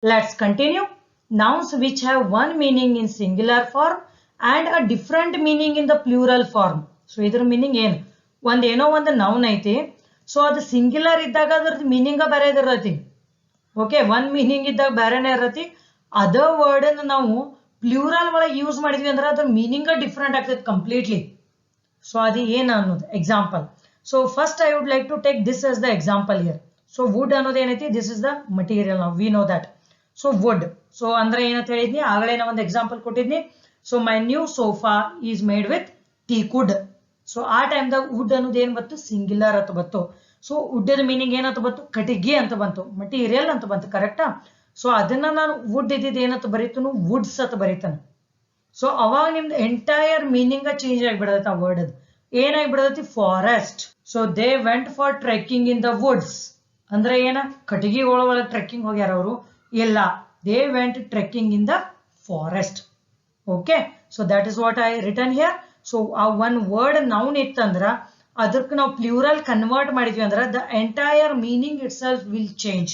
Let's continue. Nouns which have one meaning in singular form and a different meaning in the plural form. So idr meaning ಏನು ಏನೋ ಒಂದು noun ಐತಿ. So ಅದು singular ಇದ್ದಾಗ ಅದ್ರದ್ದು meaning ಬೇರೆ ಇರತಿ. Okay, one meaning ಇದ್ದಾಗ ಬೇರೆನೇ ಇರತಿ. ಅದ ವರ್ಡ್ ಅನ್ನು ನಾವು ಪ್ಲೂರಲ್ ಒಳಗೆ ಯೂಸ್ ಮಾಡಿದ್ವಿ ಅಂದ್ರೆ ಅದ್ರ ಮೀನಿಂಗ್ ಡಿಫ್ರೆಂಟ್ ಆಗ್ತದೆ ಕಂಪ್ಲೀಟ್ಲಿ. ಸೊ ಅದು ಏನು ಅನ್ನೋದು example. So first I would like to take this as the example here. So wood ಅನ್ನೋದು ಏನೈತಿ, ದಿಸ್ ಇಸ್ ದ ಮಟೀರಿಯಲ್, ನಾವು we know that. So wood, so ಅಂದ್ರೆ ಏನಂತ ಹೇಳಿದ್ನಿ ಆಗಲೇ ನಾ ಒಂದು ಎಕ್ಸಾಂಪಲ್ ಕೊಟ್ಟಿದ್ನಿ. So my new sofa is made with teak wood. So ಆ ಟೈಮ್ದಾಗ ವುಡ್ ಅನ್ನೋದು ಏನ್ ಬಂತು, ಸಿಂಗ್ಯುಲರ್ ಅಂತ ಬಂತು. ಸೊ ವುಡ್ ಮೀನಿಂಗ್ ಏನಂತ ಬಂತು, ಕಟ್ಟಿಗೆ ಅಂತ ಬಂತು, ಮಟೀರಿಯಲ್ ಅಂತ ಬಂತು. ಕರೆಕ್ಟಾ? ಸೊ ಅದನ್ನ ನಾನು ವುಡ್ ಇದ್ದಿದ್ದು ಏನಂತ ಬರೀತನು, ವುಡ್ಸ್ ಅಂತ ಬರೀತಾನೆ. ಸೊ ಅವಾಗ ನಿಮ್ದು ಎಂಟೈರ್ ಮೀನಿಂಗ್ ಚೇಂಜ್ ಆಗಿಬಿಡತ್ತೆ. ಆ ವರ್ಡ್ ಅದು ಏನಾಗಿಬಿಡತಿ, forest. So they went for trekking in the woods ಅಂದ್ರೆ ಏನ, ಕಟ್ಟಿಗೆ ಒಳಗೆ ಟ್ರೆಕ್ಕಿಂಗ್ ಹೋಗ್ಯಾರ ಅವರು. ಇಲ್ಲ, they went trekking in the forest. Okay, so that is what I written here. So ಆ ಒನ್ ವರ್ಡ್ ನೌನ್ ಇತ್ತಂದ್ರ ಅದಕ್ಕೆ ನಾವು ಪ್ಲೂರಲ್ ಕನ್ವರ್ಟ್ ಮಾಡಿದ್ವಿ ಅಂದ್ರೆ the entire meaning itself will change.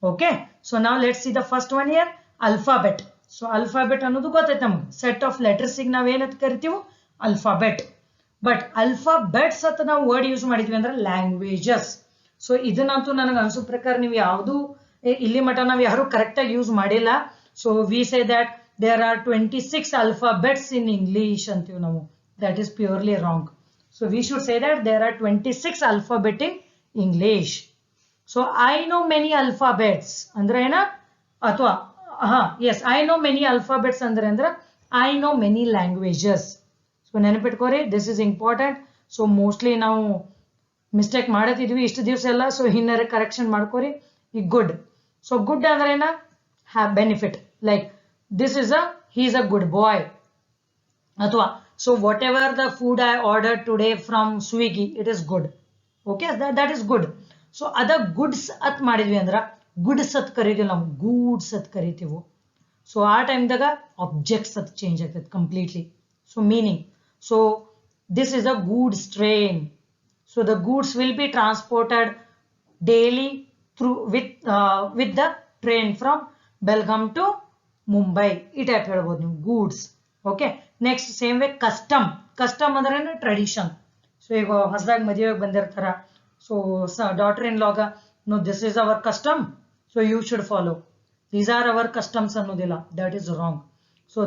Okay, so ನಾವು let's see the first one here, alphabet. So alphabet ಅನ್ನೋದು ಗೊತ್ತೈತೆ ನಮ್ಗೆ, ಸೆಟ್ ಆಫ್ ಲೆಟರ್ಸ್ ನಾವ್ ಏನಂತ ಕರಿತೀವಿ, ಅಲ್ಫಾಬೆಟ್. ಬಟ್ ಅಲ್ಫಾಬೆಟ್ಸ್ ಅಂತ ನಾವು ವರ್ಡ್ ಯೂಸ್ ಮಾಡಿದ್ವಿ ಅಂದ್ರೆ ಲ್ಯಾಂಗ್ವೇಜಸ್. ಸೊ ಇದನ್ನಂತೂ ನನಗೆ ಅನ್ಸೋ ಪ್ರಕಾರ ನೀವು ಯಾವುದು ಇಲ್ಲಿ ಮಟ್ಟ ನಾವು ಯಾರು ಕರೆಕ್ಟ್ ಆಗಿ ಯೂಸ್ ಮಾಡಿಲ್ಲ. So we say that there are 26 alphabets in English ಅಂತೀವಿ ನಾವು. That is purely wrong. So we should say that there are 26 alphabet in English. So I know many alphabets ಅಂದ್ರೆ ಏನ, ಅಥವಾ S, I know many alphabets ಅಂದ್ರೆ I know many languages. So ನೆನಪಿಟ್ಕೋರಿ, this is important. So mostly ನಾವು mistake ಮಾಡತಿದ್ವಿ ಇಷ್ಟು ದಿವಸ ಎಲ್ಲ. ಸೊ ಹಿನ್ನರೆ ಕರೆಕ್ಷನ್ ಮಾಡ್ಕೋರಿ. ಈ ಗುಡ್, ಸೊ ಗುಡ್ ಅಂದ್ರೆ ಏನ, have benefit. Like this is he is a good boy. ಅಥವಾ so whatever the food I order today from Swiggy, it is good. Okay, that is good. So ಅದ goods ಅತ್ ಮಾಡಿದ್ವಿ ಅಂದ್ರ goods ಅತ್ ಕರಿತೀವಿ ನಾವು, ಗೂಡ್ಸ್ ಅತ್ ಕರಿತೀವಿ. ಸೊ ಆ ಟೈಮ್ದಾಗ ಆಬ್ಜೆಕ್ಟ್ಸ್ ಅತ್ ಚೇಂಜ್ ಆಗ್ತದೆ completely. So meaning, so this is a goods train. So the goods will be transported daily through with the train from Belgaum to Mumbai. ಈ ಟೈಪ್ ಹೇಳ್ಬೋದು ನೀವು goods. Okay, next same way custom. Custom ಅಂದ್ರೆ tradition. So ಈಗ ಹೊಸದಾಗಿ ಮದುವೆಗೆ ಬಂದಿರ್ತಾರ. So daughter in law, no this is our custom, so you should follow. These are our customs ಅನ್ನೋದಿಲ್ಲ, that is wrong. So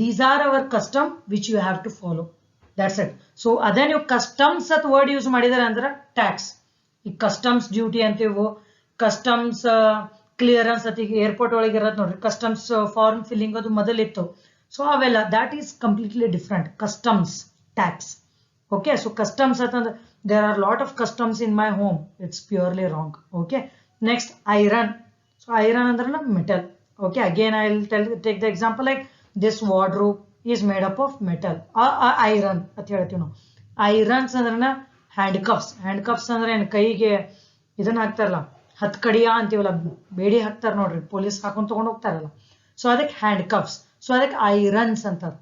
these are our custom which you have to follow. That's it. So ಅದೇ ನೀವು customs ಅತ್ word use ಮಾಡಿದಾರೆ ಅಂದ್ರೆ tax. ಈ customs duty ಅಂತೀವಿ, customs clearance ಅತಿ airport ಒಳಗೆ ಇರತ್ತೆ ನೋಡ್ರಿ, ಕಸ್ಟಮ್ಸ್ ಫಾರ್ಮ್ ಫಿಲ್ಲಿಂಗ್ ಅದು ಮೊದಲಿತ್ತು. ಸೊ ಅವೆಲ್ಲ that is completely different. Customs, tax. Okay, so customs ಅಂತಂದ್ರೆ there are lot of customs in my home, it's purely wrong. Okay, next iron. So iron ಅಂದ್ರೆ metal. Okay, again I will take the example like this wardrobe is made up of metal. Iron ಅಂತ ಹೇಳ್ತೀವಿ ನಾವು. Irons ಅಂದ್ರೆ hand ಕಫ್ಸ್. Hand ಕಫ್ಸ್ ಅಂದ್ರೆ ಏನು, ಕೈಗೆ ಇದನ್ನ ಹಾಕ್ತಾರಲ್ಲ, ಹತ್ ಕಡಿಯ ಅಂತೀವಲ್ಲ, ಬೇಡಿ ಹಾಕ್ತಾರ ನೋಡ್ರಿ, ಪೊಲೀಸ್ ಹಾಕೊಂಡ್ ತಗೊಂಡ್ ಹೋಗ್ತಾರಲ್ಲ. ಸೊ ಅದಕ್ಕೆ ಹ್ಯಾಂಡ್ ಕಫ್ಸ್. ಸೊ ಅದಕ್ಕೆ ಐರನ್ಸ್ ಅಂತಾರ.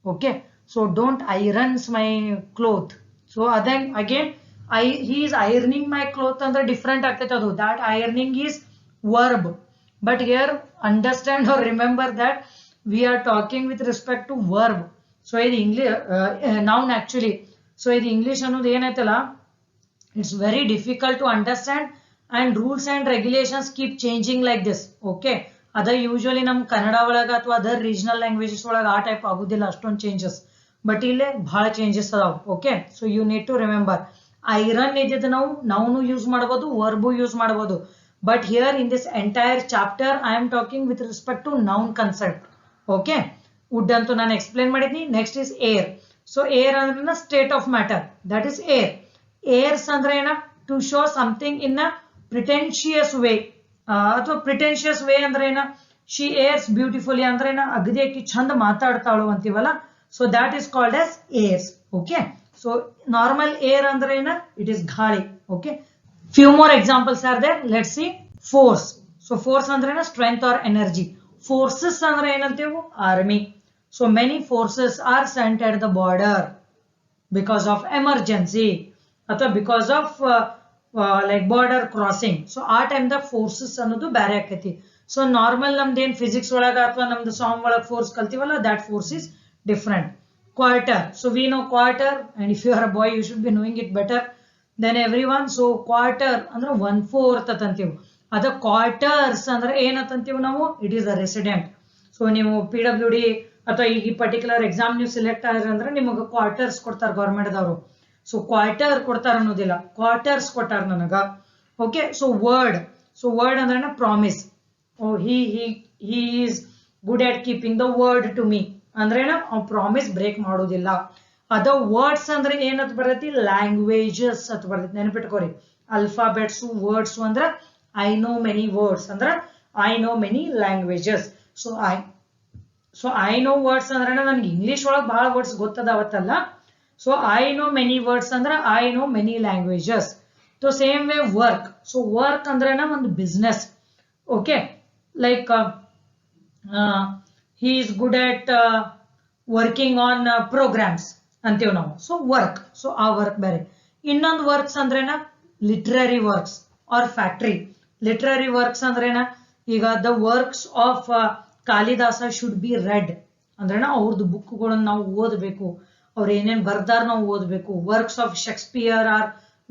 Okay, so don't irons my cloth. So ಅದೇ again he is ironing my cloth ಅಂದ್ರೆ ಡಿಫ್ರೆಂಟ್ ಆಗ್ತೈತೆ ಅದು. that ironing is verb. but here understand or remember that we are talking with respect to verb. So in English noun actually. So in English ಅನ್ನೋದು ಏನೈತಲ್ಲ, it's very difficult to understand and rules and regulations keep changing like this. Okay, ಅದ usually ನಮ್ ಕನ್ನಡ ಒಳಗ ಅಥವಾ other regional languages ಒಳಗ ಆ type ಆಗುದಿಲ್ಲ ಅಷ್ಟೊಂದು ಚೇಂಜಸ್. ಬಟ್ ಇಲ್ಲೇ ಬಹಳ ಚೇಂಜಸ್ ಅದಾವ. Okay, so you need to remember, iron ಇದ್ದಿದ್ದು ನಾವು ನೌನು ಯೂಸ್ ಮಾಡಬಹುದು, ವರ್ಬು ಯೂಸ್ ಮಾಡಬಹುದು. But here in this entire chapter I am talking with respect to noun concept. Okay, wood ಅಂತೂ ನಾನು ಎಕ್ಸ್ಪ್ಲೇನ್ ಮಾಡಿದ್ನಿ. Next is air. So air ಅಂದ್ರೆ state of matter, that is air. Airs ಅಂದ್ರೆ ಏನ, to show something in a pretentious way. ಅಥವಾ pretentious way ಅಂದ್ರೆ ಏನ, she ಏರ್ಸ್ beautifully ಅಂದ್ರೆ ಏನ, ಅಗದಿ ಆಕಿ ಚಂದ ಮಾತಾಡ್ತಾಳು ಅಂತೀವಲ್ಲ. So that is called as airs. Okay, so normal air ಅಂದ್ರೆ ಏನ, it is gaali. Okay, few more examples are there. Let's see force. So force ಅಂದ್ರೆ ಏನ, ಸ್ಟ್ರೆಂತ್ ಆರ್ ಎನರ್ಜಿ. ಫೋರ್ಸಸ್ ಅಂದ್ರೆ ಏನಂತೀವಿ, army. So many forces are sent at the border because of emergency ಅಥವಾ because of like border crossing. So ಆ time the forces ಅನ್ನೋದು ಬೇರೆ ಆಕೈತಿ. So normal ನಮ್ದೇನ್ ಫಿಸಿಕ್ಸ್ ಒಳಗ ಅಥವಾ ನಮ್ದು ಸಾಂಗ್ ಒಳಗ ಫೋರ್ಸ್ ಕಲ್ತೀವಲ್ಲ that force is different. Quarter, so we know quarter and if you are a boy you should be knowing it better then everyone. So quarter ಅಂದ್ರೆ 1/4 ಅಂತೀವಿ. ಅದ quarters ಅಂದ್ರೆ ಏನಂತೀವಿ ನಾವು, it is a resident. So ನೀವು PWD ಅಥವಾ ಈ particular exam ನೀವು ಸೆಲೆಕ್ಟ್ ಆದ್ರೆ ಅಂದ್ರೆ ನಿಮಗೆ ಕ್ವಾರ್ಟರ್ಸ್ ಕೊಡ್ತಾರೆ ಗೌರ್ಮೆಂಟ್ ದವರು. ಸೊ ಕ್ವಾರ್ಟರ್ ಕೊಡ್ತಾರ ಅನ್ನೋದಿಲ್ಲ, ಕ್ವಾರ್ಟರ್ಸ್ ಕೊಟ್ಟಾರ ನನಗ. ಓಕೆ, ಸೊ ವರ್ಡ್ ಅಂದ್ರೆ promise. he is good at keeping the word to me ಅಂದ್ರೆ ಅವ್ನು ಪ್ರಾಮಿಸ್ ಬ್ರೇಕ್ ಮಾಡೋದಿಲ್ಲ. ಅದ ವರ್ಡ್ಸ್ ಅಂದ್ರೆ ಏನಂತ ಬರ್ತೈತಿ, ಲ್ಯಾಂಗ್ವೇಜಸ್ ಅಂತ ಬರ್ತೈತಿ. ನೆನಪಿಟ್ಕೋರಿ, ಅಲ್ಫಾಬೆಟ್ಸ್ ವರ್ಡ್ಸ್ ಅಂದ್ರ ಐ ನೋ ಮೆನಿ ವರ್ಡ್ಸ್ ಅಂದ್ರ I know many languages. So I know words ಅಂದ್ರೆ ನನ್ಗೆ ಇಂಗ್ಲಿಷ್ ಒಳಗೆ ಬಹಳ ವರ್ಡ್ಸ್ ಗೊತ್ತದಾವತ್ತಲ್ಲ. So I know many words ಅಂದ್ರೆ I know many languages. So same way work. So work ಅಂದ್ರೆ ಒಂದು business. Okay, like he is good at working on programs ಅಂತೀವಿ ನಾವು. ಸೊ ವರ್ಕ್, ಸೊ ಆ ವರ್ಕ್ ಬೇರೆ. ಇನ್ನೊಂದು ವರ್ಕ್ಸ್ ಅಂದ್ರೇನ literary works R factory. Literary works ಅಂದ್ರೇನ, ಈಗ the works of Kalidasa should be read ಅಂದ್ರೇನ ಅವ್ರದ್ದು ಬುಕ್ಗಳನ್ನು ನಾವು ಓದಬೇಕು, ಅವ್ರು ಏನೇನ್ ಬರ್ದಾರ ನಾವು ಓದಬೇಕು. Works of Shakespeare are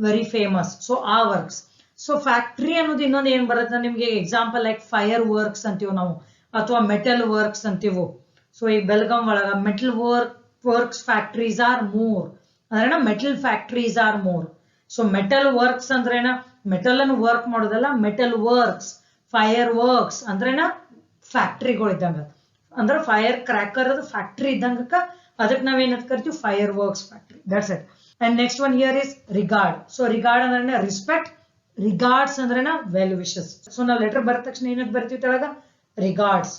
very famous. So ಆ ವರ್ಕ್ಸ್. ಸೊ ಫ್ಯಾಕ್ಟ್ರಿ ಅನ್ನೋದು ಇನ್ನೊಂದು ಏನ್ ಬರುತ್ತೆ ನಿಮ್ಗೆ ಎಕ್ಸಾಂಪಲ್, ಲೈಕ್ ಫೈರ್ ವರ್ಕ್ಸ್ ಅಂತೀವಿ ನಾವು, ಅಥವಾ ಮೆಟಲ್ ವರ್ಕ್ಸ್ ಅಂತೀವಿ. ಸೊ ಈ ಬೆಲ್ಗಾಂ ಒಳಗ metal works factories are more ಅಂದ್ರೆ metal factories are more. So metal works ಅಂದ್ರೇನ ಮೆಟಲ್ ಅನ್ನು ವರ್ಕ್ ಮಾಡೋದಲ್ಲ, ಮೆಟಲ್ ವರ್ಕ್ಸ್. ಫೈರ್ ವರ್ಕ್ಸ್ ಅಂದ್ರೇನ ಫ್ಯಾಕ್ಟ್ರಿಗಳು ಇದ್ದಂಗ, ಅಂದ್ರೆ ಫೈರ್ ಕ್ರ್ಯಾಕರ್ ಅದು ಫ್ಯಾಕ್ಟ್ರಿ ಇದ್ದಂಗ, ಅದಕ್ಕೆ ನಾವೇನಂತ ಕರಿತೀವಿ, fire works factory. That's it. And next one here is regard. So regard ಅಂದ್ರೆ ರೆಸ್ಪೆಕ್ಟ್, ರಿಗಾರ್ಡ್ಸ್ ಅಂದ್ರೇನ ವೆಲ್ ವಿಶಸ್. ಸೊ ನಾವು ಲೆಟರ್ ಬರೆದ ತಕ್ಷಣ ಏನಂತ ಬರ್ತೀವಿ ತೆಳಗ, ರಿಗಾರ್ಡ್ಸ್.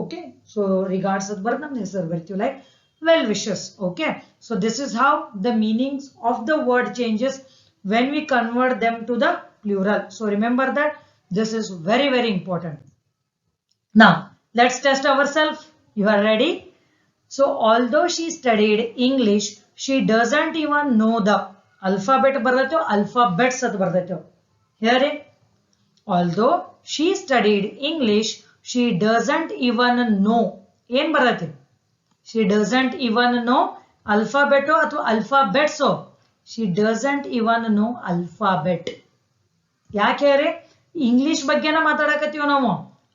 ಓಕೆ, ಸೊ ರಿಗಾರ್ಡ್ಸ್ ಅದು ಬರ್ದು ನಮ್ದು ಹೆಸರು ಬರ್ತೀವಿ, like well wishes. Okay, so this is how the meanings of the word changes when we convert them to the plural. So remember that this is very, very important. Now let's test ourselves. You are ready? So although she studied English, she doesn't even know the alphabet. ಬರ್ದೈತೋ alphabets ಅಂತ ಬರ್ದೈತೋ. Here, although she studied English, she doesn't even know. ಏನ್ ಬರ್ದೈತಿ? She doesn't even know alphabet ಅಥವಾ alphabets. She doesn't even know alphabet. ಯಾಕೆ ಇಂಗ್ಲಿಷ್ ಬಗ್ಗೆನ ಮಾತಾಡಕತ್ತೀವಿ ನಾವು,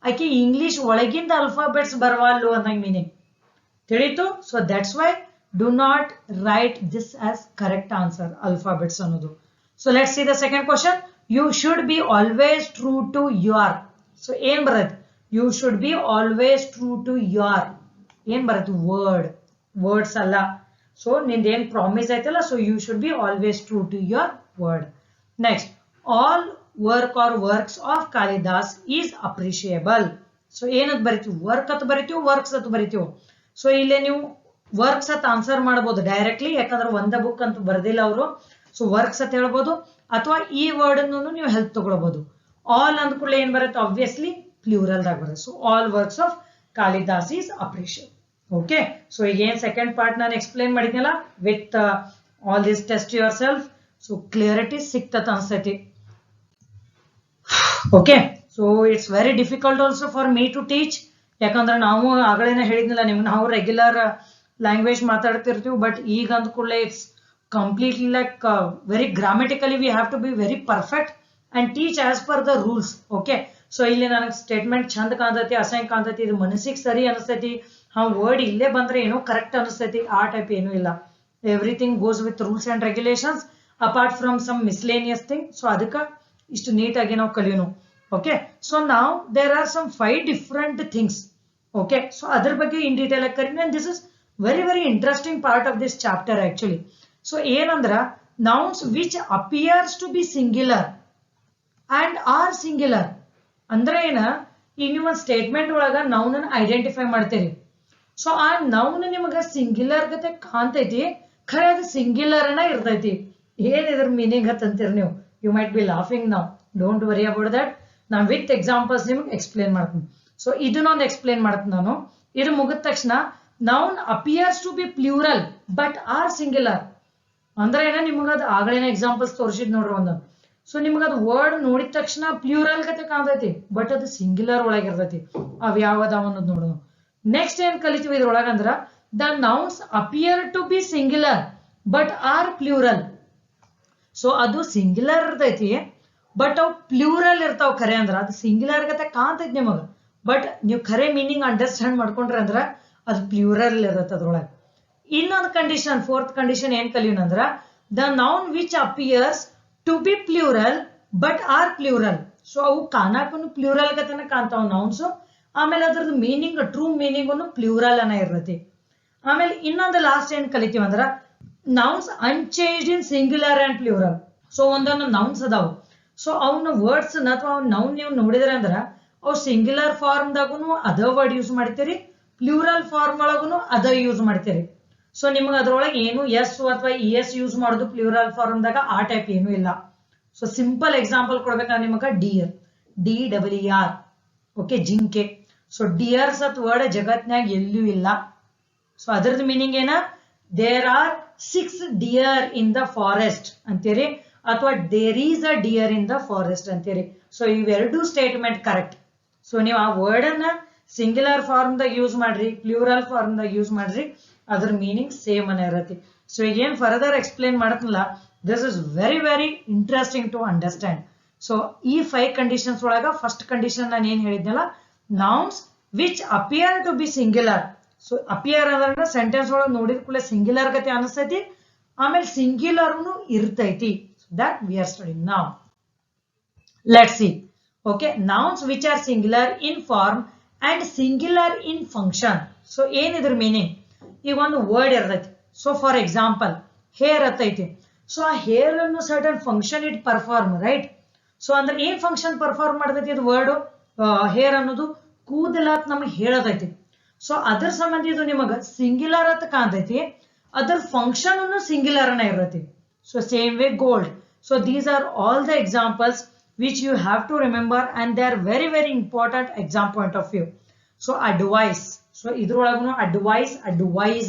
ಆಕೆ ಇಂಗ್ಲಿಷ್ ಒಳಗಿಂದ alphabets ಬರವಲ್ಲು ಅಂತ ಮೀನಿಂಗ್ ತಿಳಿತು. So that's why do not write this as correct answer, alphabets ಅನ್ನೋದು. So let's see the second question. You should be always true to your. So ಏನ್ ಬರತ್ತೆ? You should be always true to your. ಏನ್ ಬರತ್ತೆ? Words ಅಲ್ಲ. So ನಿಂದೇನ್ promise ಆಯ್ತಲ್ಲ, so you should be always true to your word. Next, all work or works of Kalidas is appreciable. So ಏನಂತ ಬರಿತೀವಿ? Work ಅಂತ ಬರಿತೀವಿ, ವರ್ಕ್ಸ್ ಅಂತ ಬರಿತೀವಿ. ಸೊ ಇಲ್ಲೇ ನೀವು ವರ್ಕ್ಸ್ ಅಂತ ಆನ್ಸರ್ ಮಾಡಬಹುದು ಡೈರೆಕ್ಟ್ಲಿ, ಯಾಕಂದ್ರೆ ಒಂದ ಬುಕ್ ಅಂತ ಬರ್ದಿಲ್ಲ ಅವರು. ಸೊ ವರ್ಕ್ಸ್ ಅಂತ ಹೇಳ್ಬೋದು, ಅಥವಾ ಈ ವರ್ಡ್ ಅನ್ನು ನೀವು ಹೆಲ್ಪ್ ತಗೊಳ್ಬಹುದು. ಆಲ್ ಅಂದ ಕೂಡಲೇ ಏನ್ ಬರುತ್ತೆ? ಆಬ್ವಿಯಸ್ಲಿ ಪ್ಲೂರಲ್ ದಾಗ ಬರುತ್ತೆ. So all works of Kalidas is appreciable. Okay, so ಈಗ ಏನ್ ಸೆಕೆಂಡ್ ಪಾರ್ಟ್ ನಾನು ಎಕ್ಸ್ಪ್ಲೇನ್ ಮಾಡಿದ್ನಲ್ಲ with all this test yourself. So clarity ಸಿಕ್ತತ್ ಅನ್ಸತಿ. Okay, so it's very difficult also for me to teach. ಯಾಕಂದ್ರೆ ನಾವು ಆಗಲೇನೆ ಹೇಳಿದ್ನಲ್ಲ ನಿಮ್ಗೆ, ನಾವು ರೆಗ್ಯುಲರ್ ಲ್ಯಾಂಗ್ವೇಜ್ ಮಾತಾಡ್ತಿರ್ತೀವಿ, ಬಟ್ ಈಗ ಅಂದ ಕೂಡಲೇ it's completely like very grammatically we have to be very perfect and teach as per the rules. Okay, so ಇಲ್ಲಿ ನನಗೆ ಸ್ಟೇಟ್ಮೆಂಟ್ ಚಂದ ಕಾಣ್ತೈತಿ, ಅಸಹ್ಯ ಕಾಣ್ತೈತಿ, ಇದು ಮನಸ್ಸಿಗೆ ಸರಿ ಅನಿಸ್ತೈತಿ, ವರ್ಡ್ ಇಲ್ಲೇ ಬಂದ್ರೆ ಏನೋ ಕರೆಕ್ಟ್ ಅನಿಸ್ತೈತಿ, ಆ ಟೈಪ್ ಏನೂ ಇಲ್ಲ. Everything goes with rules and regulations apart from some miscellaneous thing. So ಅದಕ್ಕೆ ಇಷ್ಟು ನೀಟಾಗಿ ನಾವು ಕಲಿಯೋನು. ಓಕೆ, ಸೊ ನಾವು there are some 5 different things. Okay, so ಅದ್ರ ಬಗ್ಗೆ ಇನ್ ಡೀಟೇಲ್ ಆಗಿ ಕರೀನಿ. And this is very very interesting part of this chapter actually. So ಏನಂದ್ರ nouns which appears to be singular and are singular ಅಂದ್ರೆ ಏನ, ಈಗ ನೀವು ಒಂದು ಸ್ಟೇಟ್ಮೆಂಟ್ ಒಳಗ ನೌನ್ ಅನ್ನು ಐಡೆಂಟಿಫೈ ಮಾಡ್ತೀರಿ. ಸೊ ಆ ನೌನ್ ನಿಮಗ ಸಿಂಗ್ಯುಲರ್ ಗತೆ ಕಾಣ್ತೈತಿ, ಖರೆ ಅದು ಸಿಂಗ್ಯುಲರ್ ಅನ್ನ ಇರ್ತೈತಿ. ಏನ್ ಇದ್ರ ಮೀನಿಂಗ್ ಅಂತೀರಿ ನೀವು? You might be laughing now. Don't worry about that. ನಾನು ವಿತ್ ಎಕ್ಸಾಂಪಲ್ಸ್ ನಿಮ್ಗೆ ಎಕ್ಸ್ಪ್ಲೇನ್ ಮಾಡ್ತೀನಿ. ಸೊ ಇದನ್ನೊಂದು ಎಕ್ಸ್ಪ್ಲೇನ್ ಮಾಡ್ತೀನಿ ನಾನು. ಇದು ಮುಗಿದ ತಕ್ಷಣ noun appears to be plural but are singular ಅಂದ್ರೆ ಏನ, ನಿಮಗ ಅದು ಆಗಲೇನ ಎಕ್ಸಾಂಪಲ್ಸ್ ತೋರಿಸಿದ್ ನೋಡ್ರಿ ಒಂದು. ಸೊ ನಿಮ್ಗೆ ಅದು ವರ್ಡ್ ನೋಡಿದ ತಕ್ಷಣ ಪ್ಲೂರಲ್ ಕತೆ ಕಾಣ್ತೈತಿ, ಬಟ್ ಅದು ಸಿಂಗ್ಯುಲರ್ ಒಳಗಿರ್ತೈತಿ. ಅವ್ ಯಾವದಾವ ಅನ್ನೋದು ನೋಡೋಣ. ನೆಕ್ಸ್ಟ್ ಏನ್ ಕಲಿತೀವಿ ಇದ್ರೊಳಗಂದ್ರ the nouns appear to be singular but are plural. So ಅದು ಸಿಂಗ್ಯುಲರ್ ಇರ್ತೈತಿ, ಬಟ್ ಅವು ಪ್ಲೂರಲ್ ಇರ್ತಾವ. ಖರೆ ಅಂದ್ರ ಅದು ಸಿಂಗ್ಯುಲರ್ ಗತೆ ಕಾಣ್ತೈತಿ ನಿಮಗ, ಬಟ್ ನೀವು ಖರೆ ಮೀನಿಂಗ್ ಅಂಡರ್ಸ್ಟ್ಯಾಂಡ್ ಮಾಡ್ಕೊಂಡ್ರೆ ಅಂದ್ರ ಅದು ಪ್ಲೂರಲ್ ಇರತ್ತೆ ಅದ್ರೊಳಗೆ. ಇನ್ನೊಂದು ಕಂಡೀಷನ್, ಫೋರ್ತ್ ಕಂಡೀಷನ್ ಏನ್ ಕಲಿಯೋಣ ಅಂದ್ರ the noun which appears to be plural but are plural. So ಅವು ಕಾಣಾಕನು ಪ್ಲೂರಲ್ ಗತೆನ ಕಾಣ್ತಾವ ನೌನ್ಸ್. ಆಮೇಲೆ ಅದ್ರದ್ದು ಮೀನಿಂಗ್, ಟ್ರೂ ಮೀನಿಂಗ್ ಪ್ಲೂರಲ್ ಅನ್ನ ಇರ್ತೈತಿ. ಆಮೇಲೆ ಇನ್ನೊಂದು ಲಾಸ್ಟ್ ಏನ್ ಕಲಿತೀವಿ ಅಂದ್ರ nouns unchanged in singular and plural. So ಒಂದೊಂದು ನೌನ್ಸ್ ಅದಾವು. ಸೊ ಅವನ ವರ್ಡ್ಸ್ ಅಥವಾ ಅವ್ನ ನೌನ್ ನೀವು ನೋಡಿದ್ರೆ ಅಂದ್ರ ಅವು ಸಿಂಗ್ಯುಲರ್ ಫಾರ್ಮ್ ದಾಗೂ ಅದ ವರ್ಡ್ ಯೂಸ್ ಮಾಡ್ತೀರಿ, ಪ್ಲೂರಲ್ ಫಾರ್ಮ್ ಒಳಗೂ ಅದ ಯೂಸ್ ಮಾಡ್ತೀರಿ. ಸೊ ನಿಮ್ಗೆ ಅದ್ರೊಳಗೆ ಏನು ಎಸ್ ಅಥವಾ ಇ ಎಸ್ ಯೂಸ್ ಮಾಡೋದು ಪ್ಲೂರಲ್ ಫಾರ್ಮ್ ದಾಗ ಆ ಟೈಪ್ ಏನು ಇಲ್ಲ. ಸೊ ಸಿಂಪಲ್ ಎಕ್ಸಾಂಪಲ್ ಕೊಡ್ಬೇಕಾದ್ರೆ ನಿಮಗ ಡಿಯರ್, DEER, ಓಕೆ, ಜಿಂಕೆ. ಸೊ ಡಿಯರ್ಸ್ ಅತ್ ವರ್ಡ್ ಜಗತ್ನಾಗ ಎಲ್ಲೂ ಇಲ್ಲ. ಸೊ ಅದರದ್ದು ಮೀನಿಂಗ್ ಏನ, there are 6 deer in the forest ಅಂತೀರಿ, ಅಥವಾ there is a deer in the forest ಅಂತೀರಿ. ಸೊ ಇವೆರಡು ಸ್ಟೇಟ್ಮೆಂಟ್ ಕರೆಕ್ಟ್. ಸೊ ನೀವು ಆ ವರ್ಡ್ ಅನ್ನ ಸಿಂಗ್ಯುಲರ್ ಫಾರ್ಮ್ ದಾಗ ಯೂಸ್ ಮಾಡ್ರಿ, ಪ್ಲೂರಲ್ ಫಾರ್ಮ್ ದಾಗ ಯೂಸ್ ಮಾಡ್ರಿ, ಅದ್ರ ಮೀನಿಂಗ್ ಸೇಮ್ ಅನ್ನ ಇರತ್ತೆ. ಸೊ ಈಗ ಏನ್ ಫರ್ದರ್ ಎಕ್ಸ್ಪ್ಲೇನ್ ಮಾಡತ್ನಲ್ಲ, this is very very interesting to understand. So ಈ 5 ಕಂಡೀಷನ್ಸ್ ಒಳಗ ಫಸ್ಟ್ ಕಂಡೀಷನ್ ನಾನು ಏನ್ ಹೇಳಿದ್ನಲ್ಲ, nouns which appear to be singular. So appear ಅಂದ್ರೆ ಸೆಂಟೆನ್ಸ್ ಒಳಗೆ ನೋಡಿದ ಕೂಡಲೇ ಸಿಂಗ್ಯುಲರ್ ಗತಿ ಅನಿಸ್ತೈತಿ, ಆಮೇಲೆ ಸಿಂಗ್ಯುಲರ್ನು ಇರ್ತೈತಿ. That we are studying now. Let's see. Okay, nouns which are singular in form and singular in function. So ಏನಿದ್ರ ಮೀನಿಂಗ್, ಈಗ ಒಂದು ವರ್ಡ್ ಇರ್ತೈತಿ. ಸೊ ಫಾರ್ ಎಕ್ಸಾಂಪಲ್ ಹೇರ್ ಅತ್ತೈತಿ. ಸೊ ಆ ಹೇರ್ ಅನ್ನು certain function it perform, right. So ಅಂದ್ರೆ ಏನ್ function perform ಮಾಡ್ತೈತಿ ಅದು ವರ್ಡ್, ಹೇರ್ ಅನ್ನೋದು ಕೂದಲ ಅಂತ ನಮಗೆ ಹೇಳತೈತಿ. ಸೊ ಅದ್ರ ಸಂಬಂಧ ಇದು ನಿಮಗ ಸಿಂಗ್ಯುಲರ್ ಅಂತ ಕಾಣ್ತೈತಿ, ಅದರ ಫಂಕ್ಷನ್ ಅನ್ನು ಸಿಂಗ್ಯುಲರ್ ಅನ್ನ ಇರತೈತಿ. So same way gold. So these are all the examples which you have to remember, and they are very very important exam point of view. So advice. So idrolagunu advice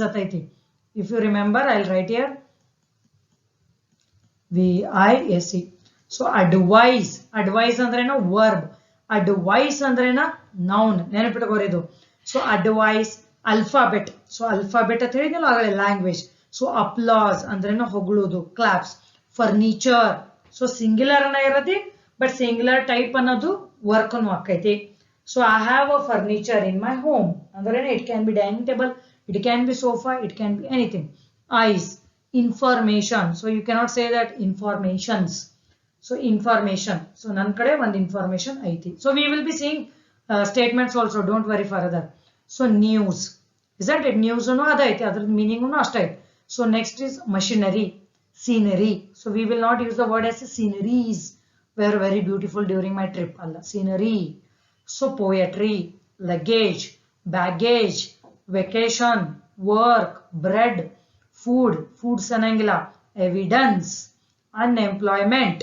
ataiti. If you remember, I'll write here VISE. So advice ಅಂದ್ರೆ ಏನು, verb. advice ಅಂದ್ರೆ ಏನು, noun. ನೆನಪಿಟ್ಕೋರಿ ಇದು. So advice, alphabet. So alphabet ಅಂತ ಹೇಳಿದ್ನಲ್ಲ ಆಗಲೇ, language. So applause ಅಂದ್ರೆ ಏನು, ಹೊಗಳುದು, claps. furniture. So singular ಅನ್ನ ಇರತಿ, ಬಟ್ ಸಿಂಗ್ಯುಲರ್ ಟೈಪ್ ಅನ್ನೋದು ವರ್ಕ್ ಅನ್ನು ಆಕೈತಿ. So I have a furniture in my home ಅಂದ್ರೆ it can be dining table, it can be sofa, it can be anything. Ice, information. So you cannot say that informations. So information. So ನನ್ನ ಕಡೆ ಒಂದು information ಐತಿ. So we will be seeing statements also, don't worry further. So news, isn't it, news ಅದೈತಿ, ಅದ್ರದ್ದು ಮೀನಿಂಗ್ ಅಷ್ಟೈತಿ. So next is machinery, scenery. So we will not use the word as sceneries were very beautiful during my trip. Allah, scenery. So poetry, luggage, baggage, vacation, work, bread, food, food sanangila, evidence, unemployment,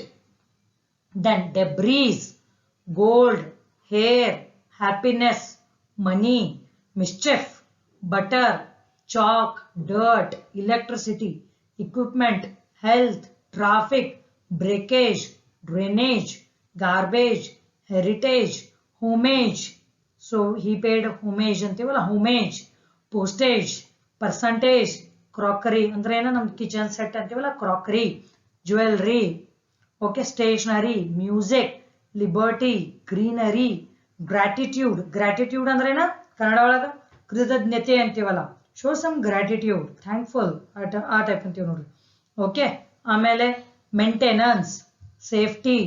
then debris, gold, hair, happiness, money, mischief, butter, chalk, dirt, electricity, equipment, health, traffic, breakage, drainage, garbage, heritage, homage. So he paid homage ಅಂತೀವಲ್ಲ, homage, postage, percentage, crockery ಅಂದ್ರೆ ಏನೋ ನಮ್ kitchen set ಅಂತೀವಲ್ಲ, crockery, jewelry, okay, stationery, music, liberty, greenery, gratitude. gratitude ಅಂದ್ರೆ ಏನ ಕನ್ನಡ ಒಳಗ ಕೃತಜ್ಞತೆ ಅಂತೀವಲ್ಲ, show some gratitude, thankful, ಆ ಟೈಪ್ ಅಂತೀವಿ ನೋಡ್ರಿ. ಓಕೆ, ಆಮೇಲೆ maintenance, safety,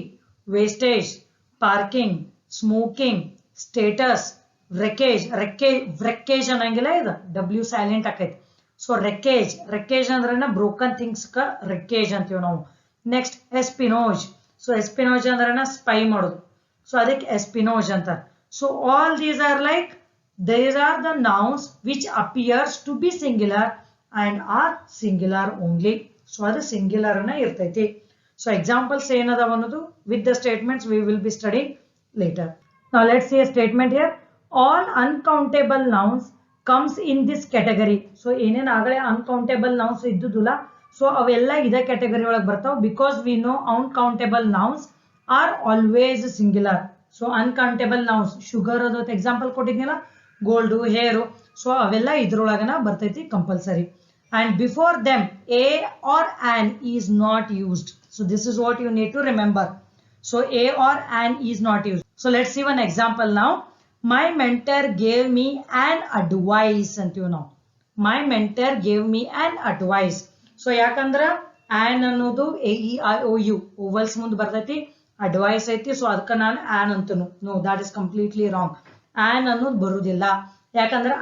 wastage, parking, smoking, status, wreckage. wreckage ಅನ್ನಂಗಿಲ್ಲ, ಇದು W ಸೈಲೆಂಟ್ ಆಕೈತಿ. ಸೊ wreckage ಅಂದ್ರೆ ಬ್ರೋಕನ್ ಥಿಂಗ್ಸ್ ಕ wreckage ಅಂತೀವಿ ನಾವು. ನೆಕ್ಸ್ಟ್ ಎಸ್ಪಿನೋಜ್. ಸೊ ಎಸ್ಪಿನೋಜ್ ಅಂದ್ರೆ ಸ್ಪೈ ಮಾಡೋದು, ಸೊ ಅದಕ್ಕೆ ಎಸ್ಪಿನೋಜ್ ಅಂತ. So all these are like, these are the nouns which appears to be singular and are singular only. So ಅದು ಸಿಂಗ್ಯುಲರ್ ಅನ್ನ ಇರ್ತೈತಿ. ಸೊ ಎಕ್ಸಾಂಪಲ್ಸ್ ಏನದಾವ ಅನ್ನೋದು with the statements we will be studying later. Now let's see a statement here. All uncountable nouns comes in this category. So ಏನೇನ್ ಆಗಲೇ uncountable nouns ಇದ್ದುದಿಲ್ಲ, so ಅವೆಲ್ಲ ಇದೇ category ಒಳಗೆ ಬರ್ತಾವ because we know uncountable nouns are always singular. So uncountable nouns sugar ಅದಕ್ಕೆ example ಕೊಟ್ಟಿದ್ನಲ್ಲ, gold, ಹೇರು, so ಅವೆಲ್ಲ ಇದ್ರೊಳಗನ ಬರ್ತೈತಿ compulsory. And before them a or an is not used. So this is what you need to remember. So a or an is not used. So let's see one example now. My mentor gave me an advice antivu now. My mentor gave me an advice. So yakandra an annodu a e i o u vowels ಮುಂದೆ ಬರ್ತೈತಿ, advice ಐತಿ, so ಅದಕ್ಕೆ ನಾನು an ಅಂತನು. No, that is completely wrong. an ಅನ್ನೋದು ಬರುವುದಿಲ್ಲ. ಯಾಕಂದ್ರೆ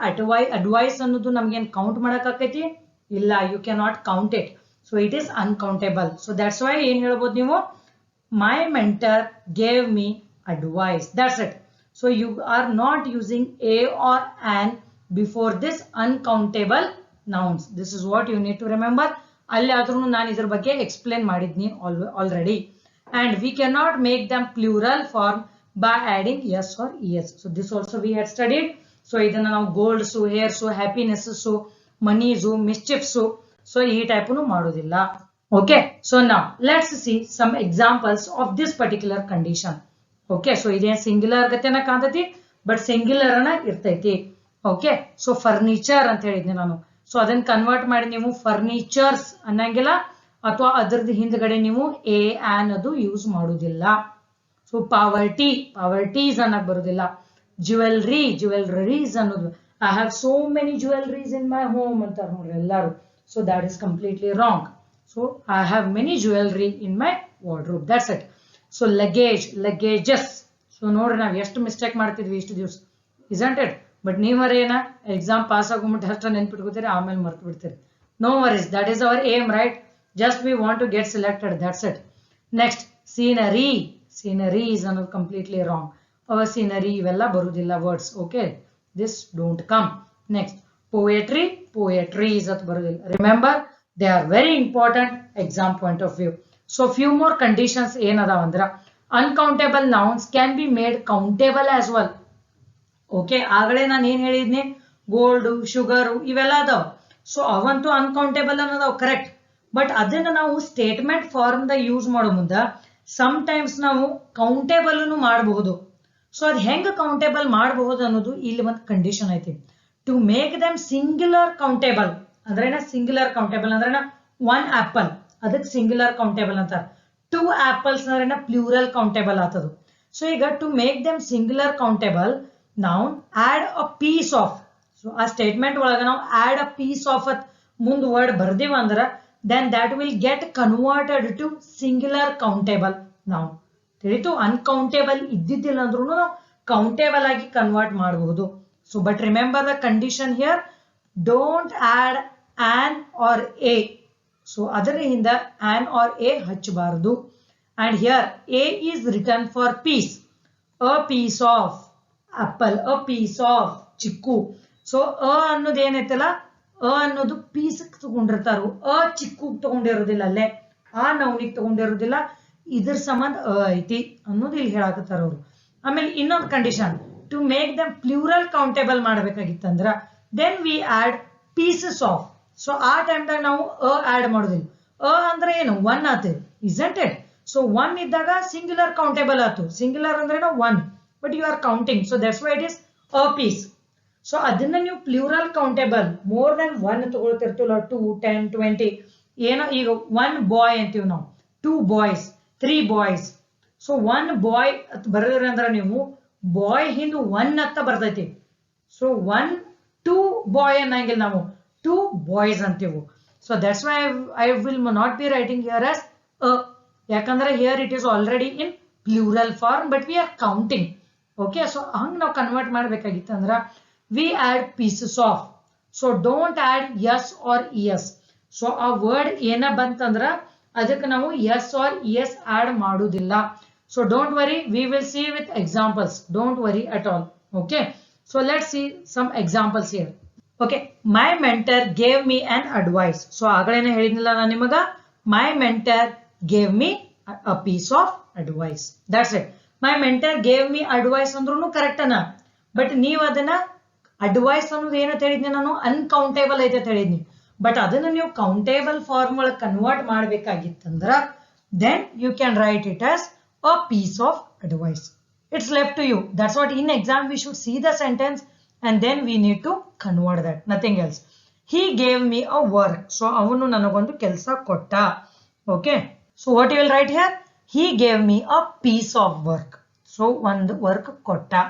advice ಅನ್ನೋದು ನಮಗೇನು ಕೌಂಟ್ ಮಾಡಕ್ ಆಕೈತಿ ಇಲ್ಲ, you can not count it. So it is uncountable. So that's why ಏನ್ ಹೇಳ್ಬೋದು ನೀವು, my mentor gave me advice, that's it. So you are not using a or an before this uncountable nouns. This is what you need to remember. ಅಲ್ಲಿ ಆದ್ರೂ ನಾನು ಇದ್ರ ಬಗ್ಗೆ explain ಮಾಡಿದ್ನಿ already. And we can not make them plural form by adding S or ES. So this also we had studied. So ಇದನ್ನ ನಾವು golds, hairs, happiness, moneys, mischiefs, so ಈ ಟೈಪ್ನು ಮಾಡೋದಿಲ್ಲ. Okay, so now let's see some examples of this particular condition. Okay, so ಇದೇನ್ singular ಗತೆನ ಕಾಣ್ತೈತಿ, but singular ಅನ್ನ ಇರ್ತೈತಿ. ಓಕೆ, ಸೊ ಫರ್ನಿಚರ್ ಅಂತ ಹೇಳಿದ್ನಿ ನಾನು. ಸೊ ಅದನ್ನ ಕನ್ವರ್ಟ್ ಮಾಡಿ ನೀವು ಫರ್ನಿಚರ್ಸ್ ಅನ್ನಂಗಿಲ್ಲ, ಅಥವಾ ಅದರದ್ದು ಹಿಂದ್ಗಡೆ ನೀವು ಎ ಆನ್ ಅದು ಯೂಸ್ ಮಾಡುದಿಲ್ಲ. ಸೊ ಪಾವರ್ಟೀಸ್ ಅನ್ನಕ್ ಬರುದಿಲ್ಲ. ಜ್ಯುವೆಲ್ರೀಸ್ ಅನ್ನೋದು, I have so many jewelries in my home ಅಂತಾರೆ ನೋಡ್ರಿ ಎಲ್ಲಾರು. So that is completely wrong. So I have many jewelry in my wardrobe. That's it. So luggages. So ನೋಡ್ರಿ ನಾವು ಎಷ್ಟು ಮಿಸ್ಟೇಕ್ ಮಾಡ್ತಿದ್ವಿ ಇಷ್ಟು ದಿವಸ, isn't it? ಬಟ್ ನೀವರೇನ ಎಕ್ಸಾಮ್ ಪಾಸ್ ಆಗೋಗ್ಬಿಟ್ಟು ಅಷ್ಟ ನೆನ್ಪಿಟ್ಕೋತೀರಿ, ಆಮೇಲೆ ಮರ್ತು ಬಿಡ್ತೀರಿ. No worries, that is our aim, right? Just we want to get selected, that's it. Next, sceneries ಅನ್ನೋದು completely wrong. Our scenery ಇವೆಲ್ಲ ಬರುದಿಲ್ಲ words. Okay, this don't come. Next, poetry is at ಬರುದಿಲ್ಲ. Remember, they are very important exam point of view. So few more conditions ಏನದಾವ ಅಂದ್ರ, uncountable nouns can be made countable as well. Okay, ಆಗಲೇ ನಾನು ಏನ್ ಹೇಳಿದ್ನಿ, gold, sugar ಇವೆಲ್ಲ ಅದಾವ. So ಅವಂತೂ uncountable ಅನ್ನೋದಾವ್, ಕರೆಕ್ಟ್. ಬಟ್ ಅದನ್ನ ನಾವು ಸ್ಟೇಟ್ಮೆಂಟ್ ಫಾರ್ಮ್ ದ ಯೂಸ್ ಮಾಡೋ ಮುಂದ ಸಮ್ ಟೈಮ್ಸ್ ನಾವು ಕೌಂಟೇಬಲ್ ಮಾಡಬಹುದು. ಸೊ ಅದ್ ಹೆಂಗ್ ಕೌಂಟೇಬಲ್ ಮಾಡಬಹುದು ಅನ್ನೋದು ಇಲ್ಲಿ ಒಂದು ಕಂಡೀಷನ್ ಐತಿ. To make them singular countable ಅಂದ್ರೇನ, ಸಿಂಗ್ಯುಲರ್ ಕೌಂಟೇಬಲ್ ಅಂದ್ರೇನ ಒನ್ ಆಪಲ್, ಅದಕ್ಕೆ ಸಿಂಗ್ಯುಲರ್ ಕೌಂಟೇಬಲ್ ಅಂತಾರ. 2 apples ಅಂದ್ರೇನ ಪ್ಲೂರಲ್ ಕೌಂಟೇಬಲ್ ಆತದು. ಸೊ ಈಗ to make them singular countable ನಾವು add a piece of, so ಆ ಸ್ಟೇಟ್ಮೆಂಟ್ ಒಳಗ ನಾವು ಆಡ್ ಅ ಪೀಸ್ ಆಫ್ ಅತ್ ಮುಂದ್ ವರ್ಡ್ ಬರ್ದಿವ ಅಂದ್ರ then that will get converted to singular countable. ನಾವು ತಿಳಿತು, ಅನ್ಕೌಂಟೇಬಲ್ ಇದ್ದಿದ್ದಿಲ್ಲ ಅಂದ್ರೂ ನಾವು ಕೌಂಟೇಬಲ್ ಆಗಿ ಕನ್ವರ್ಟ್ ಮಾಡಬಹುದು. So but remember the condition here, don't add an or a. So ಅದರ ಹಿಂದ ಆನ್ ಆರ್ ಎ ಹಚ್ಚಬಾರದು. And here a is return for piece, a piece of apple, a piece of chikoo. So a ಅನ್ನೋದು ಏನೈತಲ್ಲ, ಅ ಅನ್ನೋದು piece ತಗೊಂಡಿರ್ತಾರು, ಅ ಚಿಕ್ಕು ತಗೊಂಡಿರೋದಿಲ್ಲ, ಅಲ್ಲೇ ಆ ನೌನಿಗೆ ತಗೊಂಡಿರೋದಿಲ್ಲ, ಇದ್ರ ಸಂಬಂಧ ಅ ಐತಿ ಅನ್ನೋದು ಇಲ್ಲಿ ಹೇಳಾಕತ್ತಾರ ಅವರು. ಆಮೇಲೆ ಇನ್ನೊಂದು condition, to make them plural countable ಮಾಡ್ಬೇಕಾಗಿತ್ತಂದ್ರ then we add pieces of. So ಆ ಟೈಮ್ದಾಗ ನಾವು ಅ ಆಡ್ ಮಾಡೋದಿಲ್ಲ. ಅ ಅಂದ್ರೆ ಏನು, ಒನ್ ಆತು, ಇಸಂಟ್ ಇಟ್? ಸೊ ಒನ್ ಇದ್ದಾಗ ಸಿಂಗ್ಯುಲರ್ ಕೌಂಟೇಬಲ್ ಆತು. ಸಿಂಗ್ಯುಲರ್ ಅಂದ್ರೆ one, but you are counting, so that's why it is a piece. So ಅದನ್ನ ನೀವು plural countable more than one ತಗೊಳ್ತಿರ್ತೀವಲ್ಲ, 2, 10, 20 ಏನೋ. ಈಗ 1 ಬಾಯ್ ಅಂತೀವಿ ನಾವು, 2 ಬಾಯ್ಸ್, 3 ಬಾಯ್ಸ್. ಸೊ 1 ಬಾಯ್ ಅಂತ ಬರೋದ್ರ ಅಂದ್ರೆ ನೀವು ಬಾಯ್ ಹಿಂದ್ 1 ಅಂತ ಬರ್ತೈತಿ. ಸೊ 1, 2 ಬಾಯ್ ಅನ್ನಂಗಿಲ್ಲ, ನಾವು 2 ಬಾಯ್ಸ್ ಅಂತೀವಿ. So that's why I will not be writing here as a, ಯಾಕಂದ್ರೆ here it is already in plural form, but we are counting. Okay, so ಹಂಗ್ ನಾವು ಕನ್ವರ್ಟ್ ಮಾಡ್ಬೇಕಾಗಿತ್ತು ಅಂದ್ರ we add pieces of. So don't add yes or es. So ಆ word ಏನ ಬಂತಂದ್ರ ಅದಕ್ಕೆ ನಾವು yes or es add ಮಾಡುದಿಲ್ಲ. So don't worry, we will see with examples. Don't worry at all. Okay, so let's see some examples here. Okay, my mentor gave me an advice. So ಆಗಲೇನೆ ಹೇಳಿದ್ನಲ್ಲ ನಾನು ನಿಮಗ, my mentor gave me a piece of advice. That's it. My mentor gave me advice ಅಂದ್ರೂ correct ಅನ್ನ, but ನೀವು ಅದನ್ನ advice ಅನ್ನೋದು ಏನಂತ ಹೇಳಿದ್ನಿ ನಾನು, ಅನ್ಕೌಂಟೇಬಲ್ ಐತೆ ಅಂತ ಹೇಳಿದ್ನಿ. ಬಟ್ ಅದನ್ನ ನೀವು ಕೌಂಟೇಬಲ್ ಫಾರ್ಮ್ ಒಳಗೆ convert ಮಾಡಬೇಕಾಗಿತ್ತಂದ್ರ then you can write it as a piece of advice. It's left to you. That's what in exam we should see the sentence and then we need to convert that, nothing else. He gave me a work. So avanu nanagondu kelsa kotta. Okay, so what you will write here? He gave me a piece of work. So one work kotta.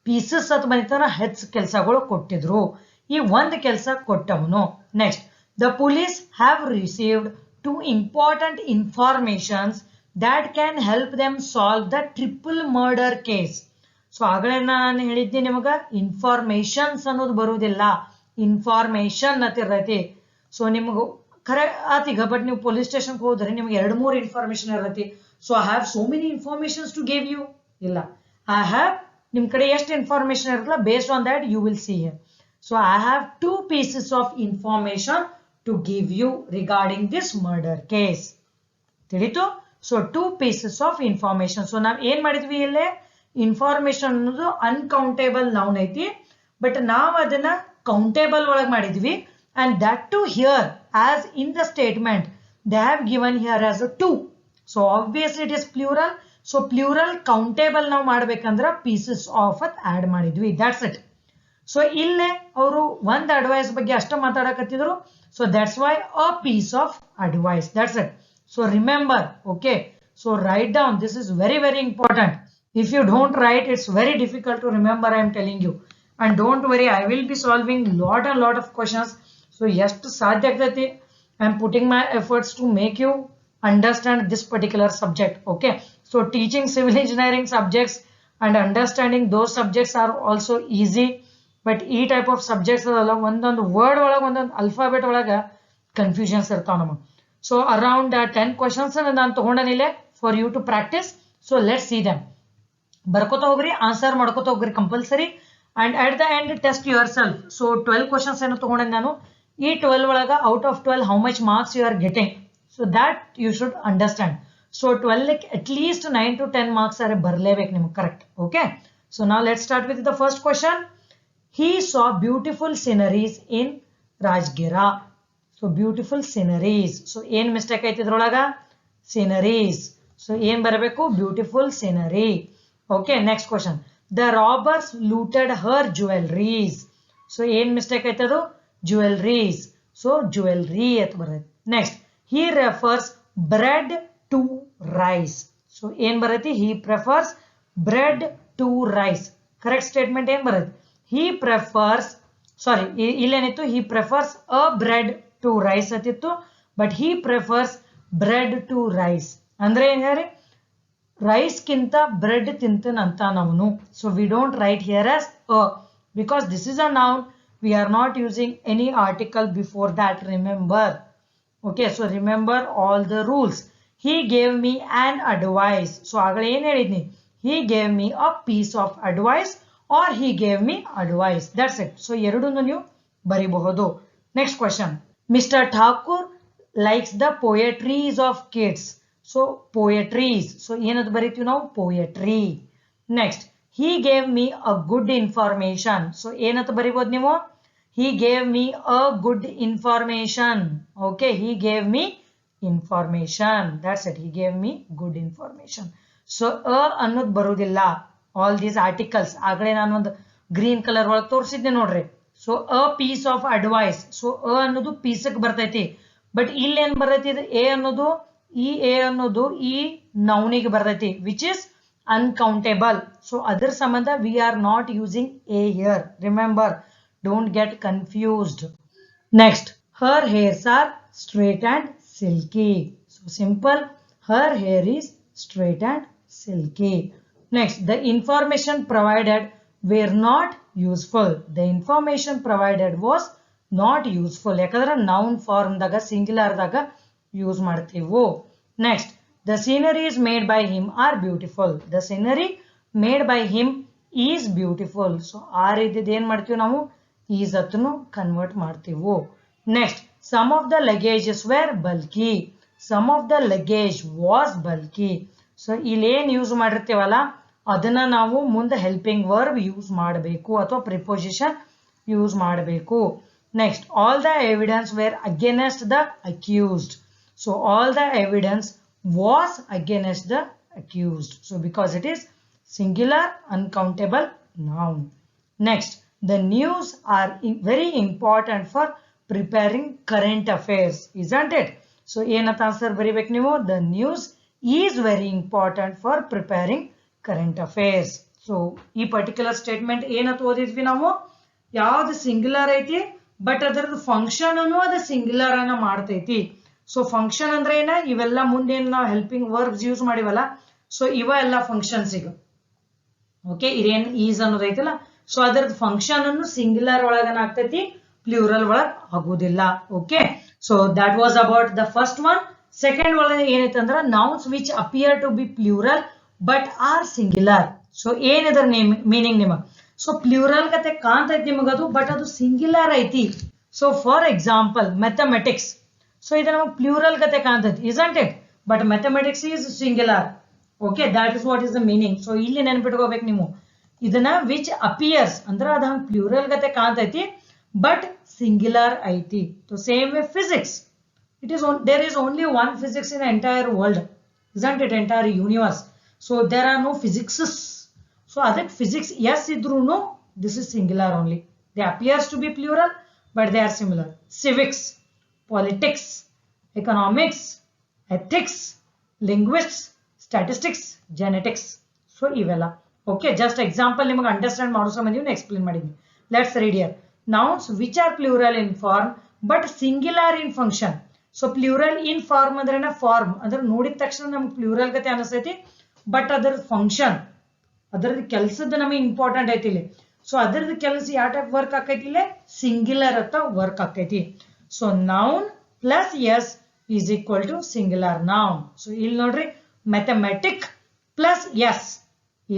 Pieces at banitana heads ಕೆಲ್ಸಗಳು ಕೊಟ್ಟಿದ್ರು. ಈ ಒಂದು ಕೆಲಸ ಕೊಟ್ಟವನು. Next, the police have received two important informations that can help them solve the triple murder case. So ಆಗಲೇ ನಾನು ಹೇಳಿದ್ದೆ ನಿಮಗೆ ಇನ್ಫಾರ್ಮೇಶನ್ಸ್ ಅನ್ನೋದು ಬರುವುದಿಲ್ಲ, ಇನ್ಫಾರ್ಮೇಶನ್ ಅಂತ ಇರ್ತೈತಿ. ಸೊ ನಿಮ್ಗೆ ಖರೆ ಆತೀಗ ಬಟ್ ನೀವು ಪೊಲೀಸ್ ಸ್ಟೇಷನ್ಗೆ ಹೋದ್ರೆ ನಿಮ್ಗೆ 2-3 ಇನ್ಫಾರ್ಮೇಶನ್ ಇರ್ತೈತಿ. So I have so many informations to give you. ಇಲ್ಲ, ಐ ಹ್ಯಾವ್ ನಿಮ್ ಕಡೆ ಎಷ್ಟು ಇನ್ಫಾರ್ಮೇಶನ್ ಇರುತ್ತಲ್ಲ based on that you will see here. So I have 2 pieces of information to give you regarding this murder case. ತಿಳಿತು? So 2 pieces of information. So ನಾವ್ ಏನ್ ಮಾಡಿದ್ವಿ ಇಲ್ಲೇ ಇನ್ಫಾರ್ಮೇಶನ್ ಅನ್ನೋದು ಅನ್ಕೌಂಟೇಬಲ್ ನೌನ್ ಐತಿ, ಬಟ್ ನಾವ್ ಅದನ್ನ ಕೌಂಟೇಬಲ್ ಒಳಗೆ ಮಾಡಿದ್ವಿ. And that to here as in the statement they have given here as 2. So obviously it is plural. So plural countable ನಾವು ಮಾಡ್ಬೇಕಂದ್ರ ಪೀಸಸ್ ಆಫ್ ಅತ್ ಆಡ್ ಮಾಡಿದ್ವಿ. That's it. ಸೊ ಇಲ್ಲೇ ಅವರು ಒಂದ್ ಅಡ್ವೈಸ್ ಬಗ್ಗೆ ಅಷ್ಟ ಮಾತಾಡಕತ್ತಿದ್ರು. So that's why a piece of advice. That's it. So remember, okay. So write down. This is very, very important. If you don't write, it's very difficult to remember, I am telling you. And don't worry, I will be solving lot and lot of questions. So yes, I am putting my efforts to make you understand this particular subject. Okay. So teaching civil engineering subjects and understanding those subjects are also easy. But ಈ type of subjects ಅದಲ್ಲ, ಒಂದೊಂದು word ಒಳಗೆ ಒಂದೊಂದು alphabet ಒಳಗೆ confusions ಇರ್ತಾವ ನಮಗೆ. So around 10 questions ನಾನು ತಗೊಂಡನಿಲ್ಲ for you to practice. So let's see them. ಬರ್ಕೋತ ಹೋಗ್ರಿ, ಆನ್ಸರ್ ಮಾಡ್ಕೋತ ಹೋಗ್ರಿ compulsory. And at the end test yourself. So 12 questions ಏನು ತಗೊಂಡಿದ್ದೆ ನಾನು. ಈ 12 ಒಳಗೆ out of 12 how much marks you are getting. So that you should understand. So 12 at least 9 to 10 marks ಅರೆ ಬರಲೇಬೇಕು ನಿಮ್ಗೆ, ಕರೆಕ್ಟ್? ಓಕೆ. ಸೊ ನಾವು let's start with the first question. He saw beautiful sceneries in Rajgira. So beautiful sceneries. So ಏನ್ mistake ಐತಿ ಇದ್ರೊಳಗ? Sceneries. So ಏನ್ ಬರಬೇಕು? Beautiful scenery. Okay, next question. The robbers looted her jewelries. So ಏನ್ mistake ಐತಿ ಅದು? Jewelries. So jewelry ಅಂತ ಬರುತ್ತೆ. Next, he refers bread to rice. So ಏನ್ ಬರುತ್ತೆ? He prefers bread to rice. Correct statement ಏನ್ ಬರುತ್ತೆ? He prefers, sorry, ಇಲ್ಲೇನಿತ್ತು? He prefers a bread to rice ಅತಿತ್ತು, but he prefers bread to rice. ಅಂದ್ರೆ ಏನ್ ಹೇಳಿ? Rice ಕಿಂತ ಬ್ರೆಡ್ ತಿಂತನಂತ ನಾವು. So we don't write here as a because this is a noun. We are not using any article before that. Remember. Okay, so remember all the rules. He gave me an advice. So ಆಗಲೇ ಏನ್ ಹೇಳಿದ್ನಿ? He gave me a piece of advice. Or he gave me advice. That's it. So ಎರಡನ್ನು ನೀವು ಬರಿಬಹುದು. Next question. Mr. Thakur likes the poetries of kids. So poetries. So ಏನದು ಬರಿತೀವಿ ನಾವು? Poetry. Next. He gave me a good information. So ಏನಂತ ಬರಿಬಹುದು ನೀವು? He gave me a good information. Okay. He gave me information. That's it. He gave me good information. So ಅನ್ನೋದು ಬರುವುದಿಲ್ಲ. All these articles ಆಗಲೇ ನಾನು ಒಂದು green colour ಒಳಗೆ ತೋರಿಸಿದ್ದೆ ನೋಡ್ರಿ. So a piece of advice. So a ಅನ್ನೋದು ಪೀಸಕ್ಕೆ ಬರ್ತೈತಿ, ಬಟ್ ಇಲ್ಲೇನ್ ಬರ್ತೈತಿ? ಇದು ಎ ಅನ್ನೋದು, ಈ ಎ ಅನ್ನೋದು ಈ ನೌನಿಗೆ ಬರ್ತೈತಿ, ವಿಚ್ ಇಸ್ ಅನ್ಕೌಂಟೇಬಲ್. ಸೊ ಅದ್ರ ಸಂಬಂಧ we are not using a here. Remember, don't get confused. Next, her hairs are straight and silky. So simple, her hair is straight and silky. Next, the information provided were not useful. The information provided was not useful. ಯಾಕಂದ್ರೆ noun form ದಾಗ singular ದಾಗ use ಮಾಡ್ತೀವಿ. Next, the sceneries made by him are beautiful. The scenery made by him is beautiful. So are ಇದ್ದಿದ್ದು ಏನ್ ಮಾಡ್ತೀವಿ ನಾವು? is ಅನ್ನು convert ಮಾಡ್ತೀವಿ. Next, some of the luggages were bulky. Some of the luggage was bulky. So ಇಲ್ಲೇನ್ use ಮಾಡಿರ್ತೀವಲ್ಲ ಅದನ್ನ ನಾವು ಮುಂದೆ ಹೆಲ್ಪಿಂಗ್ ವರ್ಬ್ ಯೂಸ್ ಮಾಡಬೇಕು ಅಥವಾ ಪ್ರಿಪೋಸಿಷನ್ ಯೂಸ್ ಮಾಡಬೇಕು. Next, all the evidence were against the accused. So all the evidence was against the accused. So because it is singular uncountable noun. Next, the news are very important for preparing current affairs, isn't it? So ಏನಂತ answer ಬರಿಬೇಕು ನೀವು? The news is very important for preparing current affairs. So ಈ particular statement ಏನಂತ ಓದಿದ್ವಿ ನಾವು? ಯಾವ್ದು singular ಐತಿ but ಅದರದ್ದು function ಅನ್ನು ಅದು ಸಿಂಗ್ಯುಲರ್ ಅನ್ನ ಮಾಡ್ತೈತಿ. ಸೊ ಫಂಕ್ಷನ್ ಅಂದ್ರೆ ಏನ? ಇವೆಲ್ಲ ಮುಂದೆ ನಾವು ಹೆಲ್ಪಿಂಗ್ ವರ್ಬ್ಸ್ ಯೂಸ್ ಮಾಡಿವಲ್ಲ, ಸೊ ಇವ ಎಲ್ಲ ಫಂಕ್ಷನ್ಸ್ ಈಗ. ಓಕೆ, ಇದೇನ್ ಈಸ್ ಅನ್ನೋದು ಐತಲ್ಲ, ಸೊ ಅದರದ್ದು ಫಂಕ್ಷನ್ ಅನ್ನು ಸಿಂಗ್ಯುಲರ್ ಒಳಗನ ಆಗ್ತೈತಿ, ಪ್ಲೂರಲ್ ಒಳಗ್ ಆಗುದಿಲ್ಲ. Okay, so that was about the first one. Second ಒಳಗೆ ಏನೈತಂದ್ರ nouns which appear to be plural but are singular. So ಏನಿದ್ರ ಮೀನಿಂಗ್ ನಿಮಗ್? ಸೊ ಪ್ಲೂರಲ್ ಗತೆ ಕಾಣ್ತೈತಿ ನಿಮಗದು, ಬಟ್ ಅದು ಸಿಂಗ್ಯುಲರ್ ಐತಿ. So for example mathematics. So ಇದು ನಮಗೆ ಪ್ಲೂರಲ್ ಗತೆ ಕಾಣ್ತೈತಿ, isn't it? But mathematics is singular. Okay, that is what is the meaning. So ಇಲ್ಲಿ ನೆನ್ಪಿಟ್ಕೋಬೇಕು ನೀವು ಇದನ್ನ ವಿಚ್ ಅಪಿಯರ್ಸ್ ಅಂದ್ರೆ ಅದ ಪ್ಲೂರಲ್ ಗತೆ ಕಾಣ್ತೈತಿ ಬಟ್ ಸಿಂಗ್ಯುಲರ್ ಐತಿ. So same way physics, it is there is only one physics in the entire world, isn't it? Entire universe. So there are no physicists. So that physics yes idruno this is singular only. They appears to be plural but they are similar. Civics, politics, economics, ethics, linguistics, statistics, genetics. So ivella. Okay, just example ನಿಮಗೆ understand ಮಾಡೋ ಸಂಬಂಧ explain ಮಾಡಿದ್ವಿ. Let's read here. Nouns which are plural in form but singular in function. So plural in form ಅಂದ್ರೆ form ಅಂದ್ರೆ ನೋಡಿದ ತಕ್ಷಣ ನಮ್ಗೆ plural ಗತೆ ಅನಿಸ್ತೈತಿ, ಬಟ್ ಅದರ ಫಂಕ್ಷನ್ ಅದರದ್ದು ಕೆಲಸದ ನಮಗೆ ಇಂಪಾರ್ಟೆಂಟ್ ಐತಿ ಇಲ್ಲಿ. ಸೊ ಅದರದ್ದು ಕೆಲಸ ಯಾವ ಟೈಪ್ ವರ್ಕ್ ಆಕೈತಿ ಇಲ್ಲಿ? ಸಿಂಗ್ಯುಲರ್ ಅಂತ ವರ್ಕ್ ಆಕೈತಿ. So noun plus S is equal to singular noun. So ಇಲ್ಲಿ ನೋಡ್ರಿ, mathematic plus S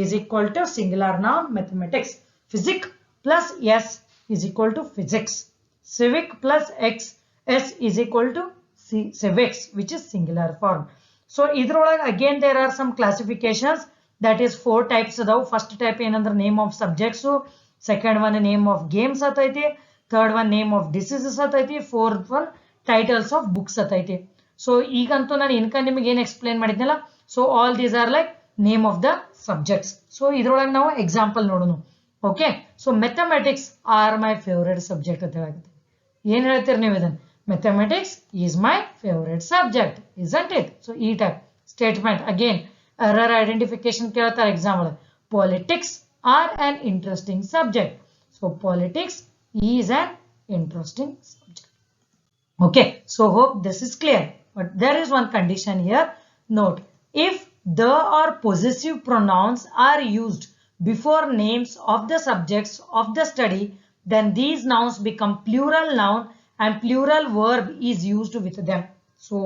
is equal to singular noun mathematics. Physic plus S is equal to physics. Civic plus S S is equal to civics, which is singular form. So idrolage again there are some classifications, that is 4 types adav. First type ಏನಂದ್ರೆ name of subjects, second one name of games atayti, third one name of diseases atayti, fourth one titles of books atayti. So ಈಗಂತೂ ನಾನು ಇನ್ಕ ನಿಮಗೆ ಏನು explain ಮಾಡಿದ್ನಲ್ಲ, so all these are like name of the subjects. So ಇದ್ರೊಳಗೆ ನಾವು example ನೋಡೋಣ. Okay, so mathematics R my favourite subject ಅಂತ ಹೇಳಾಗುತ್ತೆ. ಏನ್ ಹೇಳ್ತೀರಿ ನೀವು ಇದನ್ನ? Mathematics is my favorite subject, isn't it? So E type statement again error identification ಕೇಳ್ತಾರೆ example. Politics are an interesting subject. So politics is an interesting subject. Okay, so hope this is clear. But there is one condition here. Note, if the or possessive pronouns are used before names of the subjects of the study, then these nouns become plural noun and plural verb is used with them. So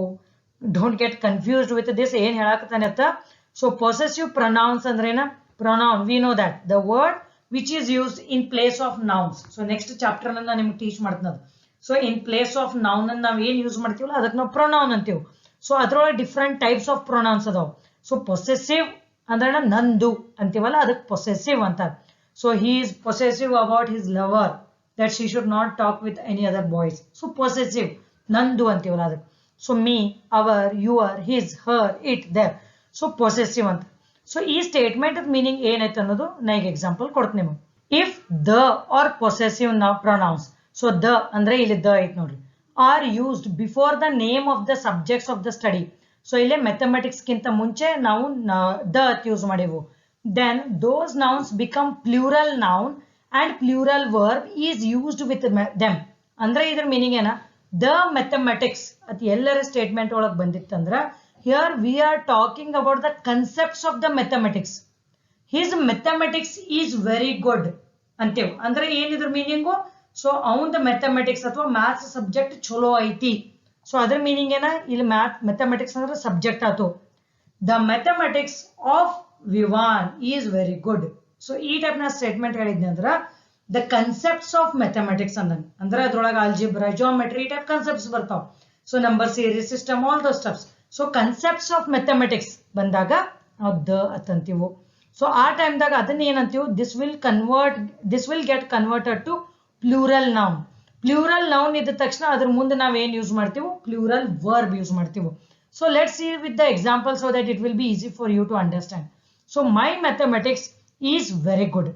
don't get confused with this. ಏನ್ ಹೇಳಕತ್ತಾನೆ ಅಂತ? So possessive pronouns ಅಂದ್ರೇನ? Pronoun, we know that the word which is used in place of nouns. So next chapter ನಾನು ನಿಮಗೆ teach ಮಾಡ್ತೀನಿ. So in place of noun ಅನ್ನು ನಾವು ಏನು use ಮಾಡ್ತೀವಲ್ಲ ಅದಕ್ಕೆ ನಾವು pronoun ಅಂತೀವಿ. ಸೊ ಅದರೊಳಗೆ ಡಿಫ್ರೆಂಟ್ ಟೈಪ್ಸ್ ಆಫ್ ಪ್ರೊನೌನ್ಸ್ ಅದಾವ. ಸೊ ಪೊಸೆಸಿವ್ ಅಂದ್ರೆ ನಂದು ಅಂತೀವಲ್ಲ ಅದಕ್ಕೆ ಪೊಸೆಸಿವ್ ಅಂತಾರೆ. So he is possessive about his lover, that she should not talk with any other boys. So possessive, nandu antivalla adu. So me, our, your, his, her, it, their. So possessive anta. So ee statement meaning enaithe annodu na ಈಗ example ಕೊಡ್ತೀನಿ ನಿಮಗೆ. If the or possessive pronouns, so the ಅಂದ್ರೆ ಇಲ್ಲಿ the ಐತ್ ನೋಡ್ರಿ, are used before the name of the subjects of the study. So ಇಲ್ಲಿ mathematics ಗಿಂತ ಮುಂಚೆ ನಾವು the ಯೂಸ್ ಮಾಡಿವು. Then those nouns become plural noun and plural verb is used with them. ಅಂದ್ರೆ ಇದರ ಮೀನಿಂಗ್ ಏನ? The mathematics at ಎಲ್ಲರ statement ಒಳಗೆ ಬಂದಿತ್ತಂದ್ರ here we are talking about the concepts of the mathematics. His mathematics is very good ಅಂತೇವ್. ಅಂದ್ರೆ ಏನಿದ್ರ meaning? So ಅವನ mathematics ಅಥವಾ maths subject ಚಲೋ ಐತಿ. ಸೊ ಅದ್ರ ಮೀನಿಂಗ್ ಏನ? ಇಲ್ಲಿ ಮ್ಯಾಥಮೆಟಿಕ್ಸ್ ಅಂದ್ರೆ ಸಬ್ಜೆಕ್ಟ್ ಆತು. The mathematics of Vivan is very good. So ಈ ಟೈಪ್ ನ ಸ್ಟೇಟ್ಮೆಂಟ್ ಹೇಳಿದ್ನಿ ಅಂದ್ರ ದ ಕನ್ಸೆಪ್ಟ್ಸ್ ಆಫ್ ಮ್ಯಾಥಮೆಟಿಕ್ಸ್ ಅಂದ್ರೆ ಅದ್ರೊಳಗೆ ಆಲ್ಜಿಬ್ರಾ, ಜಿಯೋಮೆಟ್ರಿ ಈ ಟೈಪ್ ಕನ್ಸೆಪ್ಟ್ಸ್ ಬರ್ತಾವ. So number series system, all those stuffs. So concepts of mathematics ಬಂದಾಗ ನಾವು ದ ಅಂತಂತೀವಿ. ಸೊ ಆ ಟೈಮ್ದಾಗ ಅದನ್ನ ಏನಂತೀವಿ? This will get converted to plural noun. Plural noun ಇದ್ದ ತಕ್ಷಣ ಅದ್ರ ಮುಂದೆ ನಾವ್ ಏನ್ ಯೂಸ್ ಮಾಡ್ತೀವಿ, ಪ್ಲೂರಲ್ ವರ್ಬ್ ಯೂಸ್ ಮಾಡ್ತೀವಿ. So let's see with the example so that it will be easy for you to understand. So my mathematics is very good.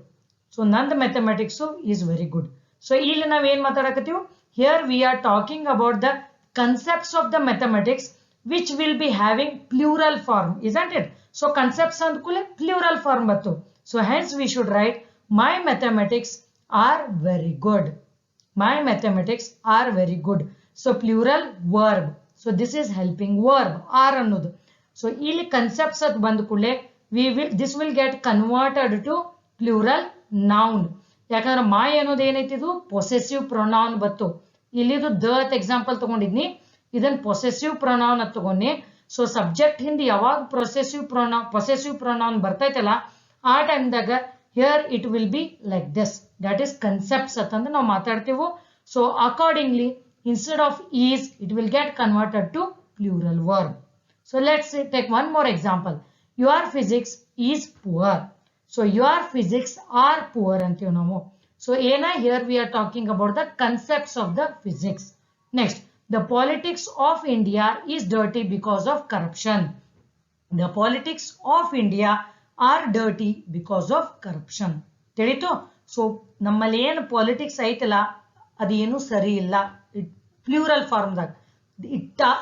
So ನಂದು mathematics is very good. So ಇಲ್ಲಿ ನಾವ್ ಏನ್ ಮಾತಾಡಕತ್ತೀವಿ, here we are talking about the concepts of the mathematics which will be having plural form, isn't it? So concepts ಅಂದ ಕೂಡಲೇ plural form ಬತ್ತು. So hence we should write my mathematics are very good. My mathematics are very good. So plural verb. So this is helping verb. Are ಅನ್ನೋದು. So ಇಲ್ಲಿ concepts at ಬಂದ ಕೂಡಲೇ this will get converted to plural noun. ಯಾಕಂದ್ರೆ my ಅನ್ನೋದು ಏನೈತಿ, ಇದು possessive pronoun ಬತ್ತು. ಇಲ್ಲಿದು the at example ತಗೊಂಡಿದ್ನಿ, ಇದನ್ನ possessive pronoun ಅಂತ ತಗೊಂಡಿ. ಸೊ ಸಬ್ಜೆಕ್ಟ್ ಹಿಂದೆ ಯಾವಾಗ possessive pronoun ಬರ್ತೈತಲ್ಲ ಆ ಟೈಮ್ದಾಗ here it will be like this, that is concepts atanda now maatadtevo. So accordingly instead of is it will get converted to plural verb. So let's take one more example. Your physics is poor. So your physics are poor antivu ನಾವು. So ena here we are talking about the concepts of the physics. Next, the politics of India is dirty because of corruption. The politics of India are dirty because of corruption. ತಿಳಿತು? So ನಮ್ಮಲ್ಲಿ ಏನು politics ಐತಲ್ಲ ಅದೇನು ಸರಿ ಇಲ್ಲ, plural ಫಾರ್ಮ್ದಾಗ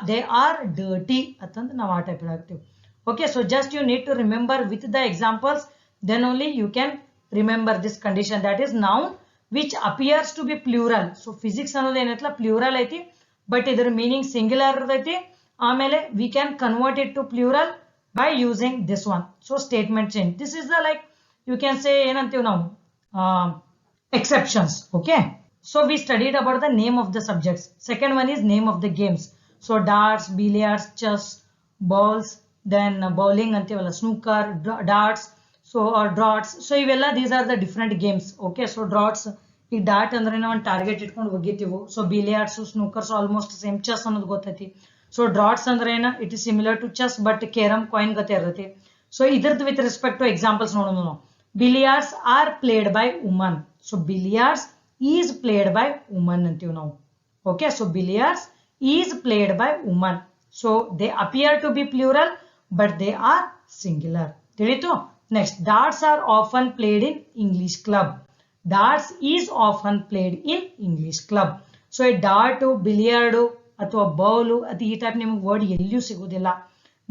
they are dirty ಅಂತಂದು ನಾವು ಆ ಟೈಪ್ ಹೇಳ್ತೀವಿ. Okay, so just you need to remember with the examples, then only you can remember this condition, that is noun which appears to be plural. So physics ಅನ್ನೋದು ಏನೈತಲ್ಲ plural ಐತಿ, but ಇದ್ರ meaning singular ಇರ್ತೈತಿ. ಆಮೇಲೆ we can convert it to plural by using this one. So statement change, this is the like you can say ಏನಂತೀವಿ ನಾವು exceptions. Okay, so we studied about the name of the subjects. Second one is name of the games. So darts, billiards, chess, balls, then bowling ಅಂತೀವಲ್ಲ, snooker, darts, so or draughts. So ಇವೆಲ್ಲ these are the different games. Okay, so draughts, ಈ ಡಾಟ್ ಅಂದ್ರೆ ನಾವು ಒಂದು target ಇಟ್ಕೊಂಡು ಹೋಗಿರ್ತೀವಿ. So billiards, snookers almost same, chess ಅನ್ನೋದು ಗೊತ್ತೈತಿ. ಸೊ ಡ್ರಾಟ್ಸ್ ಅಂದ್ರೆ ಏನ, it is similar to chess but carrom coin ಗತೆ ಇರ್ತೈತಿ. ಸೊ ಇದ್ರದ್ದು ವಿತ್ ರೆಸ್ಪೆಕ್ಟ್ ಟು ಎಕ್ಸಾಂಪಲ್ಸ್ ನೋಡೋಣ ನಾವು. Billiards are played by woman. So billiards is played by woman ಅಂತೀವಿ ನಾವು. Okay, so billiards is played by woman. So they appear to be plural but they are singular. ತಿಳಿತು? Next, darts are often played in English club. Darts is often played in English club. So ಈ dart, ಬಿಲಿಯಾರ್ಡು ಅಥವಾ bowl ಅದು ಈ type ನಿಮಗೆ word ಎಲ್ಲಿಯೂ ಸಿಗುವುದಿಲ್ಲ.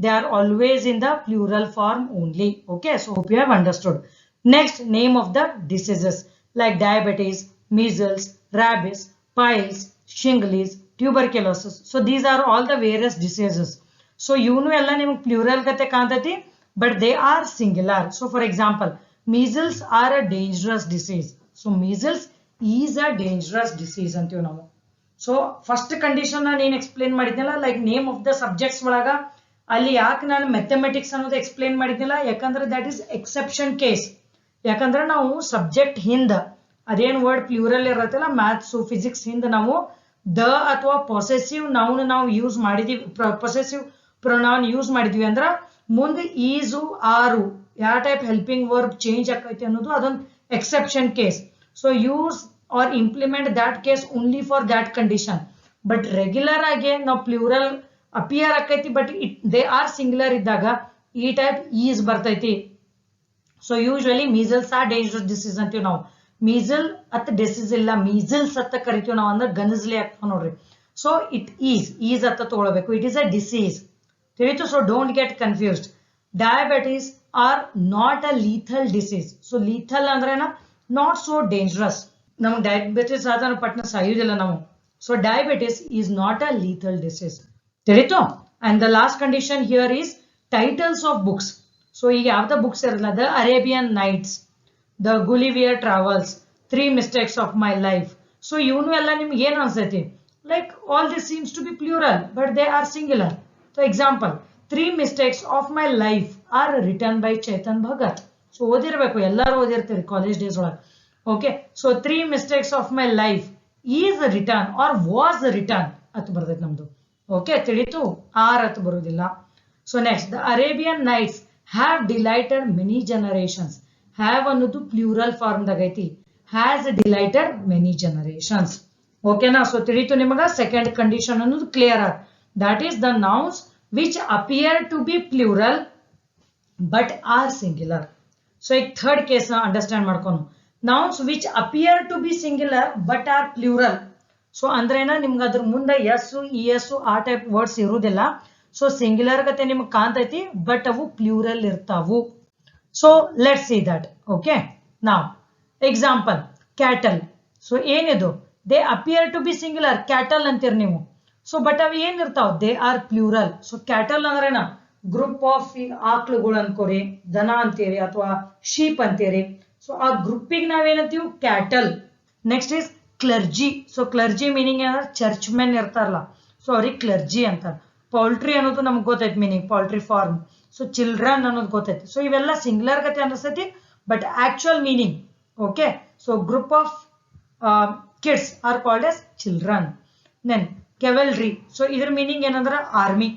They are always in the plural form only. Okay, so hope you have understood. Next, name of the diseases like diabetes, measles, rabies, piles, shingles, tuberculosis. So these are all the various diseases. So ಇವನು ಎಲ್ಲ ನಿಮಗೆ plural ಗತೆ ಕಾಣ್ತೈತಿ, but they are singular. So for example, measles are a dangerous disease. So measles is a dangerous disease ಅಂತೀವಿ ನಾವು. So first condition ನಾನು ಏನ್ explain ಮಾಡಿದ್ನಲ್ಲ, like name of the subjects ಒಳಗ ಅಲ್ಲಿ ಯಾಕೆ ನಾನು ಮ್ಯಾಥಮೆಟಿಕ್ಸ್ ಅನ್ನೋದು ಎಕ್ಸ್ಪ್ಲೇನ್ ಮಾಡಿದ್ನಿಲ್ಲ, ಯಾಕಂದ್ರೆ ದಟ್ ಈಸ್ ಎಕ್ಸೆಪ್ಷನ್ ಕೇಸ್. ಯಾಕಂದ್ರೆ ನಾವು ಸಬ್ಜೆಕ್ಟ್ ಹಿಂದ ಅದೇನ್ ವರ್ಡ್ ಪ್ಲೂರಲ್ ಇರತ್ತಲ್ಲ, ಮ್ಯಾಥ್ಸ್, ಫಿಸಿಕ್ಸ್ ಹಿಂದ ನಾವು ದ ಅಥವಾ ಪೊಸೆಸಿವ್ ನೌನ್ ನಾವು ಯೂಸ್ ಮಾಡಿದೀವಿ, ಪೊಸೆಸಿವ್ ಪ್ರೊನೌನ್ ಯೂಸ್ ಮಾಡಿದ್ವಿ ಅಂದ್ರೆ ಮುಂದೆ ಈಸು ಆರು ಯಾವ ಟೈಪ್ ಹೆಲ್ಪಿಂಗ್ ವರ್ಬ್ ಚೇಂಜ್ ಆಕೈತಿ ಅನ್ನೋದು ಅದೊಂದು exception case. So use or implement that case only for that condition. But regular ಆಗಿ ನಾವು ಪ್ಲೂರಲ್ ಅಪಿಯರ್ ಆಕೈತಿ ಬಟ್ ದೇ ಆರ್ ಸಿಂಗ್ಯುಲರ್ ಇದ್ದಾಗ ಈ ಟೈಪ್ ಈಸ್ ಬರ್ತೈತಿ. So usually measles are dangerous disease ಅಂತೀವಿ ನಾವು. ಮೀಸಲ್ ಅತ್ತ ಡಿಸೀಸ್ ಇಲ್ಲ, ಮೀಸಲ್ಸ್ ಅತ್ತ ಕರಿತೀವಿ ನಾವು, ಅಂದ್ರೆ ಗನಜ್ಲಿ ಆಗ್ತಾವ ನೋಡ್ರಿ. ಸೊ ಇಟ್ ಈಸ್ ಅತ್ತ ತಗೊಳ್ಬೇಕು, ಇಟ್ ಈಸ್ ಅ ಡಿಸೀಸ್. ತಿಳಿತು? So don't get confused. Diabetes are not a lethal disease. So lethal ಅಂದ್ರೆ ನಾಟ್ ಸೋ ಡೇಂಜರಸ್. ನಮಗೆ ಡಯಾಬಿಟಿಸ್ ಆದ್ರೆ ಪಟ್ನ ಸಾಯುವುದಿಲ್ಲ ನಾವು. So diabetes is not a lethal disease. ತಿಳಿತು? And the last condition here is titles of books. So ಈಗ ಯಾವ್ದ books ಇರಲ್ಲ, the Arabian Nights, the Gulliver Travels, 3 mistakes of my Life. So ಇವನು ಎಲ್ಲ ನಿಮ್ಗೆ ಏನ್ ಅನ್ಸೈತಿ, like all this seems to be plural but they are singular. So example, 3 mistakes of my life are return by Chetan Bhagat. So ಓದಿರ್ಬೇಕು, ಎಲ್ಲರೂ ಓದಿರ್ತೀರಿ college days ಒಳಗೆ. Okay, so 3 mistakes of my life is written or was written at ಬರ್ತೈತೆ ನಮ್ದು. Okay, ತಿಳಿತು? Are at ಬರುವುದಿಲ್ಲ. So next, the Arabian Nights have delighted many generations. Have ಅನ್ನೋದು plural form ದಾಗ ಐತಿ, ಹ್ಯಾಸ್ ಡಿಲೈಟೆಡ್ ಮೆನಿ ಜನರೇಷನ್ಸ್. ಓಕೆನಾ. So ತಿಳಿತು ನಿಮಗ ಸೆಕೆಂಡ್ ಕಂಡೀಷನ್ ಅನ್ನೋದು clear are, that is the nouns which appear to be plural but are singular. So ಈಗ third case ನ understand ಮಾಡ್ಕೊಂಡು, nouns which appear to be singular but are plural. So ಅಂದ್ರೇನ ನಿಮ್ಗೆ ಅದ್ರ ಮುಂದೆ ಎಸ್ ಇ ಎಸ್ ಆ type words ಇರುವುದಿಲ್ಲ. So singular ಗತೆ ನಿಮ್ಗೆ ಕಾಣ್ತೈತಿ ಬಟ್ ಅವು ಪ್ಲೂರಲ್ ಇರ್ತಾವು. So let's see that. Okay, ನಾವ್ ಎಕ್ಸಾಂಪಲ್ ಕ್ಯಾಟಲ್. ಸೊ ಏನಿದು, they appear to be singular, cattle ಅಂತೀರಿ ನೀವು. ಸೊ ಬಟ್ ಅವು ಏನಿರ್ತಾವ, they are plural. So cattle ಅಂದ್ರೇನ ಗ್ರೂಪ್ ಆಫ್ ಆಕಳುಗಳು ಅನ್ಕೋರಿ, ದನ ಅಂತೀರಿ ಅಥವಾ ಶೀಪ್ ಅಂತೀರಿ. ಸೊ ಆ ಗ್ರೂಪಿಗೆ ನಾವೇನಂತೀವಿ cattle. Next is clergy. So clergy meaning ಏನಂದ್ರೆ ಚರ್ಚ್ ಮೆನ್ ಇರ್ತಾರಲ್ಲ, ಸೊ ಅವ್ರಿಗೆ ಕ್ಲರ್ಜಿ ಅಂತಾರೆ. ಪೌಲ್ಟ್ರಿ ಅನ್ನೋದು ನಮ್ಗೆ ಗೊತ್ತೈತಿ meaning, poultry farm. So children ಅನ್ನೋದು ಗೊತ್ತೈತಿ. ಸೊ ಇವೆಲ್ಲ ಸಿಂಗ್ಯುಲರ್ ಗತೆ ಅನಿಸ್ತೈತಿ but actual meaning. Okay, so group of kids are called as children. Then cavalry. So ಇದ್ರ ಮೀನಿಂಗ್ ಏನಂದ್ರೆ army.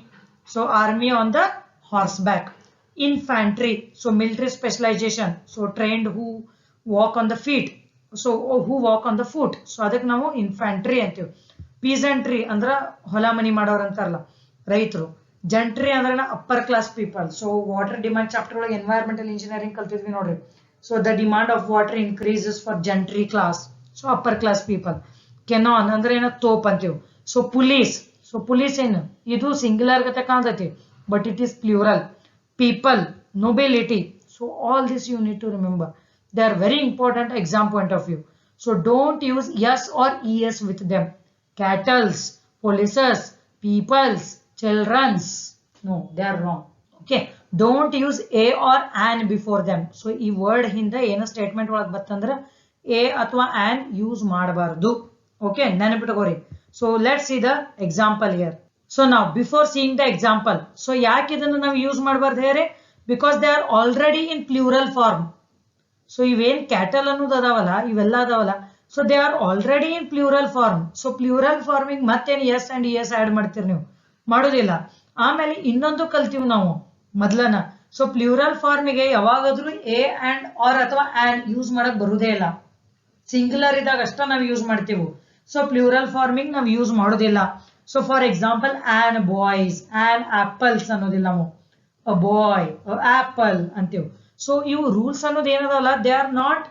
So army on the horse back. Infantry. So military specialisation. So trained who walk on the feet. So who walk on the foot. So ಅದಕ್ಕೆ ನಾವು infantry ಅಂತೀವಿ. ಪೀಸೆಂಟ್ರಿ ಅಂದ್ರ ಹೊಲ ಮನಿ ಮಾಡೋರು ಅಂತಾರಲ್ಲ, ರೈತರು. ಜಂಟ್ರಿ ಅಂದ್ರೆ upper class people. So water demand chapter ಒಳಗೆ ಎನ್ವೈರನ್ಮೆಂಟಲ್ ಇಂಜಿನಿಯರಿಂಗ್ ಕಲ್ತಿದ್ವಿ ನೋಡ್ರಿ. So the demand of water increases for gentry class. So upper class people. Cannon ಅಂದ್ರೆ ಏನೋ ತೋಪ್ ಅಂತೀವಿ. So police. ಸೊ ಪೊಲೀಸ್ ಏನು, ಇದು ಸಿಂಗ್ಯುಲರ್ ಗತೆ ಕಾಣ್ತೈತಿ but it is plural. People, nobility. So all this you need to remember. They are very important exam point of view. So don't use yes or es with them. Cattles, polices, peoples, children's. No, they are wrong. Okay. Don't use a or an before them. So ಈ word ಹಿಂದೆ ಏನೋ statement ಒಳಗೆ ಬತ್ತಂದ್ರೆ a ಅಥವಾ an use ಮಾಡಬಾರ್ದು. Okay, ನೆನಪಿಟ್ಕೋರಿ. So let's see the example here. So now before seeing the example, so ಯಾಕೆ ಇದನ್ನು ನಾವು use ಮಾಡಬಾರ್ದು ಹೇಳಿ, because they are already in plural form. So ಇವೇನ್ ಕ್ಯಾಟಲ್ ಅನ್ನೋದು ಅದಾವಲ್ಲ, ಇವೆಲ್ಲ ಅದಾವಲ್ಲ, so they are already in plural form. So plural forming ಮತ್ತೇನು ಎಸ್ ಅಂಡ್ ಎಸ್ ಆಡ್ ಮಾಡ್ತೀರಿ ನೀವು, ಮಾಡೋದಿಲ್ಲ. ಆಮೇಲೆ ಇನ್ನೊಂದು ಕಲ್ತೀವಿ ನಾವು ಮೊದ್ಲನ. ಸೊ ಪ್ಲೂರಲ್ ಫಾರ್ಮಿಗೆ ಯಾವಾಗಾದ್ರೂ ಎ ಅಂಡ್ ಆರ್ ಅಥವಾ ಆನ್ ಯೂಸ್ ಮಾಡಕ್ ಬರುದೇ ಇಲ್ಲ. ಸಿಂಗ್ಯುಲರ್ ಇದ್ದಾಗ ಅಷ್ಟ ನಾವು ಯೂಸ್ ಮಾಡ್ತೀವಿ. ಸೊ ಪ್ಲೂರಲ್ ಫಾರ್ಮಿಂಗ್ ನಾವು ಯೂಸ್ ಮಾಡೋದಿಲ್ಲ. So for example on boys, on apples ಅನ್ನೋದಿಲ್ಲ ನಾವು, ಅ ಬಾಯ್, ಆಪಲ್ ಅಂತೀವಿ. ಸೊ ಇವು ರೂಲ್ಸ್ ಅನ್ನೋದು ಏನದಲ್ಲ, they are not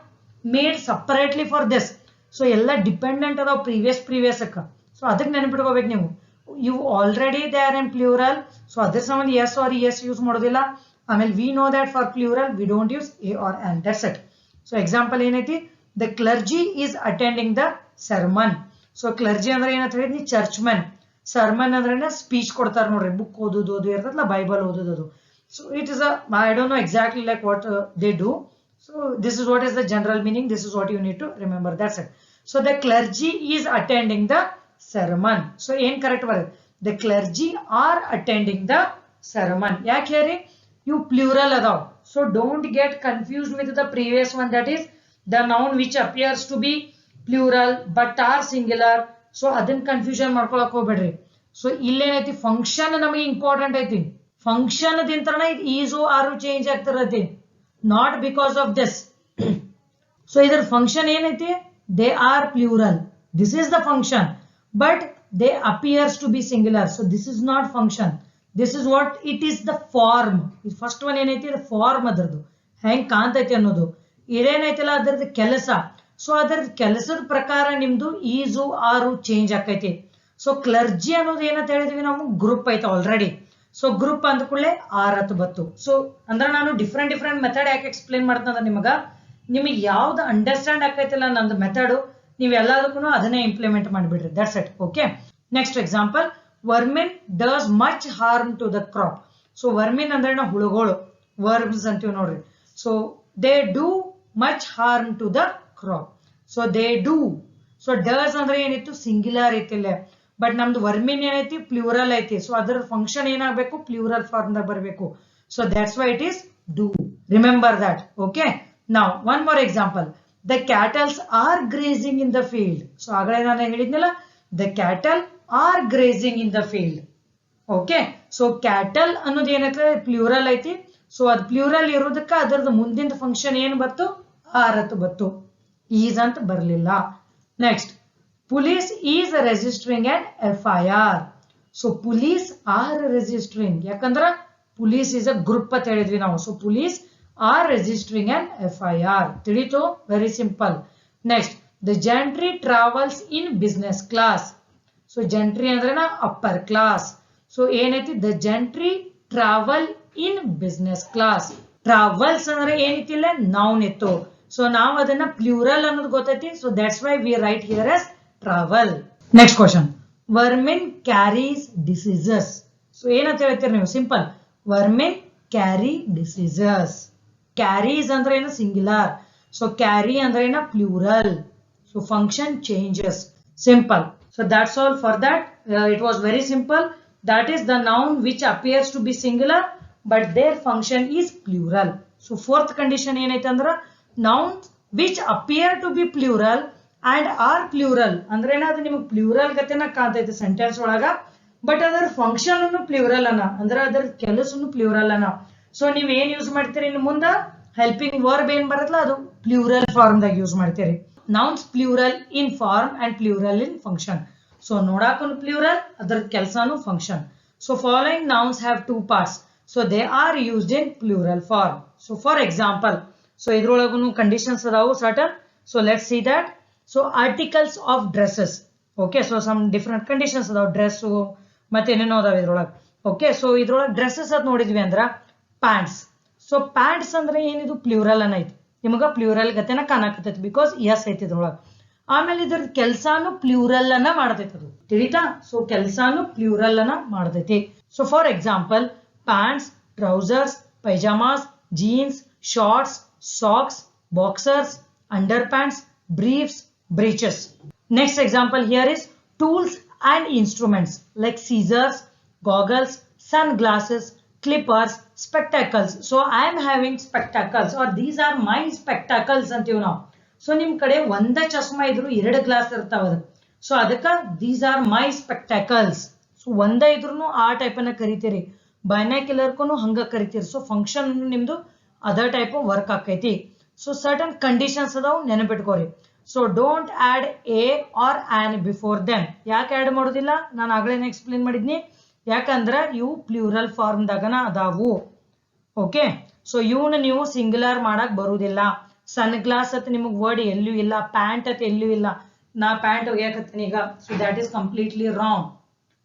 made separately for this. So ಎಲ್ಲ ಡಿಪೆಂಡೆಂಟ್ ಅದಾವ ಪ್ರೀವಿಯಸ್ ಅಕ್ಕ. ಸೊ ಅದಕ್ಕೆ ನೆನಪಿಟ್ಕೋಬೇಕು ನೀವು. ಇವು already they are in plural. So ಅದ್ರ ಸಂಬಂಧ ಎಸ್ ಆರ್ ಎಸ್ ಯೂಸ್ ಮಾಡೋದಿಲ್ಲ. ಆಮೇಲೆ we know that for plural we don't use a or an. That's it. So example ಏನೈತಿ, the clergy is attending the sermon. So clergy ಅಂದ್ರೆ ಏನಂತ ಹೇಳಿದ್ನಿ, church men. Sermon ಅಂದ್ರೆ speech ಕೊಡ್ತಾರೆ ನೋಡ್ರಿ, book ಓದೋದು ಇರ್ತದಲ್ಲ, ಬೈಬಲ್ ಓದೋದು. So it is I don't know exactly like what they do. So this is what is the general meaning. This is what you need to remember. That's it. So the clergy is attending the sermon. So incorrect word. The clergy are attending the sermon. Yak here you plural adav. So don't get confused with the previous one, that is the noun which appears to be plural but are singular. So adin confusion ಮಾಡ್ಕೊಳ್ಳೋಕೆ ಹೋಗಬೇಡ್ರಿ. So ಇಲ್ಲೇನೈತಿ, function ನಮಗೆ important ಐತಿ. Function ದಿಂತ್ರನ ಇದು is are change ಆಗ್ತಿರತಿ, not because of this. So ಇದ್ರ function ಏನೈತಿ, they are plural, this is the function, but they appears to be singular. So this is not function, this is what it is the form. First one ಏನೈತಿ, form ಅದ್ರದ್ದು ಹೆಂಗ್ ಕಾಣ್ತೈತಿ ಅನ್ನೋದು. ಇದೇನೈತಿಲ್ಲ ಅದ್ರದ್ದು ಕೆಲಸ. So ಅದರ ಕೆಲಸದ ಪ್ರಕಾರ ನಿಮ್ದು ಈಸು ಆರು ಚೇಂಜ್ ಆಕೈತಿ. ಸೊ ಕ್ಲರ್ಜಿ ಅನ್ನೋದು ಏನಂತ ಹೇಳಿದ್ವಿ ನಾವು, ಗ್ರೂಪ್ ಐತೆ ಆಲ್ರೆಡಿ. ಸೊ ಗ್ರೂಪ್ ಅಂದ ಕೂಡಲೇ ಆರತ್ತು ಬತ್ತು. ಸೊ ಅಂದ್ರೆ ನಾನು ಡಿಫ್ರೆಂಟ್ ಮೆಥಡ್ ಯಾಕೆ ಎಕ್ಸ್ಪ್ಲೇನ್ ಮಾಡ್ತಂದ್ರೆ ನಿಮಗೆ ಯಾವ್ದು ಅಂಡರ್ಸ್ಟ್ಯಾಂಡ್ ಆಕೈತಿಲ್ಲ ನಂದು ಮೆಥಡ್, ನೀವು ಎಲ್ಲದಕ್ಕೂ ಅದನ್ನೇ ಇಂಪ್ಲಿಮೆಂಟ್ ಮಾಡಿಬಿಡ್ರಿ. That's it. Okay, next example, vermin does much harm to the crop. So vermin ಅಂದ್ರೆ ನಾವು ಹುಳುಗಳು, ವರ್ಮ್ಸ್ ಅಂತೀವಿ ನೋಡ್ರಿ. So they do much harm to the crop. So they do. So does ಅಂದ್ರೆ ಏನಿತ್ತು, ಸಿಂಗ್ಯುಲರ್ ಐತಿಲ್ಲ, ಬಟ್ ನಮ್ದು ವರ್ಮಿನ್ ಏನೈತಿ, ಪ್ಲೂರಲ್ ಐತಿ. ಸೊ ಅದರ ಫಂಕ್ಷನ್ ಏನಾಗಬೇಕು, ಪ್ಲೂರಲ್ ಫಾರ್ಮ್ ದಾಗ ಬರಬೇಕು. So that's why it is do. Remember that. Okay, now one more example, the cattles are grazing in the field. So ಆಗಲೇ ನಾನು ಹೇಳಿದ್ನಲ್ಲ, the cattle are grazing in the field. Okay, so cattle ಅನ್ನೋದು ಏನೈತೆ, plural ಐತಿ. So ಅದು plural ಇರೋದಕ್ಕೆ ಅದರದ್ದು ಮುಂದಿನ ಫಂಕ್ಷನ್ ಏನ್ ಬತ್ತು, ಆರತ್ತು ಬತ್ತು, ಈಸ್ ಅಂತ ಬರಲಿಲ್ಲ. Next police is registering an FIR. So police are registering. ಯಾಕಂದ್ರೆ police is a group ಅಂತ ಹೇಳಿದ್ವಿ ನಾವು. So police are registering an FIR. ತಿಳಿತು? Very simple. Next, the gentry travels in business class. So gentry ಅಂದ್ರೆ upper class. So ಏನೈತಿ? The gentry travel in business class. Travels ಅಂದ್ರೆ ಏನಿತ್ತಿಲ್ಲ? Noun ಇತ್ತು. So ನಾವು ಅದನ್ನ plural ಅನ್ನೋದು ಗೊತ್ತೈತಿ. So that's why we write here as travel. Next question. Vermin carries diseases. So ಏನಂತ ಹೇಳ್ತೀರಿ ನೀವು? Simple. Vermin carry diseases. Carries ಅಂದ್ರೆ ಏನು? Singular. So carry ಅಂದ್ರೆ ಏನು? Plural. So function changes. Simple. So that's all for that. It was very simple. That is the noun which appears to be singular but their function is plural. So fourth condition ಏನೈತೆ ಅಂದ್ರೆ nouns which appear to be plural and are plural. ಅಂದ್ರೆ ಅದು ನಿಮಗೆ plural ಗತೆನ ಕಾಣ್ತೈತೆ sentence ಒಳಗ, but ಅದರ function ಅನ್ನು plural ಅನ್ನ, ಅಂದ್ರೆ ಅದರ ಕೆಲಸನು ಪ್ಲೂರಲ್ ಅನ್ನ. ಸೊ ನೀವ್ ಏನ್ ಯೂಸ್ ಮಾಡ್ತೀರಿ ಇನ್ನು ಮುಂದ ಹೆಲ್ಪಿಂಗ್ ವರ್ಬ್ ಏನ್ ಬರತ್ತಲ್ಲ ಅದು ಪ್ಲೂರಲ್ ಫಾರ್ಮ್ ದಾಗ ಯೂಸ್ ಮಾಡ್ತೀರಿ. Nouns plural in form and plural in function. So ನೋಡಾಕನು ಪ್ಲೂರಲ್, ಅದರ ಕೆಲಸನು function. So following nouns have two parts. So they are used in plural form. So for example, so ಇದ್ರೊಳಗೂ conditions ಅದಾವು certain. So let's see that. So articles of dresses. Okay, so some different conditions ಅದಾವ. Dress ಮತ್ತೆ ಏನೇನೋ ಅದಾವ ಇದ್ರೊಳಗೆ. Okay, so ಇದ್ರೊಳಗೆ dresses ಅದ್ ನೋಡಿದ್ವಿ ಅಂದ್ರ ಪ್ಯಾಂಟ್ಸ್. ಸೊ ಪ್ಯಾಂಟ್ಸ್ ಅಂದ್ರೆ ಏನಿದು ಪ್ಲೂರಲ್ ಅನ್ನ ಐತಿ, ನಿಮಗ ಪ್ಲೂರಲ್ ಗತೆನ ಕಾಣಕತ್ತೈತಿ ಬಿಕಾಸ್ ಎಸ್ ಐತಿ ಇದ್ರೊಳಗೆ. ಆಮೇಲೆ ಇದ್ರ ಕೆಲ್ಸಾನು ಪ್ಲೂರಲ್ ಅನ್ನ ಮಾಡ್ತೈತಿ, ಅದು ತಿಳಿತಾ? ಸೊ ಕೆಲ್ಸಾನು ಪ್ಲೂರಲ್ ಅನ್ನ ಮಾಡ್ತೈತಿ. So for example, pants, trousers, pyjamas, jeans, shorts, socks, boxers, underpants, briefs, breeches. Next example here is tools and instruments like scissors, goggles, sunglasses, clippers, spectacles. So I am having spectacles or these are my spectacles ಅಂತೀವಿ ನಾವು. So ನಿಮ್ ಕಡೆ ಒಂದ ಚಸ್ಮಾ ಇದ್ರು ಎರಡು glass ಇರ್ತಾವ ಅದಕ್ಕೆ. So ಅದಕ್ಕ these are my spectacles. So ಒಂದ ಇದ್ರೂ ಆ ಟೈಪ್ ಅನ್ನ ಕರಿತೀರಿ. ಬೈನಾಕ್ಯುಲರ್ಗೂ ಹಂಗ ಕರಿತೀರಿ. ಸೊ ಫಂಕ್ಷನ್ ನಿಮ್ದು ಅದರ್ ಟೈಪ್ ವರ್ಕ್ ಆಕೈತಿ. So certain conditions ಅದಾವು, ನೆನಪಿಟ್ಕೋರಿ. So don't add a or an before them. ಯಾಕೆ ಆಡ್ ಮಾಡೋದಿಲ್ಲ? ನಾನು ಆಗ್ಲೇನೆ ಎಕ್ಸ್ಪ್ಲೇನ್ ಮಾಡಿದ್ನಿ. ಯಾಕಂದ್ರ ಇವು ಪ್ಲೂರಲ್ ಫಾರ್ಮ್ ದಾಗನ ಅದಾವು. ಓಕೆ, ಸೊ ಇವನ್ನ ನೀವು ಸಿಂಗುಲರ್ ಮಾಡಕ್ ಬರುವುದಿಲ್ಲ. ಸನ್ ಗ್ಲಾಸ್ ಅತ್ ನಿಮಗ್ ವರ್ಡ್ ಎಲ್ಲೂ ಇಲ್ಲ, ಪ್ಯಾಂಟ್ ಅತ್ ಎಲ್ಲೂ ಇಲ್ಲ. ನಾ ಪ್ಯಾಂಟ್ ಒಗ್ಯಾಕತ್ತೀನಿ ಈಗ. So that is completely wrong.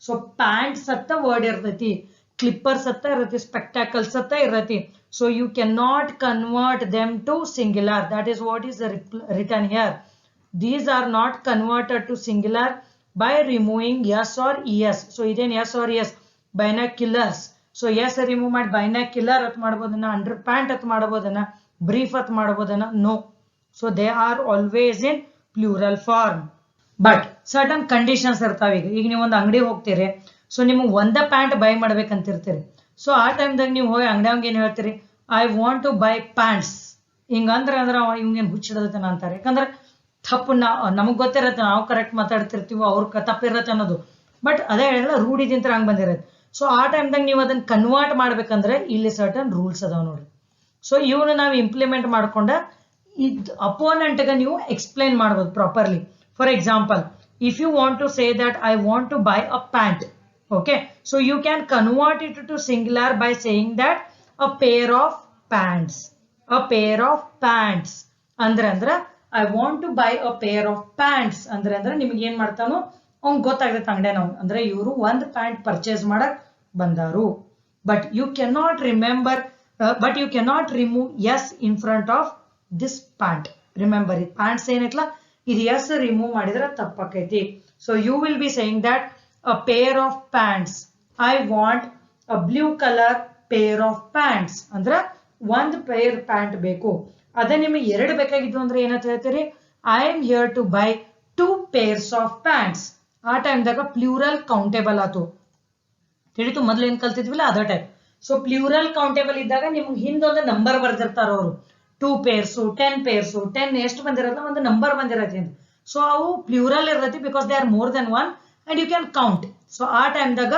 So pants ಅತ್ತ ವರ್ಡ್ ಇರ್ತೈತಿ, ಕ್ಲಿಪ್ಪರ್ಸ್ ಅತ್ತ ಇರತಿ, ಸ್ಪೆಕ್ಟಾಕಲ್ಸ್ ಅತ್ತ ಇರತಿ. So you cannot convert them to singular. That is what is written here. These are not converted to singular by removing yes or es. So idan yes or yes. Binoculars. So yes remove ಮಾಡಿ binocular at ಮಾಡಬಹುದನ, underpant at ಮಾಡಬಹುದನ, brief at ಮಾಡಬಹುದನ. No. So they are always in plural form. But certain conditions ಇರ್ತಾವ. ಈಗ ನೀವು ಒಂದು ಅಂಗಡಿ ಹೋಗ್ತೀರಿ. So ನಿಮಗೆ ಒಂದ pant by ಮಾಡ್ಬೇಕಂತಿರ್ತೀರಿ. So ಆ ಟೈಮ್ದಾಗ ನೀವು ಹೋಗಿ ಅಂಗಡಿ ಏನ್ ಹೇಳ್ತೀರಿ? I want to buy pants. ಹಿಂಗಂದ್ರೆ ಅಂದ್ರೆ ಇವ್ಗೇನ್ ಹುಚ್ಚಿಡದತನ ಅಂತಾರೆ. ಯಾಕಂದ್ರೆ ತಪ್ಪು ನಮಗ್ ಗೊತ್ತಿರತ್ತೆ, ನಾವು ಕರೆಕ್ಟ್ ಮಾತಾಡ್ತಿರ್ತೀವಿ, ಅವ್ರ ತಪ್ಪಿರತ್ತೆ ಅನ್ನೋದು. ಬಟ್ ಅದೇ ಹೇಳಿದ್ರೆ ರೂಢಿದಿಂತ್ರ ಹಂಗ್ ಬಂದಿರತ್ತೆ. ಸೊ ಆ ಟೈಮ್ದಾಗ ನೀವು ಅದನ್ನ ಕನ್ವರ್ಟ್ ಮಾಡ್ಬೇಕಂದ್ರೆ ಇಲ್ಲಿ ಸರ್ಟನ್ ರೂಲ್ಸ್ ಅದಾವ ನೋಡ್ರಿ. ಸೊ ಇವನ್ನ ನಾವು ಇಂಪ್ಲಿಮೆಂಟ್ ಮಾಡ್ಕೊಂಡ ಇದ್ ಅಪೋನೆಂಟ್ಗೆ ನೀವು ಎಕ್ಸ್ಪ್ಲೈನ್ ಮಾಡ್ಬೋದು properly. For example, if you want to say that I want to buy a pant. Okay, so you can convert it to singular by saying that a pair of pants. A pair of pants. ಅಂದ್ರೆ I want to buy a pair of pants. ಅಂದ್ರೆ ನಿಮಗೆ ಏನ್ ಮಾಡ್ತಾನೋ ಅವ್ನ್ ಗೊತ್ತಾಗ್ತೈತೆ ಅಂಗಡಿ ನಾವು. ಅಂದ್ರೆ ಇವರು ಒಂದ್ ಪ್ಯಾಂಟ್ ಪರ್ಚೇಸ್ ಮಾಡಕ್ ಬಂದಾರು. But you cannot remember, but you cannot remove yes in front of this pant. Remember it. Pants ಏನೈತಲ್ಲ, ಇದು yes remove ಮಾಡಿದ್ರೆ ತಪ್ಪಾಕೈತಿ. So you will be saying that a pair of pants. I want a blue color pair of pants. ಅಂದ್ರೆ ಒಂದ್ peer pant ಬೇಕು. ಅದೇ ನಿಮಗೆ ಎರಡು ಬೇಕಾಗಿದ್ದು ಅಂದ್ರೆ ಏನಂತ ಹೇಳ್ತೀರಿ? I am here to buy 2 pairs of pants. ಆ ಟೈಮ್ದಾಗ ಪ್ಲೂರಲ್ ಕೌಂಟೇಬಲ್ ಆತು. ತಿಳಿತು? ಮೊದ್ಲು ಏನ್ ಕಲ್ತಿದ್ವಿಲ್ಲ ಅದ ಟೈಪ್. ಸೊ ಪ್ಲೂರಲ್ ಕೌಂಟೇಬಲ್ ಇದ್ದಾಗ ನಿಮ್ಗೆ ಹಿಂದೊಂದು ನಂಬರ್ ಬರ್ದಿರ್ತಾರ ಅವರು. 2 pairs, 10 pairs, 10 ಎಷ್ಟು ಬಂದಿರತ್ತ ಒಂದು ನಂಬರ್ ಬಂದಿರತ್ತೆ. ಸೊ ಅವು ಪ್ಲೂರಲ್ ಇರತ್ತೆ because they R more than one and you can count. So ಆ ಟೈಮ್ದಾಗ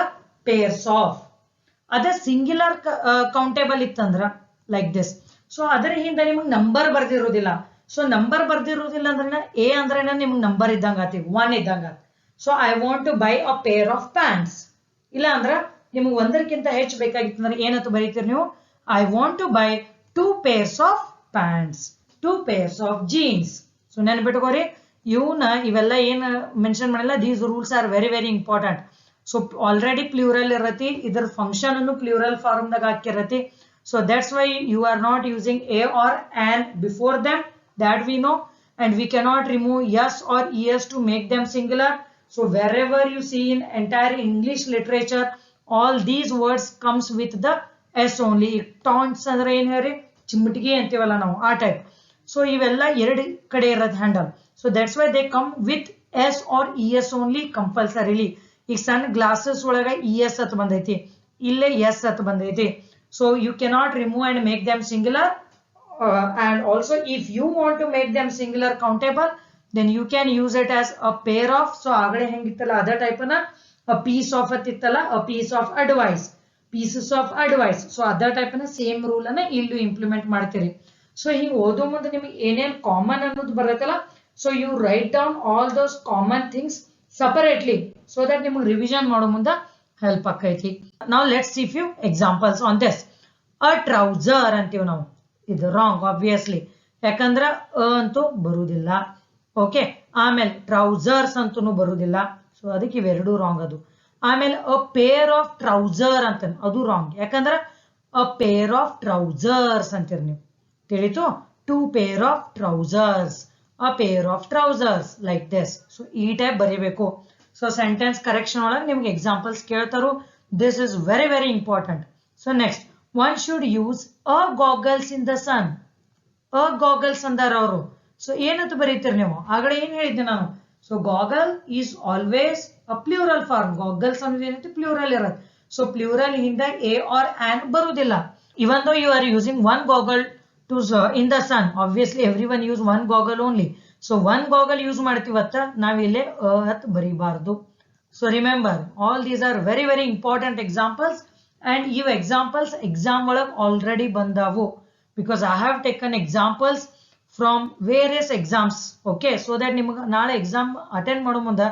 pairs of. ಅದೇ ಸಿಂಗ್ಯುಲರ್ ಕೌಂಟೇಬಲ್ ಇತ್ತಂದ್ರ ಲೈಕ್ ದಿಸ್. ಸೊ ಅದರ ಹಿಂದೆ ನಿಮಗೆ ನಂಬರ್ ಬರ್ದಿರೋದಿಲ್ಲ. ಸೊ ನಂಬರ್ ಬರ್ದಿರೋದಿಲ್ಲ ಅಂದ್ರೆ ಎ ಅಂದ್ರೆ ನಿಮ್ಗೆ ನಂಬರ್ ಇದ್ದಂಗ ಆತಿ 1 ಇದ್ದಂಗ. So I want to buy a pair of pants. ಇಲ್ಲ ಅಂದ್ರ ನಿಮ್ಗೆ ಒಂದಕ್ಕಿಂತ ಹೆಚ್ಚು ಬೇಕಾಗಿತ್ತು ಅಂದ್ರೆ ಏನಂತ ಬರೀತೀರಿ ನೀವು, I want to buy 2 pairs of pants, 2 pairs of jeans. So ನೆನ್ಪಿಟ್ಕೋರಿ, ಇವೆಲ್ಲ ಏನ್ ಮೆನ್ಷನ್ ಮಾಡಿಲ್ಲ, these rules are very very important. So already plural ಇರತಿ, ಇದ್ರ ಫಂಕ್ಷನ್ ಅನ್ನು ಪ್ಲೂರಲ್ ಫಾರ್ಮ್ ದಾಗ ಹಾಕಿರತಿ. So that's why you are not using a or an before them, that we know, and we cannot remove yes or es to make them singular. So wherever you see in entire English literature, all these words comes with the s only. Taunts ಅಂದ್ರೆ ಏನು ಹೇಳಿ, ಚಿಮ್ಮಟಿಗೆ ಅಂತೀವಲ್ಲ ನಾವು, ಆ type. So ಇವೆಲ್ಲ ಎರಡು ಕಡೆ ಇರೋದು handle. So that's why they come with S R E S only compulsorily. ಈಗ ಸಣ್ಣ ಗ್ಲಾಸಸ್ ಒಳಗ ಇ ಎಸ್ ಅತ್ ಬಂದೈತಿ, ಇಲ್ಲೇ ಎಸ್ ಅತ್ ಬಂದೈತಿ. So you cannot remove and make them singular. And also if you want to make them singular countable, then you can use it as a pair of. So agade hengittala other type na a piece of atittala, a piece of advice, pieces of advice. So other type na same rule na illu implement ಮಾಡ್ತೀರಿ. So ಹಿಂಗ ಓದೋ ಮುಂದೆ ನಿಮಗೆ ಏನೇನ್ common ಅನ್ನೋದು ಬರುತ್ತಲ್ಲ, so you write down all those common things separately so that ನಿಮಗೆ revision ಮಾಡೋ ಮುಂದೆ ಹೆಲ್ಪ್ ಆಕೈತಿ. Now let's see few examples on this. A trouser ಅಂತೀವಿ ನಾವು, ಇದು ರಾಂಗ್ ಆಬ್ವಿಯಸ್ಲಿ, ಯಾಕಂದ್ರ ಅಂತೂ ಬರುವುದಿಲ್ಲ. ಓಕೆ, ಆಮೇಲೆ ಟ್ರೌಸರ್ಸ್ ಅಂತೂ ಬರುವುದಿಲ್ಲ. ಸೊ ಅದಕ್ಕೆ ಇವೆರಡು ರಾಂಗ್ ಅದು. ಆಮೇಲೆ ಅ ಪೇರ್ ಆಫ್ ಟ್ರೌಸರ್ ಅಂತ ಅದು ರಾಂಗ್, ಯಾಕಂದ್ರ ಅ ಪೇರ್ ಆಫ್ ಟ್ರೌಸರ್ಸ್ ಅಂತೀರಿ ನೀವು, ತಿಳಿತು. 2 pair of trousers, a pair of trousers, like this. So ಈ ಟೈಪ್ ಬರೀಬೇಕು. ಸೊ ಸೆಂಟೆನ್ಸ್ ಕರೆಕ್ಷನ್ ಒಳಗೆ ನಿಮ್ಗೆ ಎಕ್ಸಾಂಪಲ್ಸ್ ಕೇಳ್ತಾರು. This is very very important. So next, one should use a goggles in the sun. A goggles ಅಂದಾರ ಅವರು. So ಏನಂತ ಬರೀತೀರಿ ನೀವು, ಆಗಡೆ ಏನ್ ಹೇಳಿದ್ದೆ ನಾನು. So goggle is always a plural form. Goggles ಅನ್ನೋದು ಏನೈತಿ ಪ್ಲೂರಲ್ ಇರತ್ತೆ. ಸೊ ಪ್ಲೂರಲ್ ಹಿಂದ ಎ ಆರ್ ಆನ್ ಬರುವುದಿಲ್ಲ. Even though you are using one goggle to in the sun, obviously every one use one goggle only. So one goggle use ಮಾಡ್ತೀವತ್ತ ನಾವಿಲ್ಲೇ ಅತ್ ಬರೀಬಾರ್ದು. So remember, all these are very very important examples. And you examples exam ಒಳಗೆ already ಬಂದಾವು, because I have taken examples from various exams. Okay, so that ನಿಮಗೆ ನಾಳೆ exam attend ಮಾಡೋ ಮುಂದೆ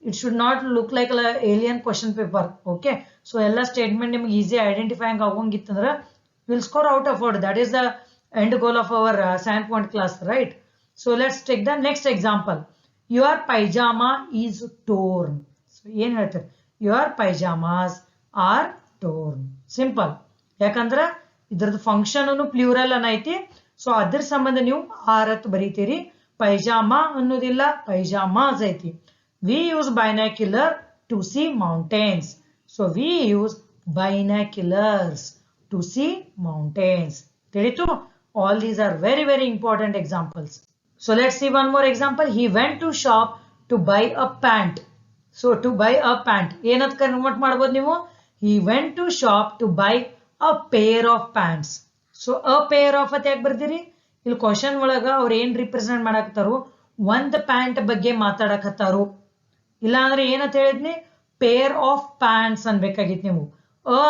it should not look like an alien question paper. Okay, so ಎಲ್ಲ statement ನಿಮಗೆ easy identifying ಆಗೋಂಗಿತ್ತಂದ್ರೆ we'll score out of it. That is the end goal of our science point class, right? So let's take the next example. Your pajama is torn. So ಏನ್ ಹೇಳ್ತಾರೆ, your pajamas are torn. Simple, ಯಾಕಂದ್ರ ಇದ್ರದ್ದು function ಅನ್ನು plural ಅನ್ನೈತಿ. So ಅದ್ರ ಸಂಬಂಧ ನೀವು ಆರತ್ ಬರೀತೀರಿ. ಪೈಜಾಮಾ ಅನ್ನೋದಿಲ್ಲ, pyjamas ಐತಿ. We use binocular to see mountains. So we use binoculars to see mountains. ತಿಳಿತು? All these are very very important examples. So let's see one more example. He went to shop to buy a pant. So to buy a pant ಏನಂತ convert ಮಾಡ್ಬೋದು ನೀವು, he went to shop to buy a pair of pants. So a pair of at ಯಾಕೆ ಬರ್ದಿರಿ, ಇಲ್ಲಿ question ಒಳಗ ಅವ್ರು ಏನ್ represent ಮಾಡಾಕತ್ತಾರು, ಒಂದ್ pant ಬಗ್ಗೆ ಮಾತಾಡಕತ್ತಾರು. ಇಲ್ಲ ಅಂದ್ರೆ ಏನಂತ ಹೇಳಿದ್ನಿ, ಪೇರ್ ಆಫ್ ಪ್ಯಾಂಟ್ಸ್ ಅನ್ಬೇಕಾಗಿತ್ತು ನೀವು.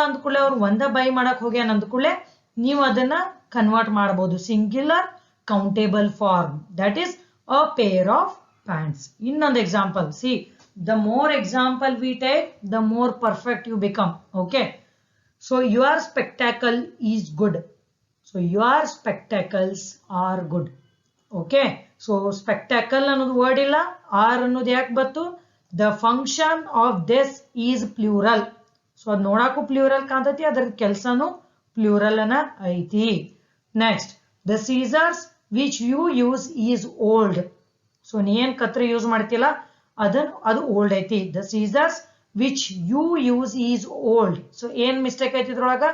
ಅಂದ್ಕೂಡ್ಲೆ ಅವ್ರು ಒಂದ ಬೈ ಮಾಡಕ್ ಹೋಗ್ಯಾನ ಅಂದ್ಕೂಡ್ಲೆ ನೀವು ಅದನ್ನ ಕನ್ವರ್ಟ್ ಮಾಡಬಹುದು singular countable form. That is a pair of pants. ಇನ್ನೊಂದು example, see, the more example we take, the more perfect you become. Okay, so your spectacle is good. So your spectacles are good. Okay, so spectacle ಅನ್ನೋದು word ಇಲ್ಲ, are ಅನ್ನೋದು ಯಾಕೆ ಬಂತು, the function of this is plural. So ಅದು ನೋಡಾಕು plural ಕಾಂತತಿ, ಅದ್ರ ಕೆಲಸನು ಪ್ಲೂರಲ್ ಅನ್ನ ಐತಿ. Next, the scissors which you use is old. So ನೀ ಏನ್ ಕತ್ರಿ ಯೂಸ್ ಮಾಡ್ತಿಲ್ಲ ಅದು ಓಲ್ಡ್ ಐತಿ. The scissors which you use is old. So ಏನ್ ಮಿಸ್ಟೇಕ್ ಐತಿ ಇದ್ರೊಳಗ,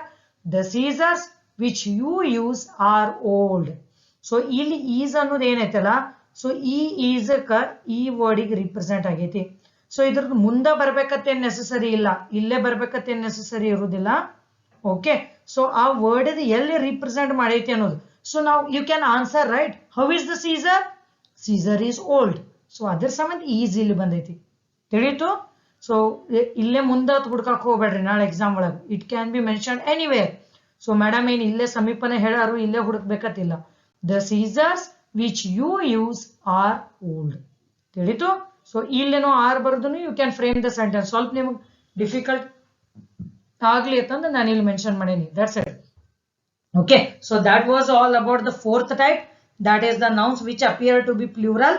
the scissors which you use are old. So ಇಲ್ಲಿ ಈಸ್ ಅನ್ನೋದು ಏನೈತಲ್ಲ, ಸೊ ಈ ಈಸಕ್ಕ ಈ ವರ್ಡಿಗೆ ರಿಪ್ರೆಸೆಂಟ್ ಆಗೈತಿ. ಸೊ ಇದ್ರದ್ದು ಮುಂದೆ ಬರ್ಬೇಕತ್ತೇನ್ ನೆಸಸರಿ ಇಲ್ಲ, ಇಲ್ಲೇ ಬರ್ಬೇಕತ್ತೇನ್ ನೆಸಸರಿ ಇರುವುದಿಲ್ಲ. ಓಕೆ, ಸೊ ಆ ವರ್ಡ್ ಎಲ್ಲಿ ರಿಪ್ರೆಸೆಂಟ್ ಮಾಡೈತಿ ಅನ್ನೋದು. ಸೊ ನಾವು you can answer, right, how is the scissor, scissor is old. So ಅದ್ರ ಸಂಬಂಧ ಈಸ್ ಇಲ್ಲಿ ಬಂದೈತಿ. ತಿಳಿತು? ಸೊ ಇಲ್ಲೇ ಮುಂದೆ ಹುಡ್ಕಕ್ ಹೋಗ್ಬೇಡ್ರಿ ನಾಳೆ ಎಕ್ಸಾಮ್ ಒಳಗೆ. It can be mention anywhere. So madam ಏನ್ ಇಲ್ಲೇ ಸಮೀಪನೇ ಹೇಳಾರು, ಇಲ್ಲೇ ಹುಡುಕ್ಬೇಕತ್ತಿಲ್ಲ. The scissors which you use are old. ತಿಳಿತು? ಸೊ ಇಲ್ಲೇನೋ ಆರ್ ಬರೆದು you can frame the sentence. ಸ್ವಲ್ಪ ನಿಮಗೆ ಡಿಫಿಕಲ್ಟ್ ಆಗ್ಲಿ ಅಂತಂದ್ರೆ ನಾನು ಇಲ್ಲಿ ಮೆನ್ಷನ್ ಮಾಡೀನಿ. That's it. Okay, so that was all about the fourth type, that is the nouns which appear to be plural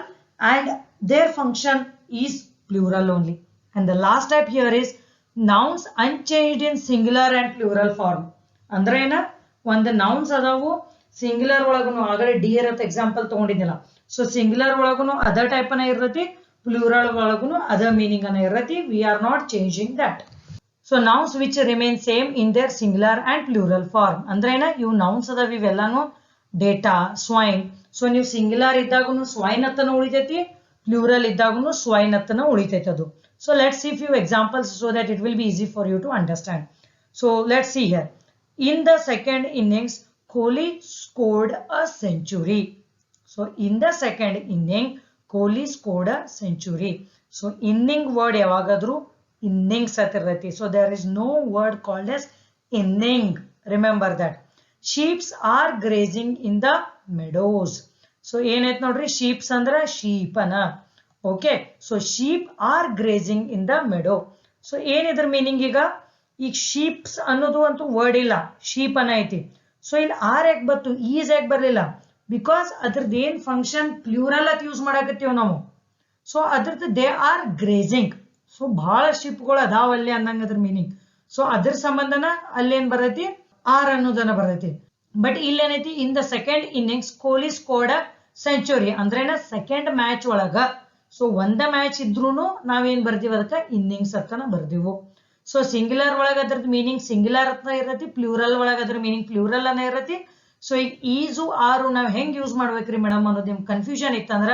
and their function is plural only. And the last type here is nouns unchanged in singular and plural form. ಅಂದ್ರೆ ಏನ, ಒಂದು nouns ಅದಾವು singular ಒಳಗುನು ಆಗಲೇ deer ಅಂತ example ತಗೊಂಡಿದ್ದಿಲ್ಲ. So singular ಒಳಗುನು ಅದರ್ type ಅನ್ನ ಇರತಿ, ಪ್ಲೂರಲ್ ಒಳಗುನು ಅದರ್ ಮೀನಿಂಗ್ ಅನ್ನ ಇರತಿ. We are not changing that. So nouns which remain same in their singular and plural form. ಅಂದ್ರೆ ಏನ, ಇವು nouns ಅದಾವ ಇವೆಲ್ಲಾನು ಡೇಟಾ, ಸ್ವೈನ್. ಸೊ ನೀವು ಸಿಂಗ್ಯುಲರ್ ಇದ್ದಾಗೂ ಸ್ವೈನ್ ಅತ್ತನ ಉಳಿತೈತಿ, ಪ್ಲೂರಲ್ ಇದ್ದಾಗೂ ಸ್ವೈನ್ ಅತ್ತನ ಉಳಿತೈತಿ ಅದು. So let's see few examples so that it will be easy for you to understand. So let's see here. In the second innings, Kohli scored a century. So in the second inning, Kohli scored a century. So inning word yavagadru innings atirati. So there is no word called as inning. Remember that. Sheep are grazing in the meadows. So ಏನೈತ್ ನೋಡ್ರಿ, sheeps andra sheep ana. Okay, so sheep are grazing in the meadow. So ಏನಿದ್ರ meaning ಈಗ sheeps ಅನ್ನೋದು ಅಂತೂ word ಇಲ್ಲ, sheep ಅನ್ನ ಐತಿ. So ಇಲ್ಲಿ R ಯಾಕೆ ಬತ್ತು, ಈಸ್ ಯಾಕೆ ಬರ್ಲಿಲ್ಲ? ಬಿಕಾಸ್ ಅದ್ರದ್ದು ಏನ್ ಫಂಕ್ಷನ್ ಪ್ಲೂರಲ್ ಅತ್ ಯೂಸ್ ಮಾಡಾಕತ್ತೀವಿ ನಾವು. ಸೊ ಅದ್ರದ್ದು ದೇ ಆರ್ ಗ್ರೇಜಿಂಗ್. ಸೊ ಬಹಳ ಶಿಪ್ಗಳು ಅದಾವಲ್ಲಿ ಅನ್ನಂಗ ಅದ್ರ ಮೀನಿಂಗ್. ಸೊ ಅದ್ರ ಸಂಬಂಧನ ಅಲ್ಲೇನ್ ಬರ್ತೈತಿ, ಆರ್ ಅನ್ನೋದನ್ನ ಬರ್ತೈತಿ. ಬಟ್ ಇಲ್ಲೇನೈತಿ, in the second innings Kohli scored a century. ಅಂದ್ರೇನ ಸೆಕೆಂಡ್ ಮ್ಯಾಚ್ ಒಳಗ. ಸೊ ಒಂದ ಮ್ಯಾಚ್ ಇದ್ರೂನು ನಾವೇನ್ ಬರ್ತೀವಿ ಅದಕ್ಕೆ ಇನ್ನಿಂಗ್ಸ್ ಅತ್ತನ ಬರ್ದಿವು. ಸೊ ಸಿಂಗ್ಯುಲರ್ ಒಳಗ ಅದ್ರದ್ದು ಮೀನಿಂಗ್ ಸಿಂಗ್ಯುಲರ್ ಅಂತ ಇರತಿ, ಪ್ಲೂರಲ್ ಒಳಗ ಅದ್ರ ಮೀನಿಂಗ್ ಪ್ಲೂರಲ್ ಅನ್ನ ಇರತಿ. ಸೊ ಈಗ ಈಜು ಆರು ನಾವ್ ಹೆಂಗ್ ಯೂಸ್ ಮಾಡ್ಬೇಕ್ರಿ ಮೇಡಮ್ ಅನ್ನೋದು ನಿಮ್ ಕನ್ಫ್ಯೂಷನ್ ಇತ್ತಂದ್ರ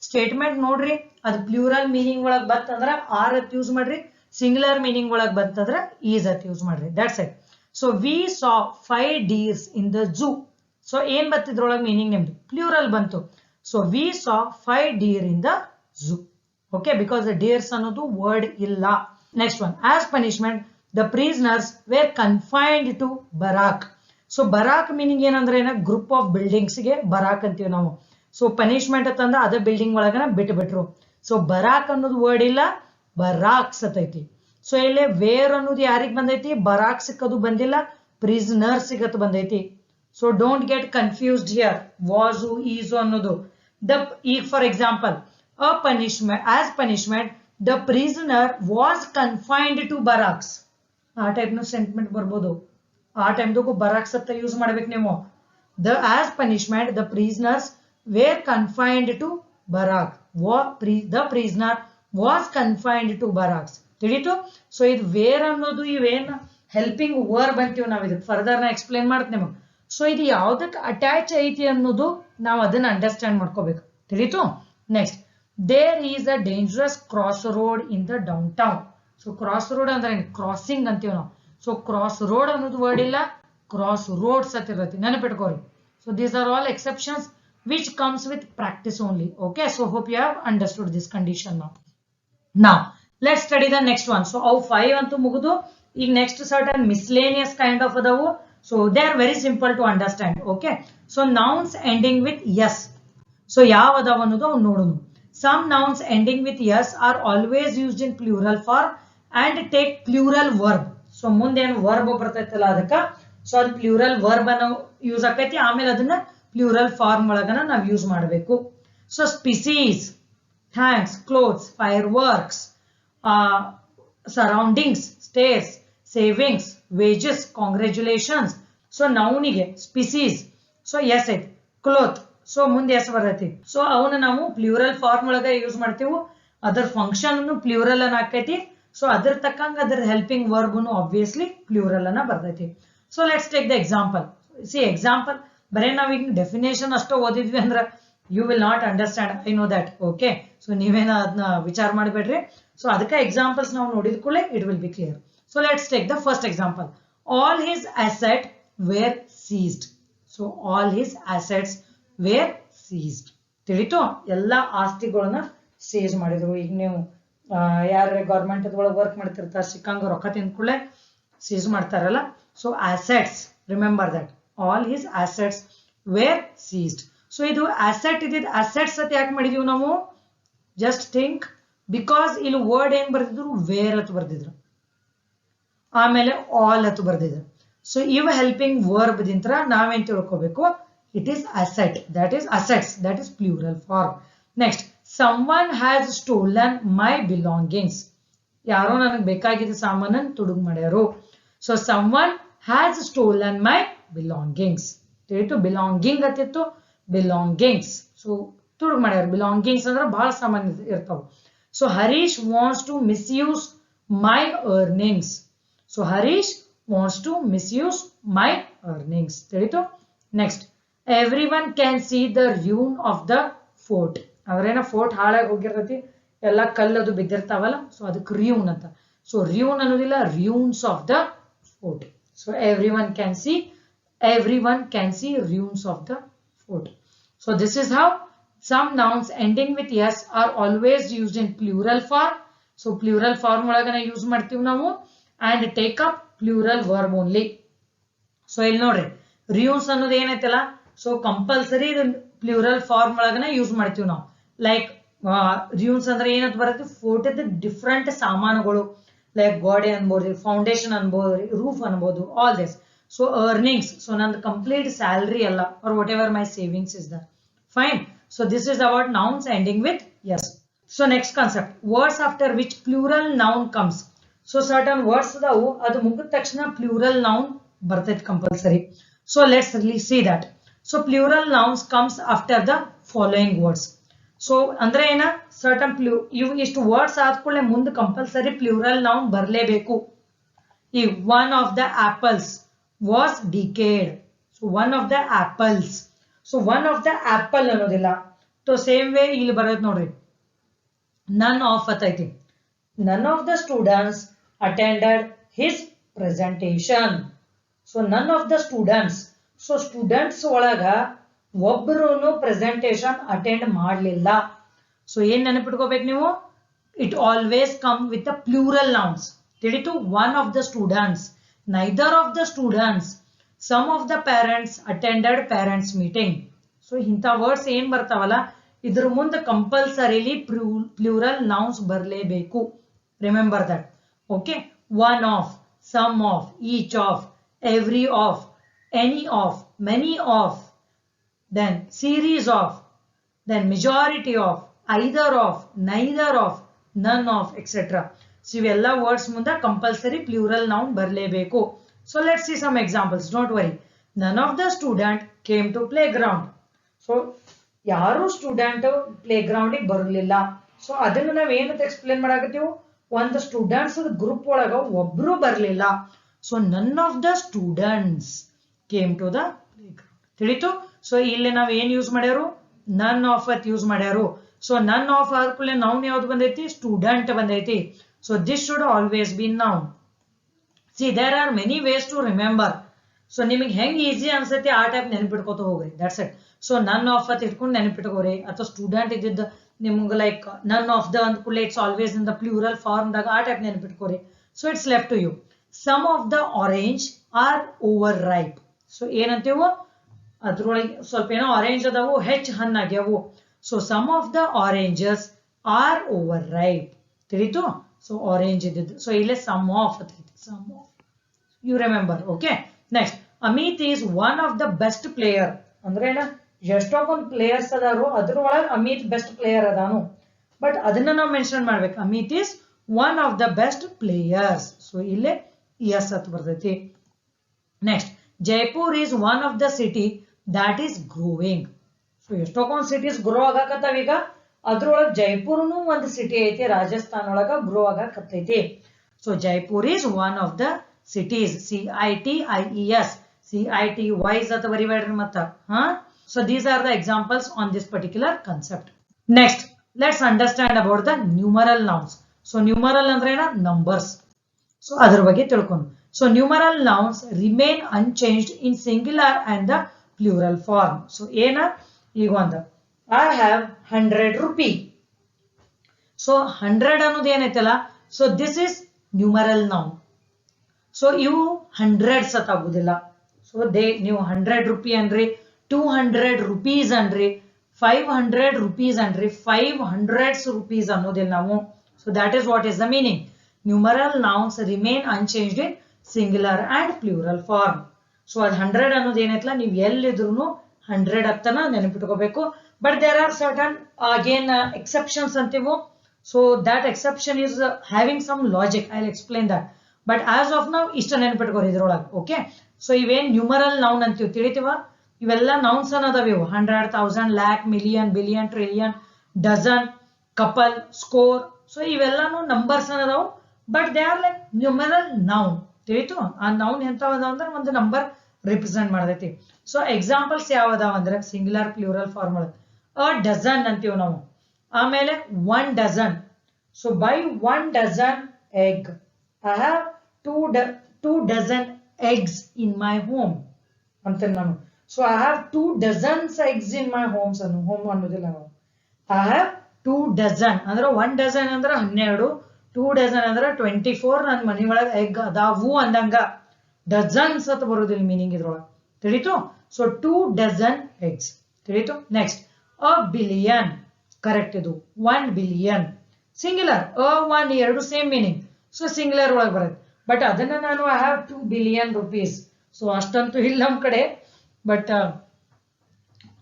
ಸ್ಟೇಟ್ಮೆಂಟ್ ನೋಡ್ರಿ, ಅದು ಪ್ಲೂರಲ್ ಮೀನಿಂಗ್ ಒಳಗ್ ಬಂತಂದ್ರ ಆರ್ ಅತ್ ಯೂಸ್ ಮಾಡ್ರಿ, ಸಿಂಗ್ಯುಲರ್ ಮೀನಿಂಗ್ ಒಳಗ್ ಬಂತಂದ್ರ ಈಸ್ ಅತ್ ಯೂಸ್ ಮಾಡ್ರಿ. That's it. So we saw 5 deers in the zoo. So ಏನ್ ಬತ್ತಿದ್ರೊಳಗ್ ಮೀನಿಂಗ್ ನಿಮ್ದು ಪ್ಲೂರಲ್ ಬಂತು. So we saw 5 deer in the zoo. Okay, because the deers ಅನ್ನೋದು ವರ್ಡ್ ಇಲ್ಲ. Next one, as punishment the prisoners were confined to barrack. So barrack meaning ಏನಂದ್ರೆ ಏನ, group of buildings ಗೆ ಬರಾಕ್ ಅಂತೀವಿ ನಾವು. ಸೊ ಪನಿಷ್ಮೆಂಟ್ ಅಂತಂದ್ರ ಅದ ಬಿಲ್ಡಿಂಗ್ ಒಳಗನ ಬಿಟ್ಬಿಟ್ರು. ಸೊ ಬರಾಕ್ ಅನ್ನೋದು ವರ್ಡ್ ಇಲ್ಲ, ಬರಾಕ್ಸ್ ಐತಿ. ಸೊ ಇಲ್ಲಿ ವೇರ್ ಅನ್ನೋದು ಯಾರಿಗ್ ಬಂದೈತಿ, ಬರಾಕ್ ಸಿಕ್ಕದು ಬಂದಿಲ್ಲ, ಪ್ರಿಸನರ್ ಸಿಗತ್ ಬಂದೈತಿ. So don't get confused here, was is ಅನ್ನೋದು. ಈಗ for example, a punishment, as punishment the prisoner was confined to barracks. ಆ ಟೈಪ್ ನ ಸೆಂಟಿಮೆಂಟ್ ಬರ್ಬೋದು. ಆ ಟೈಮ್ದಾಗೂ ಬರಾಕ್ಸ್ ಅಂತ ಯೂಸ್ ಮಾಡ್ಬೇಕು ನೀವು. The as punishment the prisoners were confined to barrack. The prisoner was confined to barracks. ತಿಳಿತು? ಸೊ ಇದು wear ಅನ್ನೋದು ಇವೇನ್ ಹೆಲ್ಪಿಂಗ್ ವರ್ಬ್ ಅಂತೀವಿ ನಾವು. ಇದಕ್ಕೆ ಫರ್ದರ್ ನಾ ಎಕ್ಸ್ಪ್ಲೇನ್ ಮಾಡ್ತೀನಿ ನಿಮಗೆ. ಸೊ ಇದು ಯಾವ್ದಕ್ಕೆ ಅಟ್ಯಾಚ್ ಐತಿ ಅನ್ನೋದು ನಾವು ಅದನ್ನ ಅಂಡರ್ಸ್ಟ್ಯಾಂಡ್ ಮಾಡ್ಕೋಬೇಕು. ತಿಳಿತು? Next, there is a dangerous crossroad in the downtown. So cross road ಅಂದ್ರೆ ಕ್ರಾಸಿಂಗ್ ಅಂತೀವಿ ನಾವು. ಸೊ ಕ್ರಾಸ್ ರೋಡ್ ಅನ್ನೋದು ವರ್ಡ್ ಇಲ್ಲ, ಕ್ರಾಸ್ ರೋಡ್ಸ್ ಅಂತ ಇರತ್ತೆ, ನೆನಪಿಟ್ಕೋರಿ. So these are all exceptions which comes with practice only. Okay, so hope you have understood this condition now. Now let's study the next one. So ಅವು 5 ಅಂತೂ ಮುಗಿದು, ಈಗ next certain miscellaneous kind of ಅದಾವು. So they are very simple to understand. Okay, so nouns ending with yes. So ಯಾವ ಅದಾವ ಅನ್ನೋದು ಅವ್ನು ನೋಡೋಣ. Some nouns ending with yes are always used in plural form and take plural verb. So ಮುಂದೆ ಏನು verb ಬರ್ತೈತಲ್ಲ ಅದಕ್ಕ, so ಅದು plural verb ಅನ್ನ ಯೂಸ್ ಆಕೈತಿ. ಆಮೇಲೆ ಅದನ್ನ ಪ್ಲೂರಲ್ ಫಾರ್ಮ್ ಒಳಗನ ನಾವು ಯೂಸ್ ಮಾಡಬೇಕು. So species, thanks, clothes, fireworks, surroundings, stairs, savings, wages, congratulations. So ನೌನಿಗೆ ಸ್ಪೀಸೀಸ್, ಸೊ ಎಸ್ ಐತಿ, ಕ್ಲೋತ್, ಸೊ ಮುಂದೆ ಎಸ್ ಬರ್ತೈತಿ. ಸೊ ಅವನ್ನ ನಾವು ಪ್ಲೂರಲ್ ಫಾರ್ಮ್ ಒಳಗ ಯೂಸ್ ಮಾಡ್ತೀವಿ. ಅದರ ಫಂಕ್ಷನ್ ಪ್ಲೂರಲ್ ಅನ್ನ ಆಕೈತಿ. ಸೊ ಅದ್ರ ತಕ್ಕಂಗ ಅದ್ರ ಹೆಲ್ಪಿಂಗ್ ವರ್ಬ್ ಆಬ್ವಿಯಸ್ಲಿ ಪ್ಲೂರಲ್ ಅನ್ನ ಬರ್ತೈತಿ. So let's take the example. See example ಬರೇ ನಾವ್ ಈಗ ಡೆಫಿನೇಷನ್ ಅಷ್ಟೋ ಓದಿದ್ವಿ ಅಂದ್ರ you will not understand, I know that. Okay, so ನೀವೇನ ಅದನ್ನ ವಿಚಾರ ಮಾಡಬೇಡ್ರಿ. ಸೊ ಅದಕ್ಕೆ ಎಕ್ಸಾಂಪಲ್ಸ್ ನಾವು ನೋಡಿದ ಕೂಡಲೇ it will be clear. So let's take the first example. All his asset were seized. So all his assets were seized. ತಿಳಿತು? ಎಲ್ಲ ಆಸ್ತಿಗಳನ್ನ ಸೀಸ್ ಮಾಡಿದ್ರು. ಈಗ ನೀವು ಯಾರ ಗೌರ್ಮೆಂಟ್ ಒಳಗೆ ವರ್ಕ್ ಮಾಡ್ತಿರ್ತಾರೆ, ಸಿಕ್ಕಂಗ ರೊಕ್ಕ ತಿಂದ ಕೂಡಲೇ ಸೀಸ್ ಮಾಡ್ತಾರಲ್ಲ. So assets, remember that, all his assets were seized. So ಇದು ಅಸೆಟ್ ಇದ್ದಿದ್ದು ಅಸೆಟ್ಸ್ ಅಂತ ಯಾಕೆ ಮಾಡಿದೀವಿ ನಾವು? ಜಸ್ಟ್ ಥಿಂಕ್, ಬಿಕಾಸ್ ಇಲ್ಲಿ ವರ್ಡ್ ಏನ್ ಬರ್ದಿದ್ರು, ವೇರ್ ಅಂತ ಬರ್ದಿದ್ರು, ಆಮೇಲೆ ಆಲ್ ಅಂತ ಬರ್ದಿದ್ರು. ಸೊ ಇವ ಹೆಲ್ಪಿಂಗ್ ವರ್ಬ್ ದಿಂತ್ರ ನಾವೇನ್ ತಿಳ್ಕೋಬೇಕು, it is asset, that is assets, that is plural form. Next, someone has stolen my belongings. ಯಾರೋ ನನಗೆ ಬೇಕಾಗಿದ್ದ ಸಾಮಾನನ್ನು ತುಡುಗು ಮಾಡ್ಯಾರು. So someone has stolen my belongings. ತಿಳಿತು, ಬಿಲಾಂಗಿಂಗ್ ಅತ್ತಿತ್ತು, ಬಿಲಾಂಗಿಂಗ್ಸ್. ಸೊ ತುಡುಗು ಮಾಡ್ಯಾರ. ಬಿಲಾಂಗಿಂಗ್ಸ್ ಅಂದ್ರೆ ಬಹಳ ಸಾಮಾನ್ಯ ಇರ್ತಾವ. So Harish wants to misuse my earnings. So Harish wants to misuse my earnings. ತಿಳಿತು. Next, every one can see the ruin of the fort. ಅವ್ರೇನ ಫೋರ್ಟ್ ಹಾಳಾಗಿ ಹೋಗಿರ್ತೈತಿ, ಎಲ್ಲ ಕಲ್ಲದು ಬಿದ್ದಿರ್ತಾವಲ್ಲ, ಸೊ ಅದಕ್ಕೆ ರ್ಯೂನ್ ಅಂತ. ಸೊ ರ್ಯೂನ್ ಅನ್ನೋದಿಲ್ಲ, ruins of the fort. So every one can see ruins of the fort. So this is how some nouns ending with s are always used in plural form. So plural form ಒಳಗನ use ಮಾಡ್ತೀವಿ ನಾವು, and take up plural verb only. So ಇಲ್ಲಿ ನೋಡ್ರಿ, ರೂನ್ಸ್ ಅನ್ನೋದು ಏನೈತಲ್ಲ, so compulsory plural form ಒಳಗನ use ಮಾಡ್ತೀವಿ ನಾವು. ಲೈಕ್ ರೂನ್ಸ್ ಅಂದ್ರೆ ಏನಂತ ಬರುತ್ತೆ, ಫೋರ್ಟ್ ಇದ್ದ ಡಿಫ್ರೆಂಟ್ ಸಾಮಾನುಗಳು, ಲೈಕ್ ಗೋಡೆ ಅನ್ಬೋದು, ಫೌಂಡೇಶನ್ ಅನ್ಬೋದು, ರೂಫ್ ಅನ್ಬೋದು, all this. So earnings, so ನಂದು ಕಂಪ್ಲೀಟ್ ಸ್ಯಾಲರಿ ಅಲ್ಲ, or whatever my savings is there. Fine. So this is about nouns ending with yes. So next concept, words after which plural noun comes. So certain words adavu, adu mugid takshana plural noun bartait compulsory. So let's really see that. So plural nouns comes after the following words. So andre ena, certain ivu ishtu words aadkule munde compulsory plural noun barlebeku. If one of the apples was decayed. So one of the apples. So one of the apple ಅನ್ನೋದಿಲ್ಲ. So same way ಇಲ್ಲಿ ಬರೋದು ನೋಡ್ರಿ, none of ಐತಿ. None of the students attended his presentation. So none of the students, so students ಒಳಗ ಒಬ್ಬರು presentation attend ಮಾಡಲಿಲ್ಲ. So ಏನ್ ನೆನಪಿಟ್ಕೋಬೇಕು ನೀವು, it always come with the plural nouns. ತಿಳಿತು. One of the students, neither of the students, some of the parents attended parents meeting. So ಇಂಥ words ಏನ್ ಬರ್ತಾವಲ್ಲ, ಇದ್ರ ಮುಂದೆ ಕಂಪಲ್ಸರಿಲಿ ಪ್ಲೂರಲ್ ನೌನ್ಸ್ ಬರಲೇಬೇಕು. Remember that. Okay. One of, some of, each of, every of, any of, many of, then series of, then majority of, either of, neither of, none of, etcetera. So ಇವೆಲ್ಲ words ಮುಂದೆ compulsory plural noun ಬರಲೇಬೇಕು. So let's see some examples. Don't worry. None of the student came to playground. So ಯಾರು student play ground ಗೆ ಬರಲಿಲ್ಲ. So ಅದನ್ನ ನಾವ್ ಏನಂತ explain ಮಾಡಾಕತ್ತೀವಿ, ಒಂದು ಸ್ಟೂಡೆಂಟ್ಸ್ ಗ್ರೂಪ್ ಒಳಗ ಒಬ್ರು ಬರ್ಲಿಲ್ಲ. So none of the students came to the play ground. ತಿಳಿತು. ಸೊ ಇಲ್ಲಿ ನಾವ್ ಏನ್ ಯೂಸ್ ಮಾಡ್ಯಾರು, ನನ್ ಆಫ್ ಅತ್ ಯೂಸ್ ಮಾಡ್ಯಾರು. ಸೊ ನನ್ ಆಫ್ ಆದ್ಕೂಲೆ ನೌನ್ ಯಾವ್ದು ಬಂದೈತಿ, ಸ್ಟೂಡೆಂಟ್ ಬಂದೈತಿ. So this should always be noun. See, there are many ways to remember. So ನಿಮಗೆ ಹೆಂಗ್ ಈಸಿ ಅನ್ಸತ್ತೆ ಆ ಟೈಪ್ ನೆನಪಿಟ್ಕೋತ ಹೋಗ್ರಿ. That's it. So none of ಅಂತ ಇಟ್ಕೊಂಡು ನೆನಪಿಟ್ಕೋರಿ, ಅಥವಾ ಸ್ಟೂಡೆಂಟ್ ಇದ್ದಿದ್ದು ನಿಮ್ಗೆ ಲೈಕ್ ನನ್ ಆಫ್ ದ ಅಂದ ಕೂಡಲೇ it's always in the plural form ದಾಗ ಆ ಟೈಪ್ ನೆನಪಿಟ್ಕೋರಿ. So it's left to you. Some of the orange are over ripe. So ಏನಂತೀವೋ ಅದ್ರೊಳಗೆ ಸ್ವಲ್ಪ ಏನೋ ಆರೆಂಜ್ ಅದಾವು, ಹೆಚ್ಚು ಹಣ್ಣಾಗ್ಯಾವು. So some of the oranges are over ripe. ತಿಳಿತು. ಸೊ ಆರೆಂಜ್ ಇದ್ದಿದ್ದು, ಸೊ ಇಲ್ಲೇ ಸಮ್ ಆಫ್ ಅಂತ ಐತಿ. Some of, you remember. Okay. Next, Amit is one of the best player. ಅಂದ್ರೆ ಏನ, ಎಷ್ಟೊಂದು ಪ್ಲೇಯರ್ಸ್ ಅದಾರು, ಅದ್ರೊಳಗೆ ಅಮಿತ್ ಬೆಸ್ಟ್ ಪ್ಲೇಯರ್ ಅದಾನು. ಬಟ್ ಅದನ್ನ ನಾವು ಮೆನ್ಷನ್ ಮಾಡ್ಬೇಕು. Amit is one of the best players. So ಇಲ್ಲೇ ಎಸ್ ಅಂತ ಬರ್ತೈತಿ. Next, Jaipur is one of the city that is growing. So ಎಷ್ಟೊಂದು ಸಿಟೀಸ್ ಗ್ರೋ ಆಗಾಕತ್ತಾವ ಈಗ, ಅದ್ರೊಳಗೆ ಜೈಪುರ್ನು ಒಂದು ಸಿಟಿ ಐತಿ, ರಾಜಸ್ಥಾನ್ ಒಳಗ ಗ್ರೋ ಆಗಾಕತ್ತೈತಿ. So Jaipur is one of the cities. CITIES. CITYs ಅಂತ ಬರಿಬೇಡ್ರಿ ಮತ್ತ. So these are the examples on this particular concept. Next, let's understand about the numeral nouns. So numeral ಅಂದ್ರೆ ಏನ, numbers. So ಅದರ ಬಗ್ಗೆ ತಿಳ್ಕೊಂಡು. So numeral nouns remain unchanged in singular and the plural form. So ಏನ, ಈಗ ಒಂದು I have 100 rupee. So 100 ಅನ್ನೋದು ಏನೈತಲ್ಲ, so this is numeral noun. So ಇವು ಹಂಡ್ರೆಡ್ಸ್ ಆಗುದಿಲ್ಲ. ಸೊ ನೀವು 100 ರೂಪಿ ಅನ್ರಿ, 200 rupees ಅನ್ರಿ 500 rupees ಅನ್ರಿ 500 rupees ಅನ್ನೋದಿಲ್ಲ ನಾವು. So that is what is the meaning. Numeral nouns remain unchanged in singular and plural form. So ಅದು 100 ಅನ್ನೋದು ಏನೈತಲ್ಲ ನೀವು ಎಲ್ಲಿದ್ರು 100 ಅಂತನ ನೆನಪಿಟ್ಕೋಬೇಕು. But there are certain again exceptions ಅಂತೀವು. So that exception is having some logic. I'll explain that. But as of now ಇಷ್ಟ ನೆನಪಿಟ್ಕೋರಿ ಇದ್ರೊಳಗೆ. Okay, so ಇವೇನ್ numeral noun ಅಂತೀವಿ ತಿಳಿತೀವ, ಇವೆಲ್ಲ ನೌನ್ಸ್ ಅನ್ನೋದಾವ ಇವು. 100, 1000, lakh, million, billion, trillion, dozen, couple, score. So ಇವೆಲ್ಲಾನು numbers ಅನ್ನೋದಾವು, but they are like numeral noun. ತಿಳಿತು? ಆ noun ಎಂತಾವದ ಅಂದ್ರೆ ಒಂದು ನಂಬರ್ ರಿಪ್ರೆಸೆಂಟ್ ಮಾಡತೈತಿ. ಸೊ ಎಕ್ಸಾಂಪಲ್ಸ್ ಯಾವದಾವ ಅಂದ್ರೆ ಸಿಂಗ್ಯುಲರ್ ಪ್ಲೂರಲ್ ಫಾರ್ಮ್ ಒಳಗೆ ಅ ಡಜನ್ ಅಂತೀವಿ ನಾವು. ಆಮೇಲೆ 1 dozen. So by 1 dozen egg I have 2 dozen eggs in my home ಅಂತ ನಾನು. So I have 2 dozens eggs in my home ಅನ್ನೋದಿಲ್ಲ ನಾವು. I have 2 dozen ಅಂದ್ರೆ 1 dozen ಅಂದ್ರೆ 12, 2 dozen ಅಂದ್ರೆ 24 ನನ್ನ ಮನಿ ಒಳಗೆ ಎಗ್ ಅದಾವು ಅಂದಂಗ. ಡಜನ್ಸ್ ಅಂತ ಬರೋದಿಲ್ಲ ಮೀನಿಂಗ್ ಇದ್ರೊಳಗೆ. ತಿಳಿತು? So 2 dozen eggs. ತಿಳಿತು? Next a billion. ಕರೆಕ್ಟ್ ಇದು 1 billion. ಸಿಂಗ್ಯುಲರ್ ಅ 1 ಎರಡು ಸೇಮ್ ಮೀನಿಂಗ್. ಸೊ ಸಿಂಗ್ಯುಲರ್ ಒಳಗೆ ಬರುತ್ತೆ. ಬಟ್ ಅದನ್ನ ನಾನು I have 2 billion rupees. So ಅಷ್ಟಂತೂ ಇಲ್ಲ ನಮ್ಮ ಕಡೆ, ಬಟ್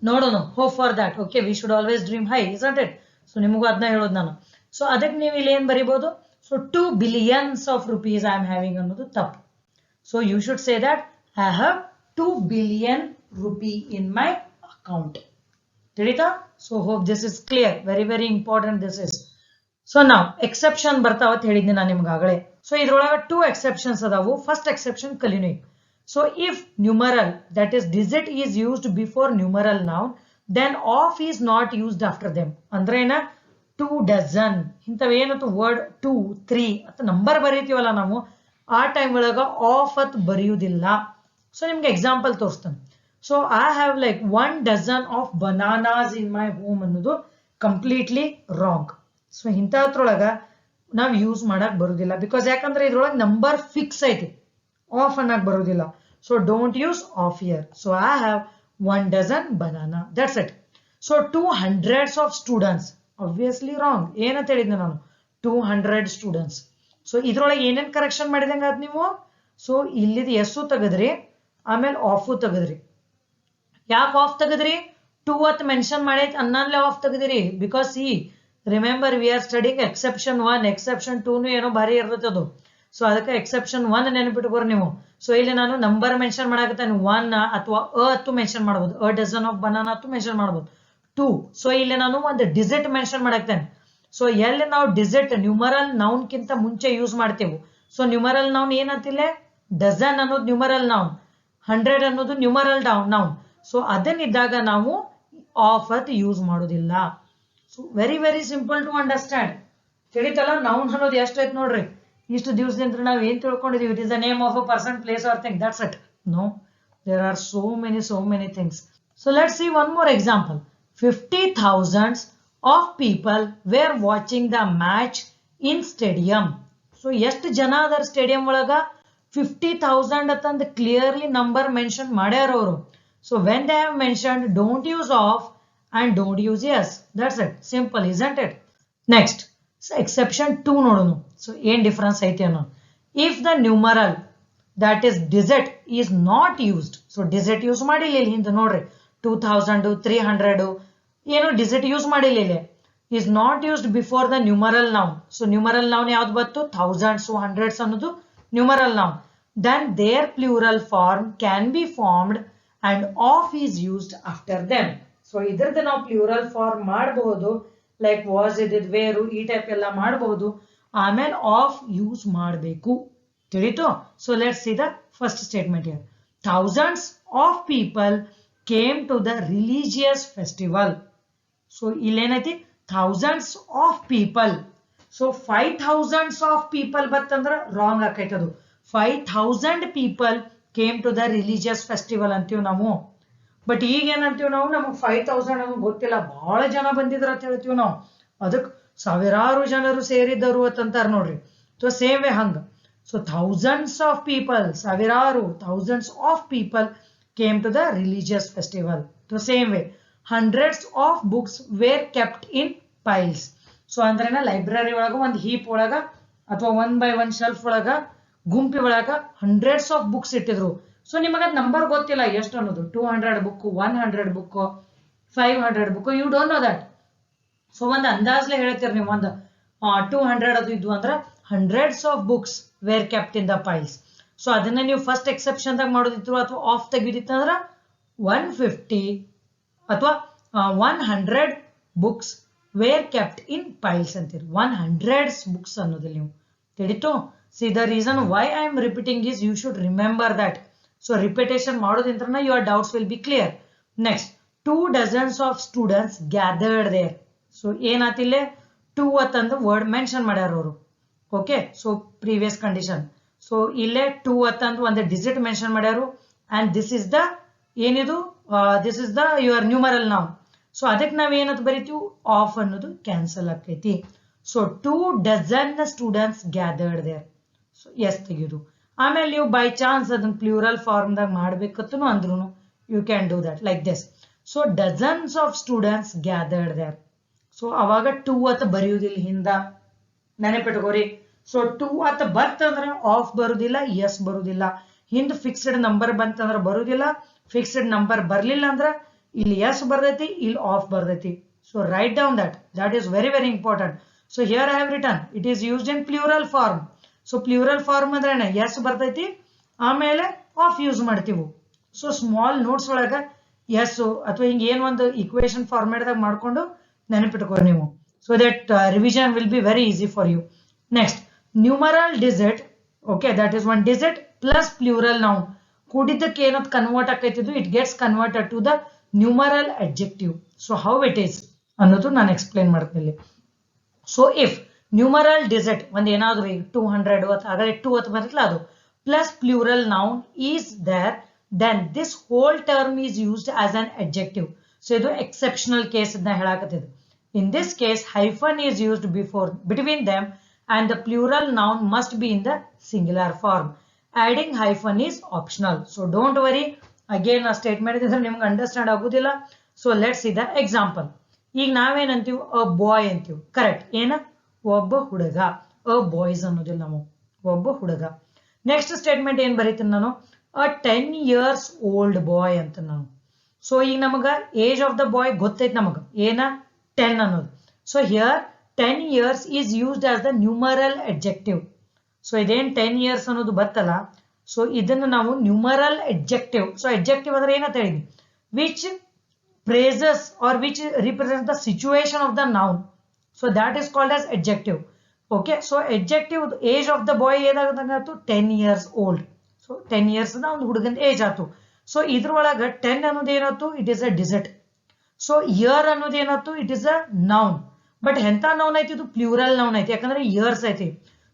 ನೋಡೋಣ. Hope for that. Okay, we should always dream high, isn't it? So ನಿಮಗೂ ಅದನ್ನ ಹೇಳೋದು ನಾನು. ಸೊ ಅದಕ್ಕೆ ನೀವು ಇಲ್ಲಿ ಏನ್ ಬರಿಬಹುದು? So 2 billions of rupees I am having ಅನ್ನೋದು ತಪ್ಪು. So you should say that I have 2 billion rupee in my account. ತಿಳಿತಾ? So hope this is clear. Very very important this is. So ನಾವು exception ಬರ್ತಾವತ್ ಹೇಳಿದ್ದೆ ನಾನು ನಿಮ್ಗೆ ಆಗಲೇ. So ಇದ್ರೊಳಗೆ 2 exceptions ಅದಾವು. ಫಸ್ಟ್ ಎಕ್ಸೆಪ್ಷನ್ ಕಲಿನಿ. So if numeral that is digit is used before numeral noun then of is not used after them. ಅಂದ್ರೆ ಏನ 2 dozen ಇಂಥವೇನತ್ತು ವರ್ಡ್ 2, 3 ಅಂತ ನಂಬರ್ ಬರೀತೀವಲ್ಲ ನಾವು, ಆ ಟೈಮ್ ಒಳಗ ಆಫ್ ಅತ್ ಬರೆಯುವುದಿಲ್ಲ. ಸೊ ನಿಮ್ಗೆ ಎಕ್ಸಾಂಪಲ್ ತೋರಿಸ್ತಾನೆ. So I have like 1 dozen of bananas in my home ಅನ್ನೋದು ಕಂಪ್ಲೀಟ್ಲಿ ರಾಂಗ್. ಸೊ ಇಂಥದ್ರೊಳಗ ನಾವು ಯೂಸ್ ಮಾಡಕ್ ಬರುದಿಲ್ಲ. ಬಿಕಾಸ್ ಯಾಕಂದ್ರೆ ಇದ್ರೊಳಗೆ ನಂಬರ್ ಫಿಕ್ಸ್ ಐತಿ, ಆಫ್ ಅನ್ನಕ್ ಬರುದಿಲ್ಲ. So don't use of year. So I have 1 dozen banana. That's it. So 200 of students obviously wrong. ಏನಂತ ಹೇಳಿದ್ನ ನಾನು? 200 ಸ್ಟೂಡೆಂಟ್ಸ್. ಸೊ ಇದ್ರೊಳಗೆ ಏನೇನ್ ಕರೆಕ್ಷನ್ ಮಾಡಿದಂಗ ಅದ್ ನೀವು? ಸೊ ಇಲ್ಲಿದ್ ಎಸ್ಸು ತೆಗದ್ರಿ, ಆಮೇಲೆ ಆಫು ತೆಗದ್ರಿ. ಯಾಕೆ ಆಫ್ ತೆಗದ್ರಿ? 2 ಅಂತ ಮೆನ್ಷನ್ ಮಾಡೈತಿ ಅನ್ನಲ್ಲೇ ಆಫ್ ತೆಗದಿರಿ. ಬಿಕಾಸ್ ಈ remember we are studying exception 1, exception 2 ಏನೋ ಭಾರಿ ಇರ್ತದೆ ಅದು. ಸೊ ಅದಕ್ಕೆ ಎಕ್ಸೆಪ್ಷನ್ 1 ನೆನಪಿಟ್ಕೋರಿ ನೀವು. ಸೊ ಇಲ್ಲಿ ನಾನು ನಂಬರ್ ಮೆನ್ಷನ್ ಮಾಡಾಕತ್ತೇನೆ 1 ಅಥವಾ ಅತ್ತು ಮೆನ್ಷನ್ ಮಾಡಬಹುದು. ಅ ಡಜನ್ ಆಫ್ ಬನಾನಾ ಅತ್ತು ಮೆನ್ಷನ್ ಮಾಡಬಹುದು. 2. ಸೊ ಇಲ್ಲಿ ನಾನು ಒಂದು ಡಿಜಿಟ್ ಮೆನ್ಷನ್ ಮಾಡಾಕ್ತೇನೆ. ಸೊ ಎಲ್ಲಿ ನಾವು ಡಿಜಿಟ್ ನ್ಯೂಮರಲ್ ನೌನ್ ಕಿಂತ ಮುಂಚೆ ಯೂಸ್ ಮಾಡ್ತೇವೆ. ಸೊ ನ್ಯೂಮರಲ್ ನೌನ್ ಏನಂತಿಲ್ಲ? ಡಜನ್ ಅನ್ನೋದು ನ್ಯೂಮರಲ್ ನೌನ್, 100 ಅನ್ನೋದು ನ್ಯೂಮರಲ್ ನೌನ್. ಸೊ ಅದನ್ನಿದ್ದಾಗ ನಾವು ಆಫ್ ಅತ್ ಯೂಸ್ ಮಾಡೋದಿಲ್ಲ. So very very simple to understand. ತಿಳಿತಲ್ಲ? ನೌನ್ ಅನ್ನೋದು ಎಷ್ಟೈತೆ ನೋಡ್ರಿ. ಇಷ್ಟು ದಿವಸದಿಂದ ನಾವು ಏನ್ ತಿಳ್ಕೊಂಡಿದೀವಿ? It is the name of a person, place or thing. That's it. No, there are so many things. So let's see one more example. 50,000 of people were watching the match in stadium. So ಎಷ್ಟು ಜನ ಅದರ stadium ಒಳಗ? 50,000 ಅಂತಂದು clearly number mention ಮಾಡ್ಯಾರ ಅವರು. So when they have mentioned, don't use of and don't use yes. That's it. Simple, isn't it? Next, so exception 2 ನೋಡೋಣ. So ಏನ್ difference ಐತಿ ಅನ್ನೋ. If the numeral that is digit is not used, so digit use ಮಾಡಿಲ್ಲ ಇಲ್ಲಿ. ಹಿಂದೆ ನೋಡ್ರಿ 2000, 300 ಏನೋ digit use ಮಾಡಿಲ್ಲ ಇಲ್ಲಿ. is not used before the numeral noun. So numeral noun ಯಾವ್ದು ಬಂತು? thousands, so hundreds ಅನ್ನೋದು numeral noun. Then their plural form can be formed and of is used after them. So ಇದ್ರದ್ದು ನಾವು plural form ಮಾಡಬಹುದು. Like was, is, were, ಈ type ಎಲ್ಲ ಮಾಡಬಹುದು. ಆಮೇಲೆ ಆಫ್ ಯೂಸ್ ಮಾಡಬೇಕು. ತಿಳಿತು? So let's see the first statement here. Thousands of people came to the religious festival. So ಇಲ್ಲೇನೈತಿ? Thousands of people. So 5,000 of people ಬತ್ತಂದ್ರ wrong ಆಕೈತಿ ಅದು. 5,000 people came to the religious festival ಅಂತೀವಿ ನಾವು. But ಈಗ ಏನಂತೀವಿ ನಾವು? ನಮಗೆ 5,000 ನಮಗೆ ಗೊತ್ತಿಲ್ಲ, ಬಹಳ ಜನ ಬಂದಿದ್ರ ಅಂತ ಹೇಳ್ತೀವಿ ನಾವು. ಅದಕ್ಕೆ ಸಾವಿರಾರು ಜನರು ಸೇರಿದ್ದರು ಅಂತಂತಾರ ನೋಡ್ರಿ. ಸೊ ಸೇಮ್ ವೇ ಹಂಗ. ಸೊ ಥೌಸಂಡ್ಸ್ ಆಫ್ ಪೀಪಲ್, ಸಾವಿರಾರು, thousands of people came to the religious festival. The same way, hundreds of books were kept in piles. So ಅಂದ್ರೇನ ಲೈಬ್ರರಿ ಒಳಗ ಒಂದು ಹೀಪ್ ಒಳಗ ಅಥವಾ ಒನ್ ಬೈ ಒನ್ ಶೆಲ್ಫ್ ಒಳಗ ಗುಂಪಿ ಒಳಗ ಹಂಡ್ರೆಡ್ಸ್ ಆಫ್ ಬುಕ್ಸ್ ಇಟ್ಟಿದ್ರು. ಸೊ ನಿಮಗೆ ನಂಬರ್ ಗೊತ್ತಿಲ್ಲ ಎಷ್ಟು ಅನ್ನೋದು, 200 book, 100 book, 500 book, you don't know that. So ಒಂದು ಅಂದಾಜ್ಲೆ ಹೇಳ್ತೀರಿ ನೀವು, ಒಂದು 200 ಅದು ಇದ್ವು ಅಂದ್ರೆ hundreds of books were kept in the piles. So ಅದನ್ನ ನೀವು ಫಸ್ಟ್ ಎಕ್ಸೆಪ್ಷನ್ ದಾಗ ಮಾಡೋದಿತ್ತು ಅಥವಾ ಆಫ್ ತೆಗಿದಿತ್ತು ಅಂದ್ರೆ 150 ಅಥವಾ 100 books were kept in piles ಅಂತೀರಿ. 100 ಬುಕ್ಸ್ ಅನ್ನೋದಿಲ್ಲ ನೀವು, ತಿಳಿತು. See the reason why I am repeating is you should remember that. So repetition ಮಾಡೋದಿಂತ್ರ your doubts will be clear. Next, 2 dozens of students gathered there. So ಏನಾತಿಲ್ಲೇ 2 ಅಂತಂದು word mention ಮಾಡ್ಯಾರ ಅವರು. Okay, so previous condition. So ಇಲ್ಲೇ 2 ಅಂತಂದು ಒಂದು digit mention ಮಾಡ್ಯಾರು. And this is the ಏನಿದು, this is the your numeral noun. So ಅದಕ್ಕೆ ನಾವ್ ಏನಂತ ಬರೀತೀವಿ, ಆಫ್ ಅನ್ನೋದು ಕ್ಯಾನ್ಸಲ್ ಆಕೈತಿ. So 2 dozen students gathered there. So S ತೆಗೆಯುದು. ಆಮೇಲೆ ನೀವು ಬೈ ಚಾನ್ಸ್ ಅದನ್ನ ಪ್ಲೂರಲ್ ಫಾರ್ಮ್ ದಾಗ ಮಾಡ್ಬೇಕತ್ತೂ ಅಂದ್ರೂ you can do that like this. So dozens of students gathered there. So ಅವಾಗ 2 ಅಂತ ಬರೆಯುವುದಿಲ್ಲ, ಹಿಂದ ನೆನಪಿಟ್ಕೋರಿ. ಸೊ 2 ಅಂತ ಬರ್ತಂದ್ರೆ ಆಫ್ ಬರುದಿಲ್ಲ, ಎಸ್ ಬರುದಿಲ್ಲ. ಹಿಂದ್ ಫಿಕ್ಸ್ಡ್ ನಂಬರ್ ಬಂತಂದ್ರೆ ಬರುದಿಲ್ಲ, ಫಿಕ್ಸ್ಡ್ ನಂಬರ್ ಬರ್ಲಿಲ್ಲ ಅಂದ್ರೆ ಇಲ್ಲಿ ಎಸ್ ಬರ್ತೈತಿ, ಇಲ್ಲಿ ಆಫ್ ಬರ್ತೈತಿ. So write down that is very very important. So here I have written it is used in plural form. So plural form ಅಂದ್ರೆ ಎಸ್ ಬರ್ತೈತಿ, ಆಮೇಲೆ ಆಫ್ ಯೂಸ್ ಮಾಡ್ತೀವಿ. ಸೊ ಸ್ಮಾಲ್ ನೋಟ್ಸ್ ಒಳಗ ಎಸ್ ಅಥವಾ ಹಿಂಗ ಏನ್ ಒಂದು ಇಕ್ವೇಶನ್ ಫಾರ್ಮೇಟ್ ದಾಗ ಮಾಡ್ಕೊಂಡು ನೆನಪಿಟ್ಕೋರಿ ನೀವು. So that revision will be very easy for you. Next, numeral digit. Okay, that is one digit plus plural noun ಕೂಡಿದ್ದಕ್ಕೆ ಏನಂತ ಕನ್ವರ್ಟ್ ಆಕೈತಿದ್ದು, it gets converted to the numeral adjective. So how it is ಅನ್ನೋದು ನಾನು explain ಮಾಡ್ತೀನಿ. So if numeral digit ಒಂದು ಏನಾದ್ರು ಈಗ 200 ಆಗಲೇ 2 ಅಂತ ಬರ್ತಲ್ಲ ಅದು plus plural noun is there, then this whole term is used as an adjective. So ಇದು ಎಕ್ಸೆಪ್ಷನಲ್ ಕೇಸ್ ಇದನ್ನ ಹೇಳಾಕತ್ತಿದ್ದು. In this case hyphen is used between them and the plural noun must be in the singular form. Adding hyphen is optional. So don't worry, again a statement ಇದ್ರೆ ನಿಮ್ಗೆ understand ಆಗುದಿಲ್ಲ. So let's see the example. ಈಗ ನಾವೇನಂತೀವಿ, ಅ ಬಾಯ್ ಅಂತೀವಿ. Correct, ಏನ ಒಬ್ಬ ಹುಡುಗ. ಅ boys ಅನ್ನೋದಿಲ್ಲ ನಾವು, ಒಬ್ಬ ಹುಡುಗ. ನೆಕ್ಸ್ಟ್ ಸ್ಟೇಟ್ಮೆಂಟ್ ಏನ್ ಬರೀತೀನಿ ನಾನು, ಅ 10 years old ಬಾಯ್ ಅಂತ ನಾನು. ಸೊ ಈಗ ನಮಗ ಏಜ್ ಆಫ್ ದ ಬಾಯ್ ಗೊತ್ತೈತಿ ನಮಗ, ಏನ 10 ಅನ್ನೋದು. So here 10 years is used as the numeral adjective. So ಇದೇನ್ 10 years ಅನ್ನೋದು ಬತ್ತಲ್ಲ, ಸೊ ಇದನ್ನ ನಾವು ನ್ಯೂಮರಲ್ adjective. ಸೊ adjective ಅಂದ್ರೆ ಏನಂತ ಹೇಳಿದ್ವಿ, which praises or which represents the situation of the noun. So that is called as adjective. Okay, so adjective age of the boy ಏನಾಗತ್ತು, 10 years old. So 10 years ನ ಒಂದು ಹುಡುಗನ age ಆಯ್ತು. So ಇದ್ರೊಳಗ 10 ಅನ್ನೋದು ಏನಾಯ್ತು, it is a digit. So here ಅನ್ನೋದು ಏನಾಯ್ತು, it is a noun. But ಎಂತ ನೌನ್ ಐತಿ, ಇದು ಪ್ಲೂರಲ್ ನೌನ್ ಐತಿ, ಯಾಕಂದ್ರೆ ಇಯರ್ಸ್ ಐತಿ.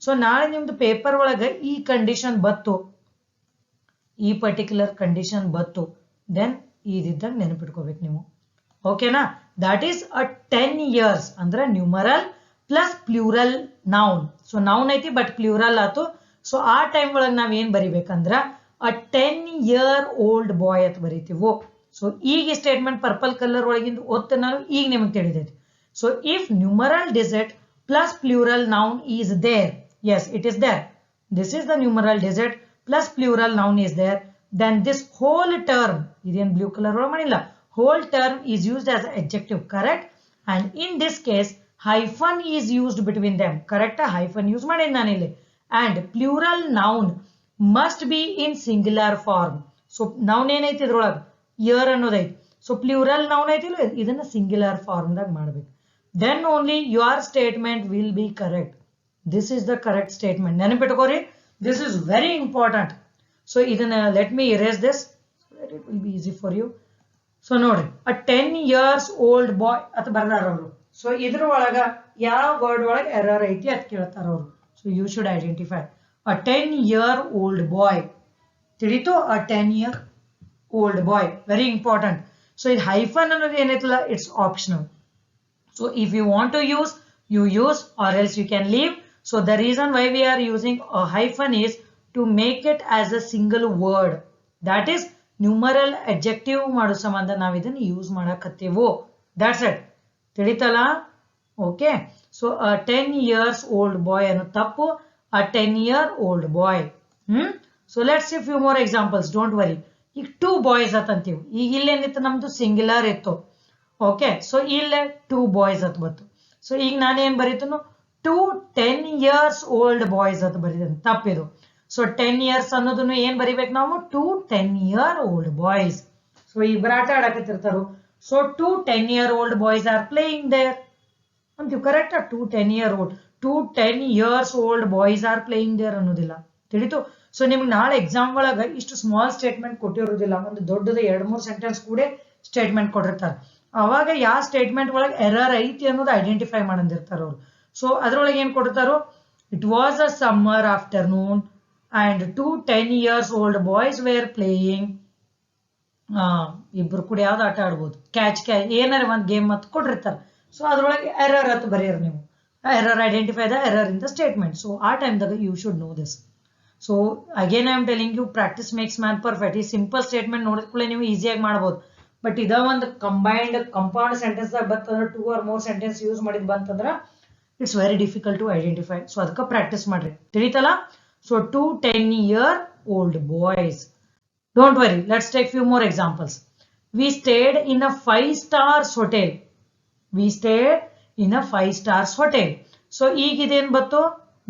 ಸೊ ನಾಳೆ ನಿಮ್ದು ಪೇಪರ್ ಒಳಗ ಈ ಕಂಡೀಷನ್ ಬತ್ತು, ಈ ಪರ್ಟಿಕ್ಯುಲರ್ ಕಂಡೀಷನ್ ಬತ್ತು, ದೆನ್ ಇದ್ದಾಗ ನೆನಪಿಟ್ಕೋಬೇಕು ನೀವು. ಓಕೆನಾ, ದಟ್ ಈಸ್ ಅ 10 years ಅಂದ್ರೆ numeral plus plural noun. So noun ಐತಿ ಬಟ್ ಪ್ಲೂರಲ್ ಆತು. ಸೊ ಆ ಟೈಮ್ ಒಳಗೆ ನಾವ್ ಏನ್ ಬರಿಬೇಕಂದ್ರ ಅ 10 year old ಬಾಯ್ ಅಂತ ಬರೀತೀವೋ. ಸೊ ಈಗ ಸ್ಟೇಟ್ಮೆಂಟ್ ಪರ್ಪಲ್ ಕಲರ್ ಒಳಗಿಂದ ಓದ್ತ ನಾನು ಈಗ ನಿಮಗೆ ತಿಳಿದೈತಿ. So if numeral digit plus plural noun is there, yes it is there, this is the numeral digit plus plural noun is there, then this whole term, idan blue color ro manilla, whole term is used as an adjective, correct? And in this case hyphen is used between them, correct? Hyphen use madin nanile. And plural noun must be in singular form. So noun enaiti idrolaga year annodai, so plural noun aitilla idanna singular form ದಾಗ ಮಾಡಬೇಕು, then only your statement will be correct. This is the correct statement. ನೆನಪಿಟ್ಕೋರಿ, this is very important. So ಇದನ್ನ let me erase this so that it will be easy for you. So ನೋಡ್ರಿ, a 10 years old boy ಅಂತ ಬರ್ದಾರ ಅವರು. So ಇದ್ರ ಒಳಗ ಯಾವ word ಒಳಗ error ಐತಿ ಅಂತ ಕೇಳ್ತಾರ ಅವರು. So you should identify a 10 year old boy. ತಿಳಿತು, a 10 year old boy, very important. So ಇದು hyphen ಅನ್ನೋದು ಏನೈತಲ್ಲ, it's optional. So if you want to use, you use, or else you can leave. So the reason why we are using a hyphen is to make it as a single word. That is, numeral adjective ಮಾಡೋ ಸಂಬಂಧ ನಾವು ಇದನ್ನು use ಮಾಡಕತ್ತೇವು. That's it. ತಿಳಿತಲ್ಲ? Okay. So 10 years old boy ಅನ್ನೋ ತಪ್ಪು, a 10-year-old boy. So let's see few more examples, don't worry. ಈಗ 2 boys ಅತ್ತಂತೀವಿ. ಈಗ ಇಲ್ಲೇನಿತ್ತು, ನಮ್ದು ಸಿಂಗ್ಯುಲರ್ ಇತ್ತು. ಓಕೆ, ಸೊ ಇಲ್ಲೇ 2 boys ಅಂತ ಬಂತು. ಸೊ ಈಗ ನಾನೇನ್ ಬರೀತನು, 2 10-years-old boys ಅಂತ ಬರೀತೇನೆ. ತಪ್ಪಿದು. ಸೊ 10 years ಅನ್ನೋದನ್ನು ಏನ್ ಬರಿಬೇಕು ನಾವು, 2 10-year-old boys. ಸೊ ಇಬ್ಬರು ಆಟ ಆಡಕತ್ತಿರ್ತಾರು. So 2 10-year-old boys are playing there ಅಂತೀವಿ. Correct? 2 10 years old boys are playing there ಅನ್ನೋದಿಲ್ಲ. ತಿಳಿತು? ಸೊ ನಿಮ್ಗೆ ನಾಳೆ ಎಕ್ಸಾಮ್ ಒಳಗ ಇಷ್ಟು ಸ್ಮಾಲ್ ಸ್ಟೇಟ್ಮೆಂಟ್ ಕೊಟ್ಟಿರೋದಿಲ್ಲ, ಒಂದು ದೊಡ್ಡದ 2-3 ಸೆಂಟೆನ್ಸ್ ಕೂಡ ಸ್ಟೇಟ್ಮೆಂಟ್ ಕೊಟ್ಟಿರ್ತಾರೆ. ಅವಾಗ ಯಾವ ಸ್ಟೇಟ್ಮೆಂಟ್ ಒಳಗೆ ಎರರ್ ಐತಿ ಅನ್ನೋದು ಐಡೆಂಟಿಫೈ ಮಾಡಂದಿರ್ತಾರ ಅವ್ರು. ಸೊ ಅದ್ರೊಳಗೆ ಏನ್ ಕೊಡ್ತಾರೋ, it was a summer afternoon and 2 10-years-old boys were playing. ಇಬ್ರು ಕೂಡ ಯಾವ್ದು ಆಟ ಆಡ್ಬೋದು, ಕ್ಯಾಚ್ ಏನಾರ ಒಂದ್ ಗೇಮ್ ಅಂತ ಕೊಟ್ಟಿರ್ತಾರೆ. ಸೊ ಅದ್ರೊಳಗೆ ಎರರ್ ಅಂತ ಬರೆಯರ್ ನೀವು. Error, identify the error in the statement. So ಆ ಟೈಮ್ದಾಗ you should know this. So again I am telling you, practice makes man perfect. ಈ ಸಿಂಪಲ್ ಸ್ಟೇಟ್ಮೆಂಟ್ ನೋಡಿದ್ಕೊಳ್ಳೆ ನೀವು ಈಸಿಯಾಗಿ ಮಾಡ್ಬೋದು. ಬಟ್ ಇದ ಒಂದು ಕಂಪೌಂಡ್ ಸೆಂಟೆನ್ಸ್ ದಾಗ ಬಂತಂದ್ರೆ 2 or more ಸೆಂಟೆನ್ಸ್ ಯೂಸ್ ಮಾಡಿದ್ ಬಂತಂದ್ರ it's very difficult to identify. So ಅದಕ್ಕೆ ಪ್ರಾಕ್ಟೀಸ್ ಮಾಡ್ರಿ. ತಿಳಿತಲ್ಲ? So 2 10-year-old boys. Don't worry, let's take few more examples. We stayed in a 5-star hotel. We stayed in a 5-star hotel. So ಈಗ ಇದೇನ್ ಬತ್ತು,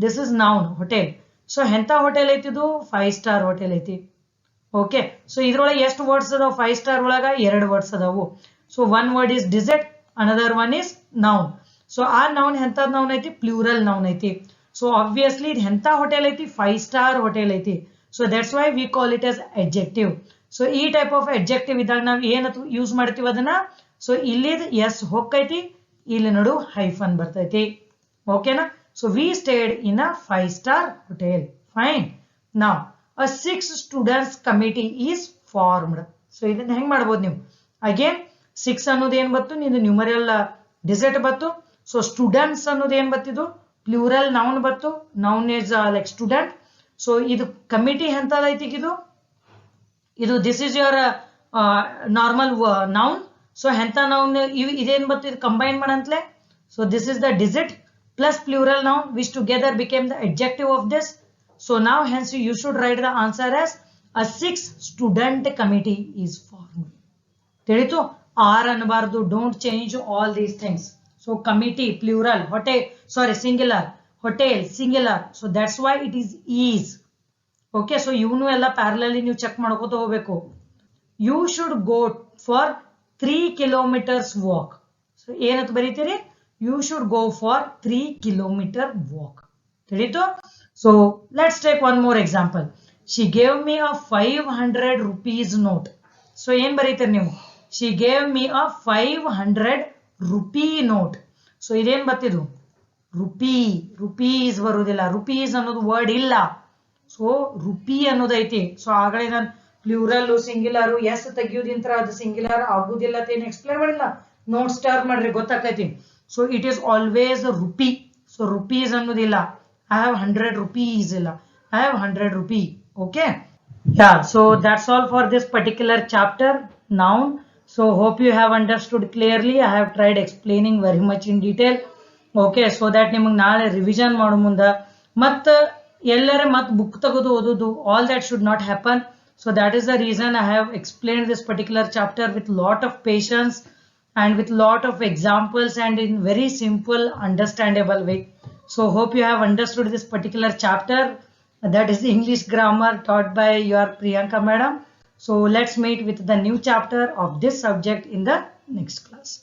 this is noun, hotel. So ಎಂತ hotel ಐತಿ ಇದು, 5-star hotel ಐತಿ. Okay, so ಇದ್ರೊಳಗೆ ಎಷ್ಟು words ಅದಾವ, 5-star ಒಳಗ 2 ವರ್ಡ್ಸ್ ಅದಾವು. So one word is digit, another one is noun. So ಆ ನೌನ್ ಎಂತದ್ ನೌನ್ ಐತಿ, ಪ್ಲೂರಲ್ ನೌನ್ ಐತಿ. ಸೊ ಆಬ್ವಿಯಸ್ಲಿ ಇದು ಎಂತ ಹೋಟೆಲ್ ಐತಿ, 5-star ಹೋಟೆಲ್ ಐತಿ. So that's why we call it as adjective. So ಈ ಟೈಪ್ ಆಫ್ ಅಡ್ಜೆಕ್ಟಿವ್ ಇದ್ದಾಗ ನಾವು ಏನತ್ತು ಯೂಸ್ ಮಾಡ್ತೀವಿ ಅದನ್ನ. ಸೊ ಇಲ್ಲಿದ್ ಎಸ್ ಹೊಕ್ಕೈತಿ, ಇಲ್ಲಿ ನಡು ಹೈಫನ್ ಬರ್ತೈತಿ. ಓಕೆನಾ? So we stayed in a 5-star hotel. Fine. ನಾವ್ a 6 students committee is formed. So ಇದನ್ನ ಹೆಂಗ್ ಮಾಡ್ಬೋದು ನೀವು, ಅಗೇನ್ 6 ಅನ್ನೋದು ಏನ್ ಬತ್ತು, ನಿಂದು ನ್ಯೂಮರಲ್ ಡಿಜಿಟ್ ಬತ್ತು. ಸೊ ಸ್ಟೂಡೆಂಟ್ಸ್ ಅನ್ನೋದು ಏನ್ ಬತ್ತಿದು, ಪ್ಲೂರಲ್ ನೌನ್ ಬತ್ತು. Noun is like student. So ಇದು ಕಮಿಟಿ ಎಂತದೈತಿ, ಇದು this is your normal noun. So ಎಂತ ನೌನ್ ಇದೇನ್ ಬತ್ತು, ಇದು ಕಂಬೈನ್ ಮಾಡಂತ್ಲೆ. So this is the digit plus plural noun which together became the adjective of this. So now hence you should write the answer as a 6 student committee is formed. ತಿಳಿತು? R ಅನ್ನಬಾರ್ದು, don't change all these things. So committee plural, hotel, sorry singular, hotel singular. So that's why it is. Okay, so ಇವನು ಎಲ್ಲ ಪ್ಯಾರಲಲಿ ನೀವು check ಮಾಡ್ಕೋತ ಹೋಗ್ಬೇಕು. You should go for 3 kilometers walk. So ಏನಂತ ಬರೀತೀರಿ, you should go for 3 kilometer walk. ತಿಳಿತು? So let's take one more example. She gave me a 500 rupees note. So ಏನ್ ಬರೀತೀರಿ ನೀವು, she gave me a 500 rupee note. So ಇದೇನ್ ಬತ್ತಿದು, rupees ಬರುವುದಿಲ್ಲ. rupees ಅನ್ನೋದು word ಇಲ್ಲ. So rupee ಅನ್ನೋದೈತಿ. So ಆಗಲೇ ನಾನು ಪ್ಲೂರಲ್ ಸಿಂಗ್ಯುಲರ್ ಎಸ್ ತೆಗಿಯೋದಿಂತ್ರ ಅದು ಸಿಂಗ್ಯುಲರ್ ಆಗುದಿಲ್ಲ ಅಂತ ಏನು ಎಕ್ಸ್ಪ್ಲೇನ್ ಮಾಡಿಲ್ಲ. ನೋಟ್ ಸ್ಟಾರ್ ಮಾಡ್ರಿ, ಗೊತ್ತಾಕೈತಿ. So it is always rupee. So rupees ಅನ್ನೋದಿಲ್ಲ. I have 100 rupees ಇಲ್ಲ, I have 100 rupee. Okay, yeah, so that's all for this particular chapter, noun. So hope you have understood clearly. I have tried explaining very much in detail. Okay, so that ನಿಮಗೆ ನಾಳೆ revision ಮಾಡೋ ಮುಂದೆ ಮತ್ತೆ ಎಲ್ಲರೇ ಮತ್ತೆ book ತೆಗೆದು ಓದೋದು, all that should not happen. So that is the reason I have explained this particular chapter with lot of patience and with lot of examples and in very simple understandable way. So hope you have understood this particular chapter, that is English grammar taught by your Priyanka madam. So let's meet with the new chapter of this subject in the next class.